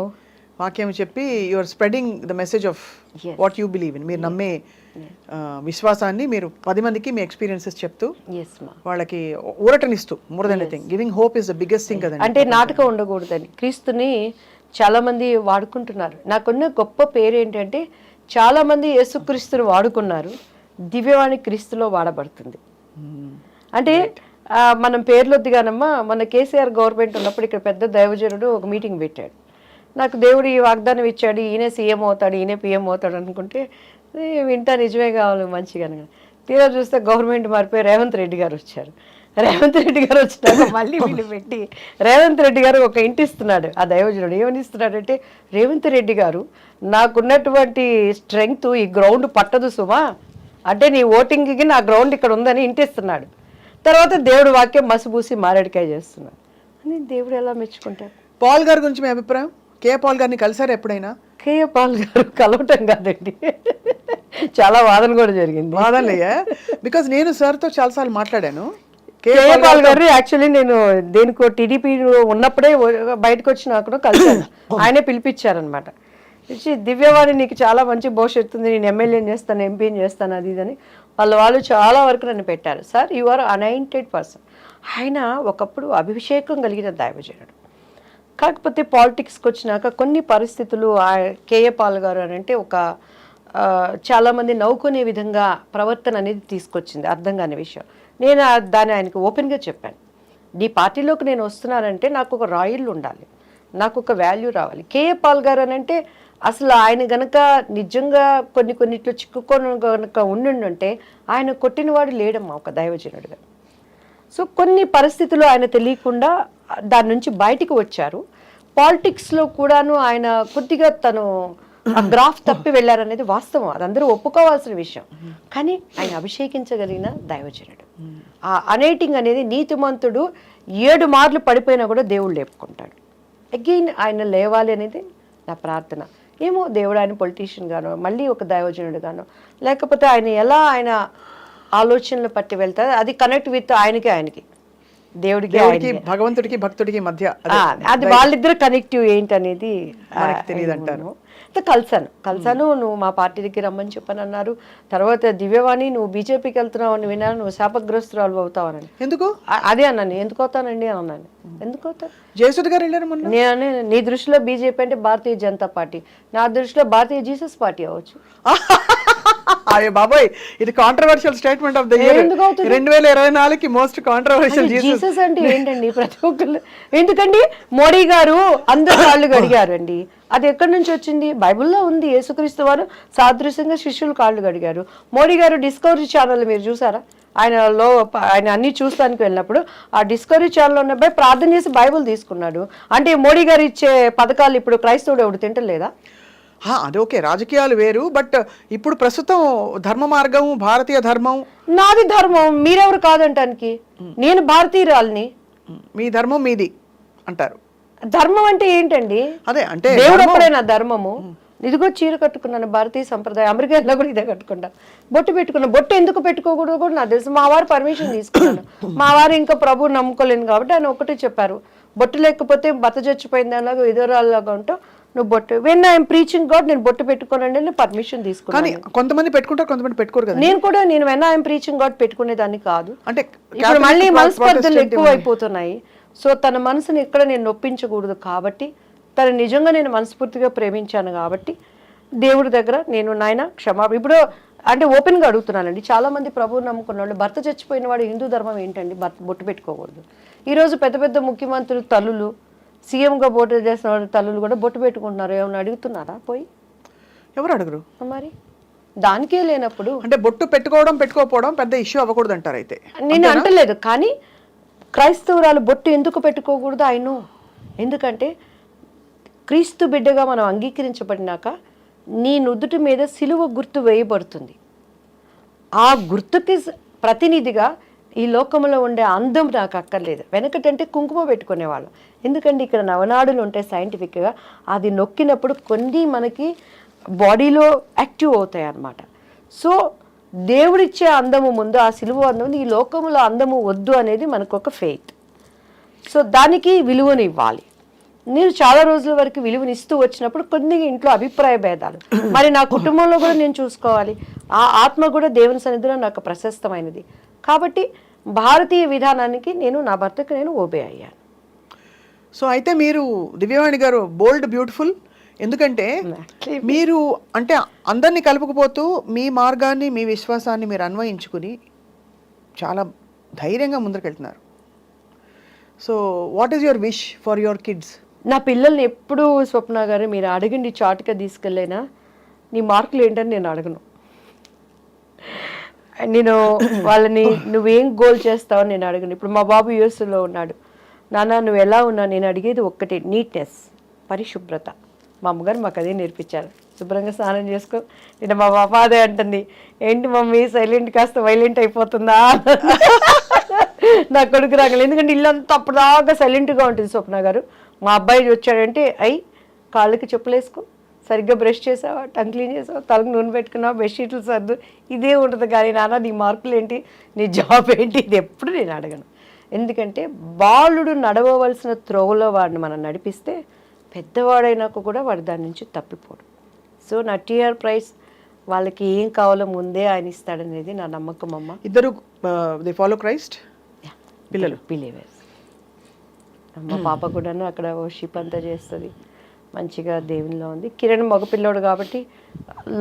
వాక్యం చెప్పి you are spreading the message of what you believe in. మీరు నమ్మే విశ్వాసాన్ని మీరు 10 మందికి మీ ఎక్స్పీరియన్సెస్ చెప్తూ వాళ్ళకి ఊరటనిస్తూ, more than anything giving hope is the biggest thing కదండి. అంటే నాటకం ఉండకూడదని క్రీస్తుని చాలా మంది వాడుకుంటున్నారు. నాకున్న గొప్ప పేరు ఏంటంటే చాలా మంది యేసుక్రీస్తుని వాడుకున్నారు, దివ్యవాణి క్రీస్తులో వాడబడుతుంది. అంటే మనం పేర్లొద్దిగానమ్మా, మన కేసీఆర్ గవర్నమెంట్ ఉన్నప్పుడు ఇక్కడ పెద్ద దైవజనుడు ఒక మీటింగ్ పెట్టాడు. నాకు దేవుడు ఈ వాగ్దానం ఇచ్చాడు, ఈయన సీఎం అవుతాడు, ఈయన పిఎం అవుతాడు అనుకుంటే వింటా నిజమే కావాలి మంచిగా. తీరా చూస్తే గవర్నమెంట్ మారిపోయి రేవంత్ రెడ్డి గారు వచ్చారు. రేవంత్ రెడ్డి గారు వచ్చినాక మళ్ళీ వీళ్ళు పెట్టి రేవంత్ రెడ్డి గారు ఒక ఇంటి ఇస్తున్నాడు. ఆ దైవజనుడు ఏమని ఇస్తున్నాడంటే, రేవంత్ రెడ్డి గారు నాకున్నటువంటి స్ట్రెంగ్త్ ఈ గ్రౌండ్ పట్టదు సుమా, అంటే నీ ఓటింగ్కి నా గ్రౌండ్ ఇక్కడ ఉందని ఇంటిస్తున్నాడు. తర్వాత దేవుడు వాక్యం మసిబూసి మారేడుకాయ చేస్తున్నాడు అని దేవుడు ఎలా మెచ్చుకుంటాడు? పాల్ గారి గురించి మీ అభిప్రాయం? కే పాల్ గారిని కలిసారు ఎప్పుడైనా? కే పాల్ గారు కలవటం కాదండి, చాలా వాదన కూడా జరిగింది. వాదనలయ్యా? బికాజ్ నేను సార్తో చాలాసార్లు మాట్లాడాను. కే పాల్ గారు యాక్చువల్లీ నేను దేనికో టీడీపీ ఉన్నప్పుడే బయటకు వచ్చినాక కలిసాను. ఆయనే పిలిపించారనమాట. ఇచ్చి దివ్యవాణి నీకు చాలా మంచి భవిష్యత్తు ఉంది, నేను ఎమ్మెల్యేని చేస్తాను, ఎంపీని చేస్తాను, అది ఇదని వాళ్ళు చాలా వరకు నన్ను పెట్టారు. Sir you are anointed person. ఆయన ఒకప్పుడు అభిషేకం కలిగిన దైవజనుడు. కాకపోతే పాలిటిక్స్కి వచ్చినాక కొన్ని పరిస్థితులు కేఏ పాల్ గారు అని అంటే ఒక చాలామంది నవ్వుకునే విధంగా ప్రవర్తన అనేది తీసుకొచ్చింది, అర్థం కాని విషయం. నేను దాన్ని ఆయనకు ఓపెన్గా చెప్పాను. నీ పార్టీలోకి నేను వస్తున్నానంటే నాకు ఒక రాయల్ ఉండాలి, నాకు ఒక వాల్యూ రావాలి. కేఏ పాల్ గారు అని అంటే అసలు ఆయన గనక నిజంగా కొన్నిట్లో చిక్కుకొని గనక ఉండుంటే ఆయన కొట్టినవాడు లేడమ్మా ఒక దైవజనుడిగా. సో కొన్ని పరిస్థితులు ఆయన తెలియకుండా దాని నుంచి బయటికి వచ్చారు. పాలిటిక్స్లో కూడాను ఆయన కొద్దిగా తను ఆ గ్రాఫ్ తప్పి వెళ్ళారనేది వాస్తవం, అది అందరూ ఒప్పుకోవాల్సిన విషయం. కానీ ఆయన అభిషేకించగలిగిన దైవజనుడు. ఆ అనేటింగ్ అనేది నీతిమంతుడు 7 మార్లు పడిపోయినా కూడా దేవుడు లేపుకుంటాడు. అగైన్ ఆయన లేవాలి అనేది నా ప్రార్థన. ఏమో దేవుడు ఆయన పొలిటీషియన్ గానో మళ్ళీ ఒక దైవజనుడు గానో లేకపోతే ఆయన ఎలా ఆయన ఆలోచనలు పట్టి వెళ్తారు, అది కనెక్ట్ విత్ ఆయనకి దేవుడికి భగవంతుడికి భక్తుడికి మధ్య అది వాళ్ళిద్దరు కనెక్టివ్ ఏంటనేది తెలియదు అంటాను. కలిసాను నువ్వు మా పార్టీ దగ్గర రమ్మని చెప్పని అన్నారు. తర్వాత దివ్యవాణి నువ్వు బీజేపీకి వెళ్తున్నావు అని విన్నాను, నువ్వు శాపగ్రస్తురాలు అవుతావని. ఎందుకు? అదే అన్నాను, ఎందుకు అవుతానండి అని అన్నాను. ఎందుకు అవుతాను? జయసుధ గారు వెళ్ళారు మొన్న. నేను నీ దృష్టిలో బీజేపీ అంటే భారతీయ జనతా పార్టీ, నా దృష్టిలో భారతీయ జీసస్ పార్టీ అవ్వచ్చు. అయ్యో బాబోయ్, ఇది controversial statement of the year. ఎందుకు అవుతుంది? 2024కి మోస్ట్ కాంట్రవర్షియల్ జీసస్ అంటే ఏంటండి ప్రతి ఒక్కళ్ళు? ఎందుకండి మోడీ గారు అందరు కాళ్ళు గడిగారు అండి, అది ఎక్కడి నుంచి వచ్చింది? బైబిల్లో ఉంది. యేసుక్రీస్తు వారు సాదృశ్యంగా శిష్యులు కాళ్ళు గడిగారు. మోడీ గారు డిస్కవరీ ఛానల్ మీరు చూసారా? ఆయన అన్ని చూస్తానికి వెళ్ళినప్పుడు ఆ డిస్కవరీ ఛానల్ ఉన్న అబ్బాయి ప్రార్థన చేసి బైబుల్ తీసుకున్నాడు. అంటే మోడీ గారు ఇచ్చే పథకాలు ఇప్పుడు క్రైస్తవుడు ఎవడు తింటలేదా? అది ఓకే, రాజకీయాలు వేరు. బట్ ఇప్పుడు ప్రస్తుతం ధర్మ మార్గం, భారతీయ ధర్మం. నాది ధర్మం, మీరెవరు కాదంటానికి? నేను భారతీయురాల్ని. మీ ధర్మం మీది అంటారు. ధర్మం అంటే ఏంటండి? అదే అంటే దేవుడు ఎప్పుడైనా ధర్మము? ఇదిగో చీర కట్టుకున్నాను, భారతీయ సంప్రదాయం. అమెరికాలో కూడా ఇదే కట్టుకుంటా. బొట్టు పెట్టుకున్నా. బొట్టు ఎందుకు పెట్టుకోకూడదు కూడా నాకు తెలుసు. మా వారు పర్మిషన్ తీసుకున్నాను. మా వారు ఇంకా ప్రభు నమ్ముకోలేను కాబట్టి ఆయన ఒకటే చెప్పారు, బొట్టు లేకపోతే బత చచ్చిపోయింది అలాగా ఎదురాలాగా ఉంటావు నువ్వు బొట్టు. వెన్ ఐఎమ్ ప్రీచింగ్ గాడ్, నేను బొట్టు పెట్టుకోనండి, నేను పర్మిషన్ తీసుకున్నాను. కొంతమంది పెట్టుకుంటారు, కొంతమంది పెట్టుకోరు కదా. నేను వెన్ ఐఎమ్ ప్రీచింగ్ గాడ్ పెట్టుకునేదాన్ని కాదు. అంటే ఇప్పుడు మళ్ళీ మనస్పర్ధలు ఎక్కువ అయిపోతున్నాయి. సో తన మనసుని ఎక్కడ నేను నొప్పించకూడదు కాబట్టి, తను నిజంగా నేను మనస్ఫూర్తిగా ప్రేమించాను కాబట్టి దేవుడి దగ్గర నేను నాయన ఇప్పుడు అంటే ఓపెన్గా అడుగుతున్నానండి. చాలా మంది ప్రభువు నమ్ముకున్న వాళ్ళు, భర్త చచ్చిపోయిన వాడు హిందూ ధర్మం ఏంటండి బొట్టు పెట్టుకోకూడదు? ఈరోజు పెద్ద పెద్ద ముఖ్యమంత్రులు తల్లులు, సీఎంగా పోటీ చేసిన వాళ్ళు తల్లులు కూడా బొట్టు పెట్టుకుంటున్నారు. ఏమైనా అడుగుతున్నారా? పోయి ఎవరు అడుగురు మరి? దానికే లేనప్పుడు అంటే బొట్టు పెట్టుకోవడం పెట్టుకోకపోవడం పెద్ద ఇష్యూ అవ్వకూడదు అంటారు. అయితే నేను అంటలేదు, కానీ క్రైస్తవురాలు బొట్టు ఎందుకు పెట్టుకోకూడదు? అయిను. ఎందుకంటే క్రీస్తు బిడ్డగా మనం అంగీకరించబడినాక నీ నుదుటి మీద సిలువ గుర్తు వేయబడుతుంది. ఆ గుర్తుకి ప్రతినిధిగా ఈ లోకంలో ఉండే అందం నాకు అక్కర్లేదు. వెనకటంటే కుంకుమ పెట్టుకునేవాళ్ళం. ఎందుకంటే ఇక్కడ నవనాడులు ఉంటాయి సైంటిఫిక్గా, అది నొక్కినప్పుడు కొన్ని మనకి బాడీలో యాక్టివ్ అవుతాయి అన్నమాట. సో దేవుడిచ్చే అందము ముందు ఆ సిలువ అందం, ఈ లోకంలో అందము వద్దు అనేది మనకు ఒక ఫెయిత్. సో దానికి విలువని ఇవ్వాలి. నేను చాలా రోజుల వరకు విలువనిస్తూ వచ్చినప్పుడు కొన్ని ఇంట్లో అభిప్రాయ భేదాలు, మరి నా కుటుంబంలో కూడా నేను చూసుకోవాలి. ఆ ఆత్మ కూడా దేవుని సన్నిధిలో నాకు ప్రశస్తమైనది కాబట్టి భారతీయ విధానానికి నేను నా భర్తకు నేను ఓబే అయ్యాను. సో అయితే మీరు దివ్యవాణి గారు బోల్డ్ బ్యూటిఫుల్. ఎందుకంటే మీరు అంటే అందరినీ కలుపుకుపోతూ మీ మార్గాన్ని, మీ విశ్వాసాన్ని మీరు అన్వయించుకుని చాలా ధైర్యంగా ముందుకెళ్తున్నారు. So what is your wish for your kids? నా పిల్లల్ని ఎప్పుడూ స్వప్న గారు మీరు అడగండి, చాటుగా తీసుకెళ్ళైనా నీ మార్కులు ఏంటని నేను అడగను. నేను వాళ్ళని నువ్వేం గోల్ చేస్తావని నేను అడగను. ఇప్పుడు మా బాబు యూఎస్లో ఉన్నాడు. నాన్న నువ్వు ఎలా ఉన్నా, నేను అడిగేది ఒక్కటే, నీట్నెస్, పరిశుభ్రత. మా అమ్మగారు మాకు అదే నేర్పించారు. శుభ్రంగా స్నానం చేసుకో. నేను మా పాప అదే అంటుంది, ఏంటి మమ్మీ సైలెంట్ కాస్త వైలెంట్ అయిపోతుందా? నా కొడుకు రాగలేదు, ఎందుకంటే ఇల్లంతా అప్పుడుదాకా సైలెంట్గా ఉంటుంది. స్వప్న గారు మా అబ్బాయి వచ్చాడంటే కాళ్ళకి చెప్పులేసుకో, సరిగ్గా బ్రష్ చేసావా, టంగ్ క్లీన్ చేసావా, తలకు నూనె పెట్టుకున్నావా, బెడ్షీట్లు సర్దు, ఇదే ఉంటుంది. కానీ నాన్న నీ మార్కులు ఏంటి, నీ జాబ్ ఏంటి, ఇది ఎప్పుడు నేను అడగను. ఎందుకంటే బాలుడు నడవవలసిన త్రోవలో వాడిని మనం నడిపిస్తే పెద్దవాడైనాక కూడా వాడు దాని నుంచి తప్పిపోడు. సో నా టీఆర్ ప్రైస్ వాళ్ళకి ఏం కావాలో ముందే ఆయన ఇస్తాడనేది నా నమ్మకం. అమ్మ ఇద్దరు దే ఫాలో క్రైస్ట్ పిల్లలు, బిలీవర్స్. మా పాప కూడాను అక్కడ వర్షిప్ అంతా చేస్తుంది, మంచిగా దేవునిలో ఉంది. కిరణ్ మగపిల్లోడు కాబట్టి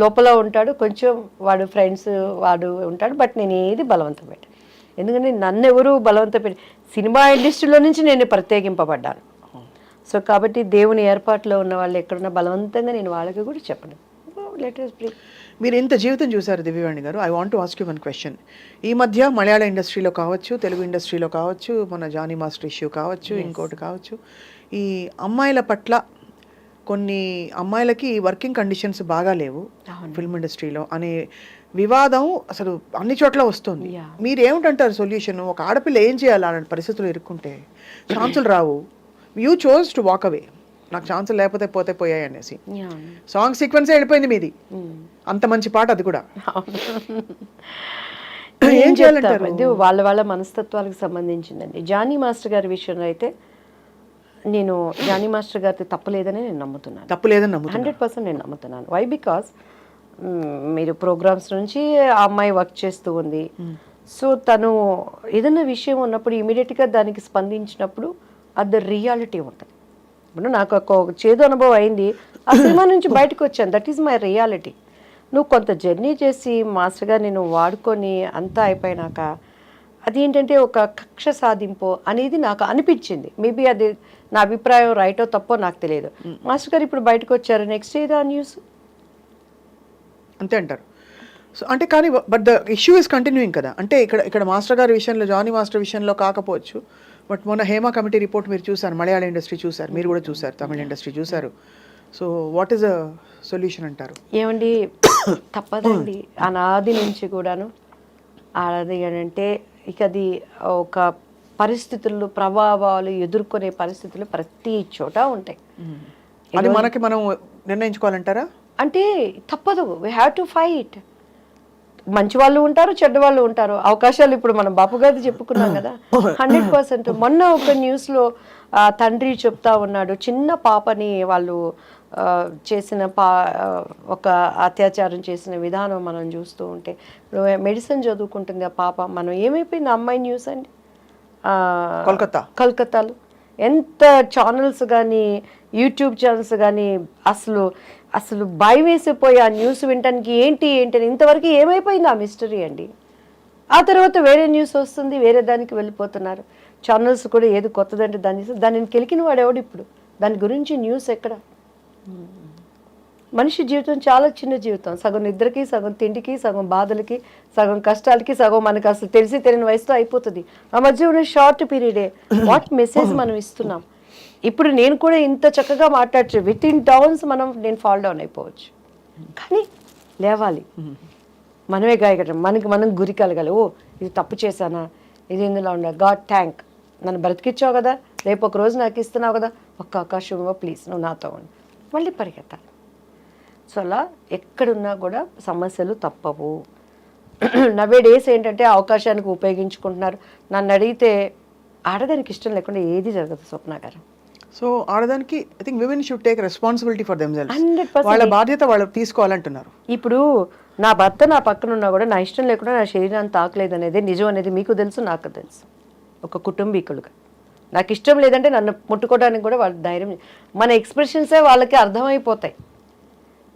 లోపల ఉంటాడు, కొంచెం వాడు ఫ్రెండ్స్ వాడు ఉంటాడు. బట్ నేను ఏది బలవంతం పెట్టాను, ఎందుకంటే నన్ను ఎవరు బలవంతం పెట్టి, సినిమా ఇండస్ట్రీలో నుంచి నేను ప్రత్యేకింపబడ్డాను. సో కాబట్టి దేవుని ఏర్పాట్లో ఉన్న వాళ్ళు ఎక్కడున్నా బలవంతంగా నేను వాళ్ళకి కూడా చెప్పను. మీరు ఇంత జీవితం చూశారు దివ్యవాణి garu. I want to ask you one question. ఈ మధ్య మలయాళ ఇండస్ట్రీలో కావచ్చు, తెలుగు ఇండస్ట్రీలో కావచ్చు, మన జానీ మాస్టర్ ఇష్యూ కావచ్చు, ఇంకోటి కావచ్చు, ఈ అమ్మాయిల పట్ల కొన్ని అమ్మాయిలకి వర్కింగ్ కండిషన్స్ బాగా లేవు ఫిల్మ్ ఇండస్ట్రీలో అనే వివాదం అసలు అన్ని చోట్ల వస్తుంది. మీరు ఏమిటంటారు సొల్యూషన్? ఒక ఆడపిల్ల ఏం చేయాలి అలాంటి పరిస్థితులు ఇరుక్కుంటే? ఛాన్సులు రావు, you chose to walk away, నాకు ఛాన్సులు లేకపోతే పోతే పోయాయి అనేసి. సాంగ్ సీక్వెన్సే వెళ్ళిపోయింది మీది, అంత మంచి పాట అది కూడా. ఏం చేయాలంటారు? వాళ్ళ వాళ్ళ మనస్తత్వాలకు సంబంధించిందండి. జానీ మాస్టర్ గారి విషయంలో అయితే నేను జానీ మాస్టర్ గారితో తప్పలేదని నేను నమ్ముతున్నాను. తప్పలేదని 100% నేను నమ్ముతున్నాను. వై? బికాస్ మీరు ప్రోగ్రామ్స్ నుంచి ఆ అమ్మాయి వర్క్ చేస్తూ ఉంది. సో తను ఏదైనా విషయం ఉన్నప్పుడు ఇమీడియట్గా దానికి స్పందించినప్పుడు అది రియాలిటీ ఉంటుంది. ఇప్పుడు నాకు ఒక చేదు అనుభవం అయింది, ఆ సినిమా నుంచి బయటకు వచ్చాను, దట్ ఈస్ మై రియాలిటీ. నువ్వు కొంత జర్నీ చేసి మాస్టర్ గారు నేను వాడుకొని అంతా అయిపోయినాక అది ఏంటంటే ఒక కక్ష సాధింపు అనేది నాకు అనిపించింది. మేబీ అది నా అభిప్రాయం రైటో తప్పో నాకు తెలియదు. మాస్టర్ గారు ఇప్పుడు బయటకు వచ్చారు, నెక్స్ట్ ఏదో న్యూస్ అంతే అంటారు. సో అంటే కానీ but the issue is continuing కదా. అంటే ఇక్కడ మాస్టర్ గారి విషయంలో, జానీ మాస్టర్ విషయంలో కాకపోవచ్చు, బట్ మొన్న హేమా కమిటీ రిపోర్ట్ మీరు చూసారు, మలయాళ ఇండస్ట్రీ చూసారు, మీరు కూడా చూసారు, తమిళ ఇండస్ట్రీ చూసారు. So what is the solution అంటారు? ఏమండి, తప్పదండి. అనాది నుంచి కూడాను ఆడది అంటే ఇక అది ఒక పరిస్థితులు, ప్రభావాలు ఎదుర్కొనే పరిస్థితులు ప్రతి చోట ఉంటాయి. అది మనకి మనం నిర్ణయించుకోవాలంటారా? అంటే తప్పదు, వీ హ్యావ్ టు ఫైట్. మంచి వాళ్ళు ఉంటారు, చెడ్డ వాళ్ళు ఉంటారు. అవకాశాలు ఇప్పుడు మనం బాపు గారిది చెప్పుకున్నాం కదా, 100%. మొన్న ఒక న్యూస్లో తండ్రి చెప్తా ఉన్నాడు, చిన్న పాపని వాళ్ళు చేసిన ఒక అత్యాచారం చేసిన విధానం మనం చూస్తూ ఉంటే, మెడిసిన్ చదువుకుంటుంది ఆ పాప. మనం ఏమైపోయింది అమ్మాయి న్యూస్ అండి, కలకత్తాలో ఎంత ఛానల్స్ కానీ యూట్యూబ్ ఛానల్స్ కానీ అసలు భయం వేసిపోయి ఆ న్యూస్ వినటానికి ఏంటి అని ఇంతవరకు ఏమైపోయింది ఆ మిస్టరీ అండి. ఆ తర్వాత వేరే న్యూస్ వస్తుంది, వేరే దానికి వెళ్ళిపోతున్నారు. ఛానల్స్ కూడా ఏది కొత్తదంటే దానిని కెలికిన వాడు ఎవడు ఇప్పుడు? దాని గురించి న్యూస్ ఎక్కడ? మనిషి జీవితం చాలా చిన్న జీవితం, సగం నిద్రకి, సగం తిండికి, సగం బాధలకి, సగం కష్టాలకి, సగం మనకు అసలు తెలిసి తెలియని వయసుతో అయిపోతుంది. ఆ మధ్య ఉన్న షార్ట్ పీరియడే వాట్ మెసేజ్ మనం ఇస్తున్నాం. ఇప్పుడు నేను కూడా ఇంత చక్కగా మాట్లాడచ్చు, విత్ ఇన్ డౌన్స్ నేను ఫాల్ డౌన్ అయిపోవచ్చు, కానీ లేవాలి, మనమే గాయగలం, మనం గురి కలగాలి. ఓ ఇది తప్పు చేశానా, ఇది ఇందులో ఉండాలి, గాడ్ థ్యాంక్, నన్ను బ్రతికిచ్చావు కదా, రేపు ఒక రోజు నాకు ఇస్తున్నావు కదా, ఒక్క అవకాశం ఇవ్వ ప్లీజ్, నువ్వు నాతో ఉండి మళ్ళీ పరిగెత్తాలి. సో అలా ఎక్కడున్నా కూడా సమస్యలు తప్పవు. నవే డేస్ ఏంటంటే అవకాశానికి ఉపయోగించుకుంటున్నారు. నన్ను అడిగితే ఆడదానికి ఇష్టం లేకుండా ఏది జరగదు స్వప్న గారు. సో ఆడదానికి I think women should take responsibility for themselves. 100% వాళ్ళ బాధ్యత వాళ్ళు తీసుకోవాలంటున్నారు. ఇప్పుడు నా భర్త నా పక్కన ఉన్నా కూడా నా ఇష్టం లేకుండా నా శరీరాన్ని తాకలేదు అనేది నిజం అనేది మీకు తెలుసు, నాకు తెలుసు. ఒక కుటుంబీకులుగా నాకు ఇష్టం లేదంటే నన్ను ముట్టుకోవడానికి కూడా వాళ్ళ ధైర్యం, మన ఎక్స్ప్రెషన్సే వాళ్ళకి అర్థమైపోతాయి.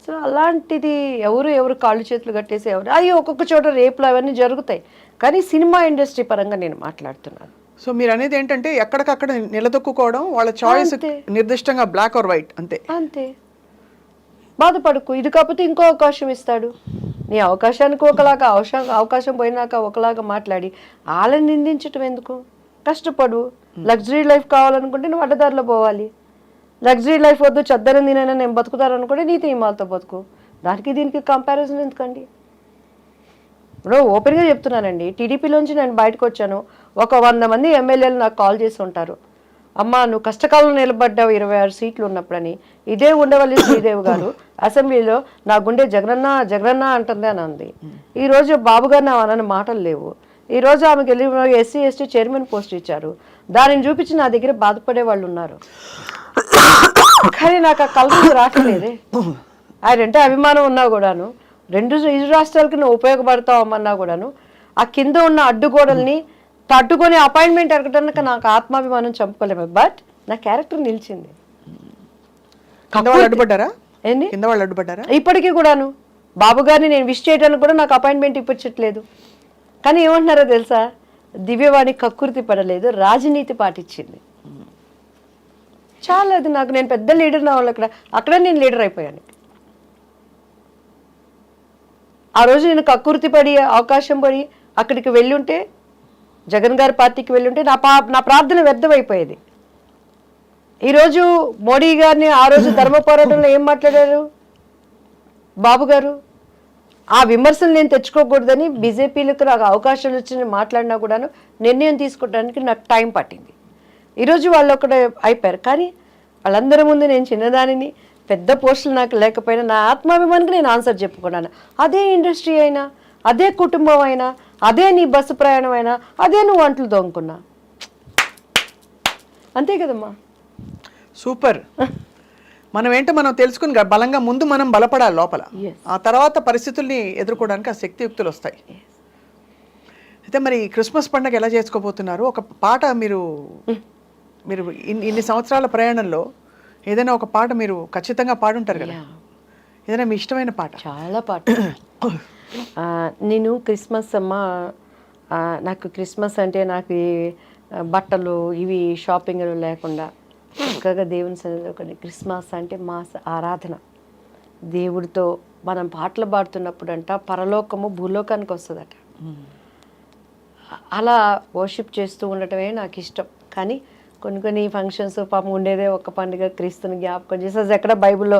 సో అలాంటిది ఎవరు కాళ్ళు చేతులు కట్టేసి అయ్యో ఒక్కొక్క చోట రేపులు అవన్నీ జరుగుతాయి, కానీ సినిమా ఇండస్ట్రీ పరంగా నేను మాట్లాడుతున్నాను. సో మీరు అనేది ఏంటంటే ఎక్కడికక్కడ నిలదొక్కుకోవడం, వాళ్ళ చాయిస్ నిర్దిష్టంగా బ్లాక్ ఆర్ వైట్ అంతే. బాధపడుకు, ఇది కాకపోతే ఇంకో అవకాశం ఇస్తాడు. నీ అవకాశానికి ఒకలాగా, అవకాశం పోయినాక ఒకలాగా మాట్లాడి వాళ్ళని నిందించటం ఎందుకు? కష్టపడు. లగ్జరీ లైఫ్ కావాలనుకుంటే నువ్వు అడ్డదారిలో పోవాలి. లగ్జరీ లైఫ్ వద్దు, చద్దరం తినైనా నేను బతుకుతారనుకుంటే నీతి నియమాలతో బతుకు. దానికి దీనికి కంపారిజన్ ఎందుకండి? ఇప్పుడు ఓపెన్గా చెప్తున్నానండి, టీడీపీలోంచి నేను బయటకు వచ్చాను, ఒక 100 మంది ఎమ్మెల్యేలు నాకు కాల్ చేసి ఉంటారు, అమ్మ నువ్వు కష్టకాలంలో నిలబడ్డావు 26 సీట్లు ఉన్నప్పుడని. ఇదే ఉండవల్లి శ్రీదేవి గారు అసెంబ్లీలో నా గుండె జగనన్న అంటుంది అని అంది. ఈరోజు బాబు గారు నా అనని మాటలు లేవు. ఈరోజు ఆమెకి వెళ్ళి ఎస్సీ ఎస్టీ చైర్మన్ పోస్ట్ ఇచ్చారు, దానిని చూపించి నా దగ్గర బాధపడే వాళ్ళు ఉన్నారు. కానీ నాకు ఆ కలర్ రావట్లేదే. ఆయనంటే అభిమానం ఉన్నా కూడాను, ఇరు రాష్ట్రాలకి నువ్వు ఉపయోగపడతావు అమ్మన్నా కూడాను, ఆ కింద ఉన్న అడ్డుగోడల్ని తట్టుకొని అపాయింట్మెంట్ అడగడానికి నాకు ఆత్మాభిమానం చంపుకోలేము. బట్ నా క్యారెక్టర్ నిలిచింది. ఇప్పటికీ కూడాను బాబు గారిని నేను విష్ చేయడానికి కూడా నాకు అపాయింట్మెంట్ ఇప్పించట్లేదు. కానీ ఏమంటున్నారో తెలుసా, దివ్యవాణి కక్కుర్తి పడలేదు, రాజనీతి పాటించింది. చాలా అది నాకు, నేను పెద్ద లీడర్ నా వాళ్ళు అక్కడ నేను లీడర్ అయిపోయాను. ఆ రోజు నేను కక్కుర్తి పడి అవకాశం పడి అక్కడికి వెళ్ళుంటే, జగన్ గారి పార్టీకి వెళ్ళుంటే నా ప్రార్థన వ్యర్థమైపోయేది. ఈరోజు మోడీ గారిని ఆ రోజు ధర్మ పోరాటంలో ఏం మాట్లాడారు బాబు గారు? ఆ విమర్శలు నేను తెచ్చుకోకూడదని బీజేపీలకు నాకు అవకాశాలు వచ్చి మాట్లాడినా కూడాను నిర్ణయం తీసుకోవడానికి నాకు టైం పట్టింది. ఈరోజు వాళ్ళు ఒకటే అయిపోయారు. కానీ వాళ్ళందరి ముందు నేను చిన్నదానిని, పెద్ద పోస్టులు నాకు లేకపోయినా నా ఆత్మాభిమానికి నేను ఆన్సర్ చెప్పుకున్నాను. అదే ఇండస్ట్రీ అయినా, అదే కుటుంబం అయినా, అదే నీ బస్సు ప్రయాణం అయినా, అదే నువ్వు అంట్లు దొంగకున్నా, అంతే కదమ్మా. సూపర్. మనం ఏంటో మనం తెలుసుకుని బలంగా ముందు మనం బలపడాలి లోపల, ఆ తర్వాత పరిస్థితుల్ని ఎదుర్కోవడానికి ఆ శక్తియుక్తులు వస్తాయి. అయితే మరి క్రిస్మస్ పండుగ ఎలా చేసుకోబోతున్నారు? ఒక పాట మీరు ఇన్ని సంవత్సరాల ప్రయాణంలో ఏదైనా ఒక పాట మీరు ఖచ్చితంగా పాడుంటారు కదా, ఏదైనా మీ ఇష్టమైన పాట? చాలా పాట. నేను క్రిస్మస్ అమ్మ, నాకు క్రిస్మస్ అంటే నాకు ఈ బట్టలు ఇవి షాపింగ్లు లేకుండా చక్కగా దేవుని సన్నిధిలో కొన్ని క్రిస్మస్ అంటే మా ఆరాధన దేవుడితో మనం పాటలు పాడుతున్నప్పుడు అంట పరలోకము భూలోకానికి వస్తుందట. అలా వర్షిప్ చేస్తూ ఉండటమే నాకు ఇష్టం. కానీ కొన్ని ఫంక్షన్స్ పాపం ఉండేదే ఒక పండుగ క్రీస్తుని జ్ఞాపకం చేసి అది ఎక్కడ బైబిల్లో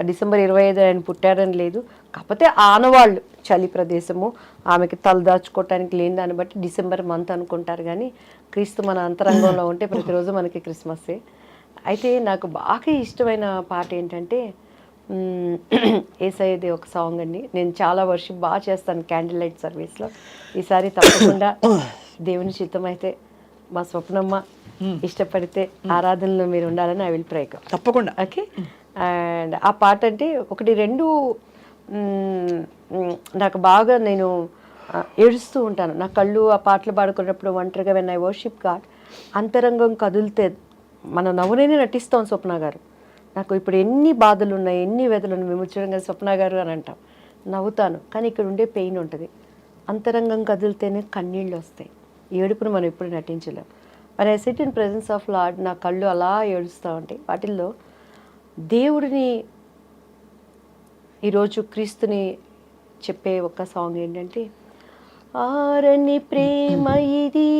డిసెంబర్ 25 ఆయన పుట్టారని లేదు. కాకపోతే ఆనవాళ్ళు చలి ప్రదేశము ఆమెకి తలదాచుకోవటానికి లేని దాన్ని బట్టి డిసెంబర్ మంత్ అనుకుంటారు. కానీ క్రీస్తు మన అంతరంగంలో ఉంటే ప్రతిరోజు మనకి క్రిస్మస్సే. అయితే నాకు బాగా ఇష్టమైన పాట ఏంటంటే యేసయ్యది ఒక సాంగ్ అండి. నేను చాలా వర్షిప్ బాగా చేస్తాను క్యాండిల్ లైట్ సర్వీస్లో. ఈసారి తప్పకుండా దేవుని చిత్తం అయితే మా స్వప్నమ్మ ఇష్టపడితే ఆరాధనలో మీరు ఉండాలని ఐ విల్ ప్రే. తప్పకుండా. ఓకే. అండ్ ఆ పాట అంటే ఒకటి రెండు నాకు బాగా నేను ఏడుస్తూ ఉంటాను. నా కళ్ళు ఆ పాటలు పాడుకున్నప్పుడు ఒంటరిగా వెన్ ఐ వర్షిప్ గాడ్ అంతరంగం కదిలితే మనం నవ్వునే నటిస్తాం. స్వప్న గారు నాకు ఇప్పుడు ఎన్ని బాధలు ఉన్నాయి, ఎన్ని వ్యధలు ఉన్నాయి, విముచ్చడంగా స్వప్న గారు అని అంటాం, నవ్వుతాను. కానీ ఇక్కడ ఉండే పెయిన్ ఉంటుంది. అంతరంగం కదిలితేనే కన్నీళ్ళు వస్తాయి. ఏడుపును మనం ఎప్పుడు నటించలేం. మరి I SIT in presence of lord, నా కళ్ళు అలా ఏడుస్తూ ఉంటాయి. వాటిల్లో దేవుడిని ఈరోజు క్రీస్తుని చెప్పే ఒక సాంగ్ ఏంటంటే, ఆరని ప్రేమ ఇది,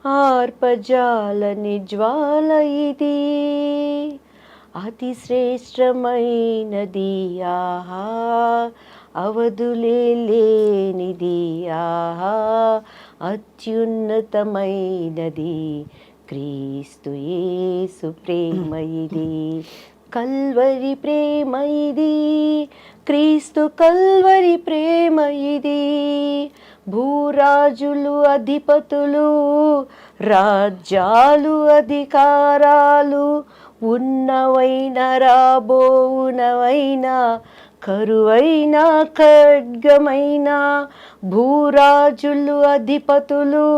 ఆర్పజాలని జ్వాల ఇది, అతి శ్రేష్టమైనది ఆహా, అవధులే లేనిది ఆహా, అత్యున్నతమైనది క్రీస్తు యేసు ప్రేమ ఇది, కల్వరి ప్రేమ ఇది, క్రీస్తు కల్వరి ప్రేమ ఇది, భూరాజులు అధిపతులు రాజ్యాలు అధికారాలు ఉన్నవైన రాబోవునవైన కరువైన ఖడ్గమైన, భూరాజులు అధిపతులు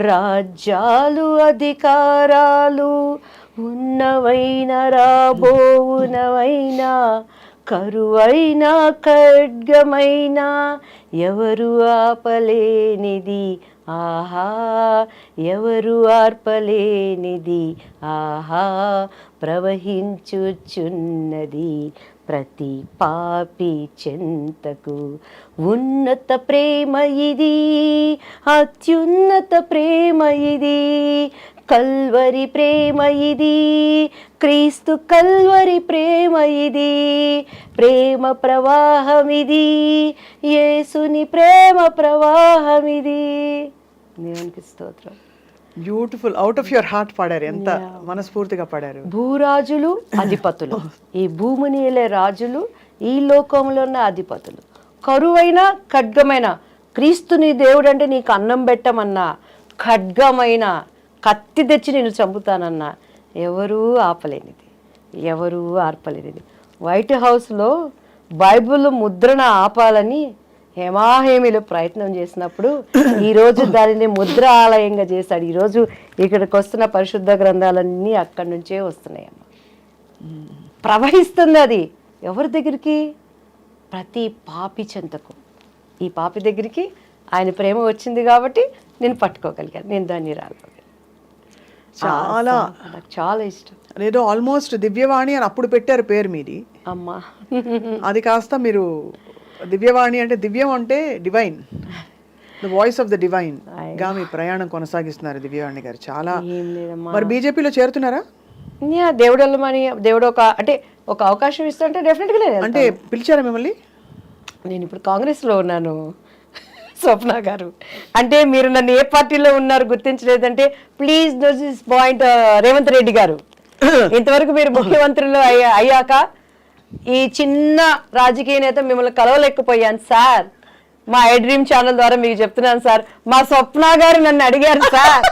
రాజ్యాలు అధికారాలు ఉన్నవైన రాబోవునవైన కరువైన ఖడ్గమైన, ఎవరు ఆపలేనిది ఆహా, ఎవరు ఆర్పలేనిది ఆహా, ప్రవహించుచున్నది ప్రతి పాపి చెంతకు, ఉన్నత ప్రేమ ఇది, అత్యున్నత ప్రేమ ఇది, కల్వరి ప్రేమ ఇది, క్రీస్తు కల్వరి ప్రేమ ఇది, ప్రేమ ప్రవాహం ఇది, యేసుని ప్రేమ ప్రవాహం ఇది. దేవునికి స్తోత్రం. Beautiful. Out of your heart పాడారు, ఎంత మనస్ఫూర్తిగా పాడారు. భూరాజులు అధిపతులు, ఈ భూమిని ఏలే రాజులు, ఈ లోకంలో ఉన్న అధిపతులు, కరువైన ఖడ్గమైన, క్రీస్తుని దేవుడు అంటే నీకు అన్నం పెట్టమన్నా, ఖడ్గమైన కత్తి తెచ్చి నేను చంపుతానన్నా, ఎవరూ ఆపలేనిది, ఎవరూ ఆర్పలేనిది. వైట్ హౌస్లో బైబిల్ ముద్రణ ఆపాలని హేమాహేమిలో ప్రయత్నం చేసినప్పుడు ఈరోజు దానిని ముద్ర ఆలయంగా చేశాడు. ఈరోజు ఇక్కడికి వస్తున్న పరిశుద్ధ గ్రంథాలన్నీ అక్కడి నుంచే వస్తున్నాయమ్మ. ప్రవహిస్తుంది అది ఎవరి దగ్గరికి? ప్రతి పాపి చెంతకు. ఈ పాపి దగ్గరికి ఆయన ప్రేమ వచ్చింది కాబట్టి నేను పట్టుకోగలిగాను, నేను దాన్ని రాగలిగాను. చాలా నాకు చాలా ఇష్టం. ఏదో ఆల్మోస్ట్ దివ్యవాణి అని అప్పుడు పెట్టారు పేరు మీది అమ్మా. అది కాస్త మీరు దివ్యవాణి అంటే దివ్యం అంటే divine, the voice of the divine గా మీ ప్రయాణం కొనసాగిస్తున్నారు దివ్యవాణి గారు. చాలా. మరి బీజేపీలో చేరుతున్నారా? దేవుడల్లమని దేవుడు ఒక అంటే ఒక అవకాశం ఇస్తుంటే డెఫినెట్గా నేను అంటే పిలిచారా మిమ్మల్ని? నేను ఇప్పుడు కాంగ్రెస్లో ఉన్నాను స్వప్న గారు. అంటే మీరు నన్ను ఏ పార్టీలో ఉన్నారు గుర్తించలేదంటే please note this point. Revanth Reddy garu ఇంతవరకు మీరు ముఖ్యమంత్రులు అయ్యాక ఈ చిన్న రాజకీయ నేత మిమ్మల్ని కలవలేకపోయాను సార్. మా ఐ డ్రీమ్ ఛానల్ ద్వారా మీకు చెప్తున్నాను సార్, మా స్వప్న గారు నన్ను అడిగారు సార్.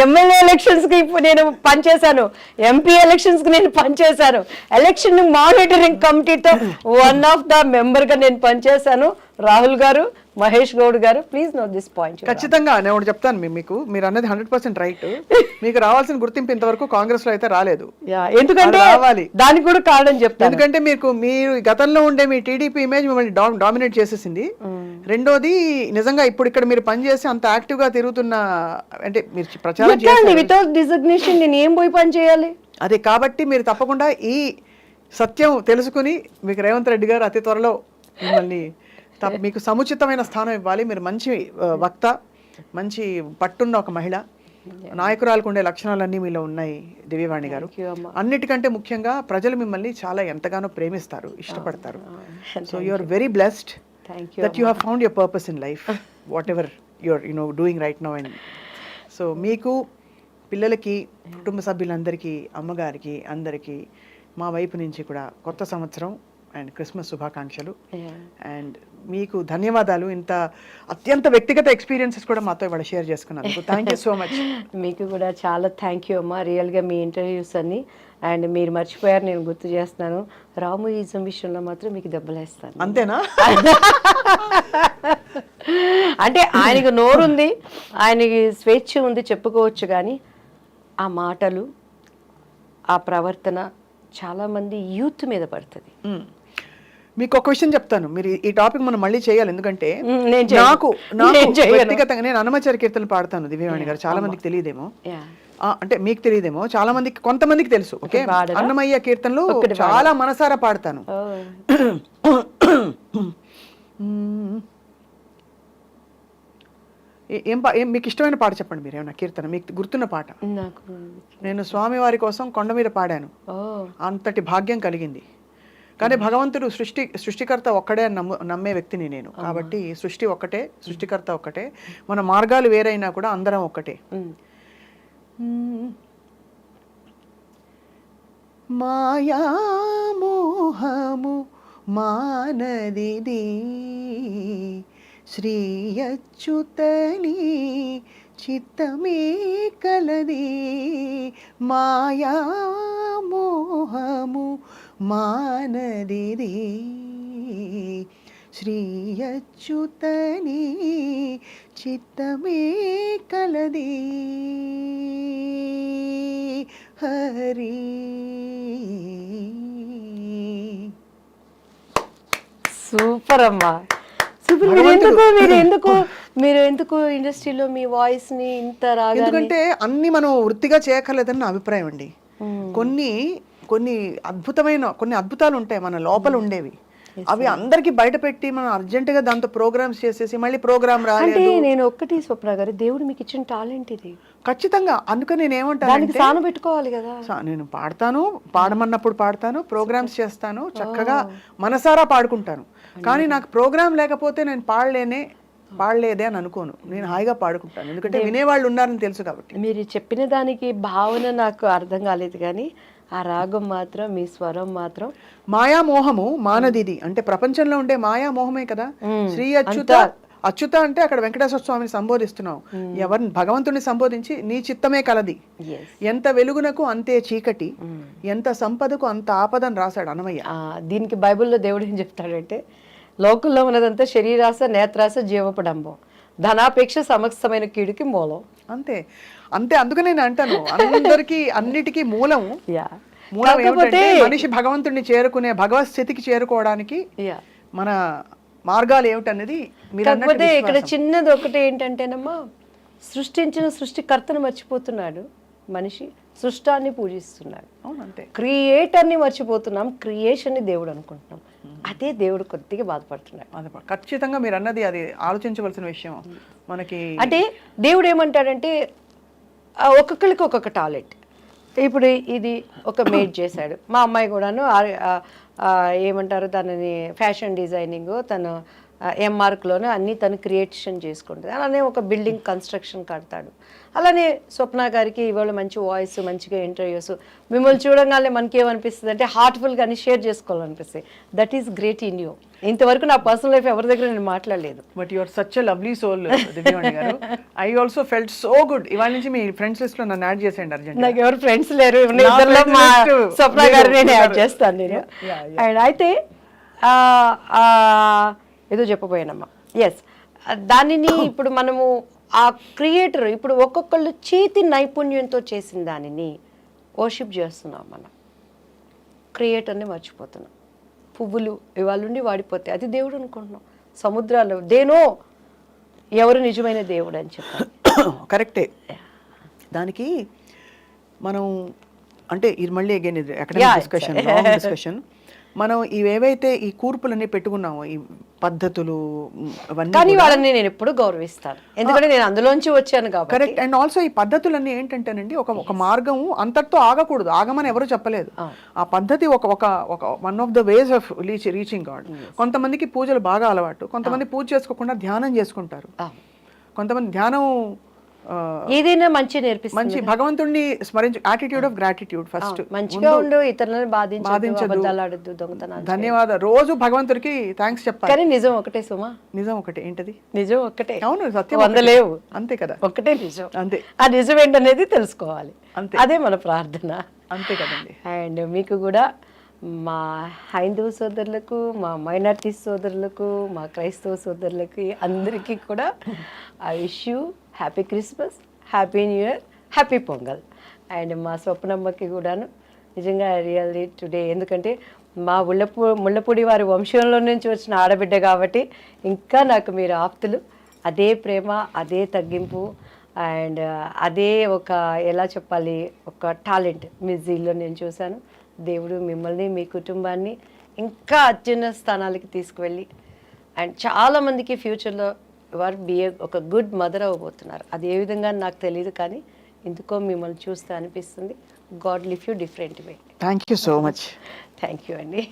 ఎమ్మెల్యే ఎలక్షన్స్కి నేను పనిచేశాను, ఎంపీ ఎలక్షన్స్కి నేను పనిచేశాను, ఎలక్షన్ మానిటరింగ్ కమిటీతో వన్ ఆఫ్ ద మెంబర్గా నేను పనిచేశాను. రాహుల్ గారు, మహేష్ గౌడ్ గారు, ప్లీజ్ నోట్ దిస్ పాయింట్. ఖచ్చితంగా నేను ఒకటి చెప్తాను మీకు, మీరు అన్నది 100% రైట్. మీకు రావాల్సిన గుర్తింపు ఇంతవరకు కాంగ్రెస్ లో అయితే రాలేదు. ఎందుకంటే రావాలి, దానికి కూడా కారణం చెప్తాను. ఎందుకంటే మీరు గతంలో ఉండే మీ టీడీపీ ఇమేజ్ మిమ్మల్ని డామినేట్ చేసేసింది. రెండోది, నిజంగా ఇప్పుడు ఇక్కడ మీరు పనిచేసి అంత యాక్టివ్ గా తిరుగుతున్న, అంటే మీరు ప్రచారం చేయాలి వితౌట్ డిజిగ్నేషన్ నేను ఏం పోయి పని చేయాలి? అదే కాబట్టి మీరు తప్పకుండా ఈ సత్యం తెలుసుకుని మీకు రేవంత్ రెడ్డి గారు అతి త్వరలో మిమ్మల్ని మీకు సముచితమైన స్థానం ఇవ్వాలి. మీరు మంచి వక్త, మంచి పట్టున్న ఒక మహిళ, నాయకురాలకు ఉండే లక్షణాలన్నీ మీలో ఉన్నాయి దివ్యవాణి గారు. అన్నిటికంటే ముఖ్యంగా ప్రజలు మిమ్మల్ని చాలా ఎంతగానో ప్రేమిస్తారు, ఇష్టపడతారు. So you are very blessed that you have found your purpose in life, whatever your doing right now. And so మీకు, పిల్లలకి, కుటుంబ సభ్యులందరికీ, అమ్మగారికి, అందరికీ మా వైపు నుంచి కూడా కొత్త సంవత్సరం అండ్ క్రిస్మస్ శుభాకాంక్షలు. అండ్ మీకు ధన్యవాదాలు, ఇంత అత్యంత వ్యక్తిగత ఎక్స్పీరియన్సెస్ కూడా మాతో ఇవాళ షేర్ చేసుకున్నందుకు. Thank you so much. మీకు కూడా చాలా థ్యాంక్ యూ అమ్మా. రియల్గా మీ ఇంటర్వ్యూస్ అన్ని అండ్ మీరు మర్చిపోయారు, నేను గుర్తు చేస్తున్నాను, రాము ఈజం విషయంలో మాత్రం మీకు దెబ్బలేస్తాను. అంతేనా? అంటే ఆయనకు నోరుంది, ఆయనకి స్వేచ్ఛ ఉంది, చెప్పుకోవచ్చు. కానీ ఆ మాటలు, ఆ ప్రవర్తన చాలామంది యూత్ మీద పడుతుంది. మీకు ఒక విషయం చెప్తాను, మీరు ఈ టాపిక్ మనం మళ్ళీ చేయాలి. ఎందుకంటే నాకు వ్యక్తిగతంగా నేను అన్నమాచార్య కీర్తనలు పాడతాను దివ్యవాణి గారు. చాలా మందికి తెలియదేమో, అంటే మీకు తెలియదేమో, చాలా మందికి, కొంతమందికి తెలుసు. ఓకే, అన్నమయ్య కీర్తనలు చాలా మనసారా పాడతాను. ఏం మీకు ఇష్టమైన పాట చెప్పండి, మీరు ఏమన్నా కీర్తన మీకు గుర్తున్న పాట. నేను స్వామి వారి కోసం కొండ మీద పాడాను, అంతటి భాగ్యం కలిగింది. కానీ భగవంతుడు సృష్టికర్త ఒక్కడే అని నమ్మే వ్యక్తిని నేను. కాబట్టి సృష్టి ఒక్కటే, సృష్టికర్త ఒక్కటే, మన మార్గాలు వేరైనా కూడా అందరం ఒక్కటే. మాయా మోహము మానదిది శ్రీ అచ్యుతని చిత్తమే కలది. మాయా మోహము మానదిది శ్రీ అచ్యుతని చిత్తమే కలది. హరి సూపర్ అమ్మా, సూపర్. మీరు ఎందుకు ఇండస్ట్రీలో మీ వాయిస్ ని ఇంత రాగా? ఎందుకంటే అన్ని మనం వృత్తిగా చేయక్కర్లేదని నా అభిప్రాయం అండి. కొన్ని అద్భుతాలు ఉంటాయి మన లోపల ఉండేవి, అవి అందరికి బయట పెట్టి మనం అర్జెంటుగా దాంతో ప్రోగ్రామ్స్ చేసేసి మళ్ళీ ప్రోగ్రామ్ రాలేదు. నేను ఒక్కటి స్వప్న గారు, దేవుడు మీకు ఇచ్చిన టాలెంట్ ఇది ఖచ్చితంగా. అందుకని నేను ఏమంటాను, సాన పెట్టుకోవాలి కదా. నేను పాడతాను, పాడమన్నప్పుడు పాడతాను, ప్రోగ్రామ్స్ చేస్తాను, చక్కగా మనసారా పాడుకుంటాను. కానీ నాకు ప్రోగ్రామ్ లేకపోతే నేను పాడలేదే అని అనుకోను, నేను హాయిగా పాడుకుంటాను. ఎందుకంటే వినేవాళ్ళు ఉన్నారని తెలుసు కాబట్టి. మీరు చెప్పిన దానికి భావన నాకు అర్థం కాలేదు, కానీ ఆ రాగం మాత్రం, మీ స్వరం మాత్రం. మాయామోహము మానదిది అంటే ప్రపంచంలో ఉండే మాయామోహమే కదా. శ్రీ అచ్యుత అంటే అక్కడ వెంకటేశ్వర స్వామిని సంబోధిస్తున్నావు. ఎవరిని? భగవంతుని సంబోధించి నీ చిత్తమే కలది, ఎంత వెలుగునకు అంతే చీకటి, ఎంత సంపదకు అంత ఆపదని రాశాడు అన్నమయ్య. దీనికి బైబిల్లో దేవుడు ఏం చెప్తాడంటే, లోకంలో ఉన్నదంతా శరీరాస, నేత్రాస, జీవపడంబం, ధనాపేక్ష సమస్తమైన కీడుకి మూలం. అంతే. అందుకనే నేను అంటాను, అందరికి అన్నిటికీ మూలం మనిషి భగవంతుడిని చేరుకునే, భగవత్ స్థితికి చేరుకోవడానికి మన మార్గాలు ఏమిటనేది. కాకపోతే ఇక్కడ చిన్నది ఒకటి ఏంటంటేనమ్మా, సృష్టించిన సృష్టికర్తను మర్చిపోతున్నాడు మనిషి, సృష్టాన్ని పూజిస్తున్నాడు. అంతే. క్రియేటర్ని మర్చిపోతున్నాం, క్రియేషన్ని దేవుడు అనుకుంటున్నాం. అదే దేవుడు కొద్దిగా బాధపడుతున్నాడు. ఖచ్చితంగా మీరు అన్నది అది ఆలోచించవలసిన విషయం. మనకి అంటే దేవుడు ఏమంటాడంటే, ఒక్కొక్కరికి ఒక్కొక్క టాలెంట్. ఇప్పుడు ఇది ఒక మేడ్ చేశాడు, మా అమ్మాయి కూడాను ఏమంటారు దానిని, ఫ్యాషన్ డిజైనింగ్, తను ఎంఆర్క్లోనే అన్నీ తను క్రియేషన్ చేసుకుంటుంది. అలానే ఒక బిల్డింగ్ కన్స్ట్రక్షన్ కడతాడు. అలానే స్వప్న గారికి ఇవాళ మంచి వాయిస్, మంచిగా ఇంటర్వ్యూస్, మిమ్మల్ని చూడగానే మనకి ఏమనిపిస్తుంది అంటే హార్ట్ఫుల్గా అన్ని షేర్ చేసుకోవాలనిపిస్తుంది. That is great in you. ఇంతవరకు నా పర్సనల్ లైఫ్ ఎవరి దగ్గర నేను మాట్లాడలేదు. But you are such a lovely soul Divyavani garu. I also felt so good. ఇవాళ నుంచి మీ ఫ్రెండ్స్ లిస్ట్ లో నన్ను యాడ్ చేసేయండి అర్జెంట్. నాకు ఎవరు ఫ్రెండ్స్ లేరు, స్వప్న గారు నేను యాడ్ చేస్తాను నేను. అండ్ అయితే ఏదో చెప్పబోయానమ్మా. ఎస్, దానిని ఇప్పుడు మనము ఆ క్రియేటర్ ఇప్పుడు ఒక్కొక్కళ్ళు చేతి నైపుణ్యంతో చేసిన దానిని వర్షిప్ చేస్తున్నాం, మనం క్రియేటర్ని మర్చిపోతున్నాం. పువ్వులు ఇవాళ నుండి వాడిపోతాయి, అది దేవుడు అనుకుంటున్నాం. సముద్రాలు దేనో ఎవరు నిజమైన దేవుడు అని చెప్పాలి. కరెక్టే. దానికి మనం అంటే ఇది మళ్ళీ అగైన్ ఇది అకాడమిక్ డిస్కషన్. మనం ఇవేవైతే ఈ కూర్పులన్నీ పెట్టుకున్నామో ఈ పద్ధతులు అవన్నీ, కానీ వాళ్ళని నేను ఎప్పుడు గౌరవిస్తాను, ఎందుకంటే నేను అందులోంచి వచ్చాను కాబట్టి. కరెక్ట్. అండ్ ఆల్సో ఈ పద్ధతులన్నీ ఏంటంటేనండి ఒక మార్గం అంతటితో ఆగకూడదు, ఆగమని ఎవరు చెప్పలేదు. ఆ పద్ధతి ఒక one of the ways of reaching God. కొంతమందికి పూజలు బాగా అలవాటు, కొంతమంది పూజ చేసుకోకుండా ధ్యానం చేసుకుంటారు, కొంతమంది ధ్యానం ఏదైనా మంచి నేర్పిస్తుంది. మంచి భగవంతుడిని స్మరించు, యాటిట్యూడ్ ఆఫ్ గ్రాటిట్యూడ్ ఫస్ట్. మంచిగా ఉండు, ఇతరులను బాధించదు, దొంగతనాలు. ధన్యవాదాలు, రోజు భగవంతుడికి థ్యాంక్స్ చెప్పాలి. కానీ నిజం ఒకటే సుమా, నిజం ఒకటే. ఏంటది? నిజం ఒకటే. అవును, సత్యం వందలేవు, అంతే కదా, ఒకటే నిజం. అంతే. ఆ నిజం ఏంటనేది తెలుసుకోవాలి, అంతే. అదే మన ప్రార్థన. అంతే కదండి. అండ్ మీకు కూడా, మా హైందవ సోదరులకు, మా మైనారిటీ సోదరులకు, మా క్రైస్తవ సోదరులకి అందరికీ కూడా I wish you happy Christmas, happy new year, happy pongal. And మా స్వప్నమ్మకి కూడాను నిజంగా రియల్లీ టుడే, ఎందుకంటే మా ముళ్ళపూడి వారి వంశంలో నుంచి వచ్చిన ఆడబిడ్డ కాబట్టి ఇంకా నాకు మీరు ఆప్తులు. అదే ప్రేమ, అదే తగ్గింపు, అండ్ అదే ఒక ఎలా చెప్పాలి, ఒక టాలెంట్ మ్యూజిక్లో నేను చూశాను. దేవుడు మిమ్మల్ని, మీ కుటుంబాన్ని ఇంకా అత్యున్నత స్థానాలకి తీసుకువెళ్ళి, అండ్ చాలామందికి ఫ్యూచర్లో వారు ఒక గుడ్ మదర్ అవ్వబోతున్నారు. అది ఏ విధంగా నాకు తెలియదు, కానీ ఎందుకో మిమ్మల్ని చూస్తే అనిపిస్తుంది. God live you different way. Thank you so much. Thank you అండి.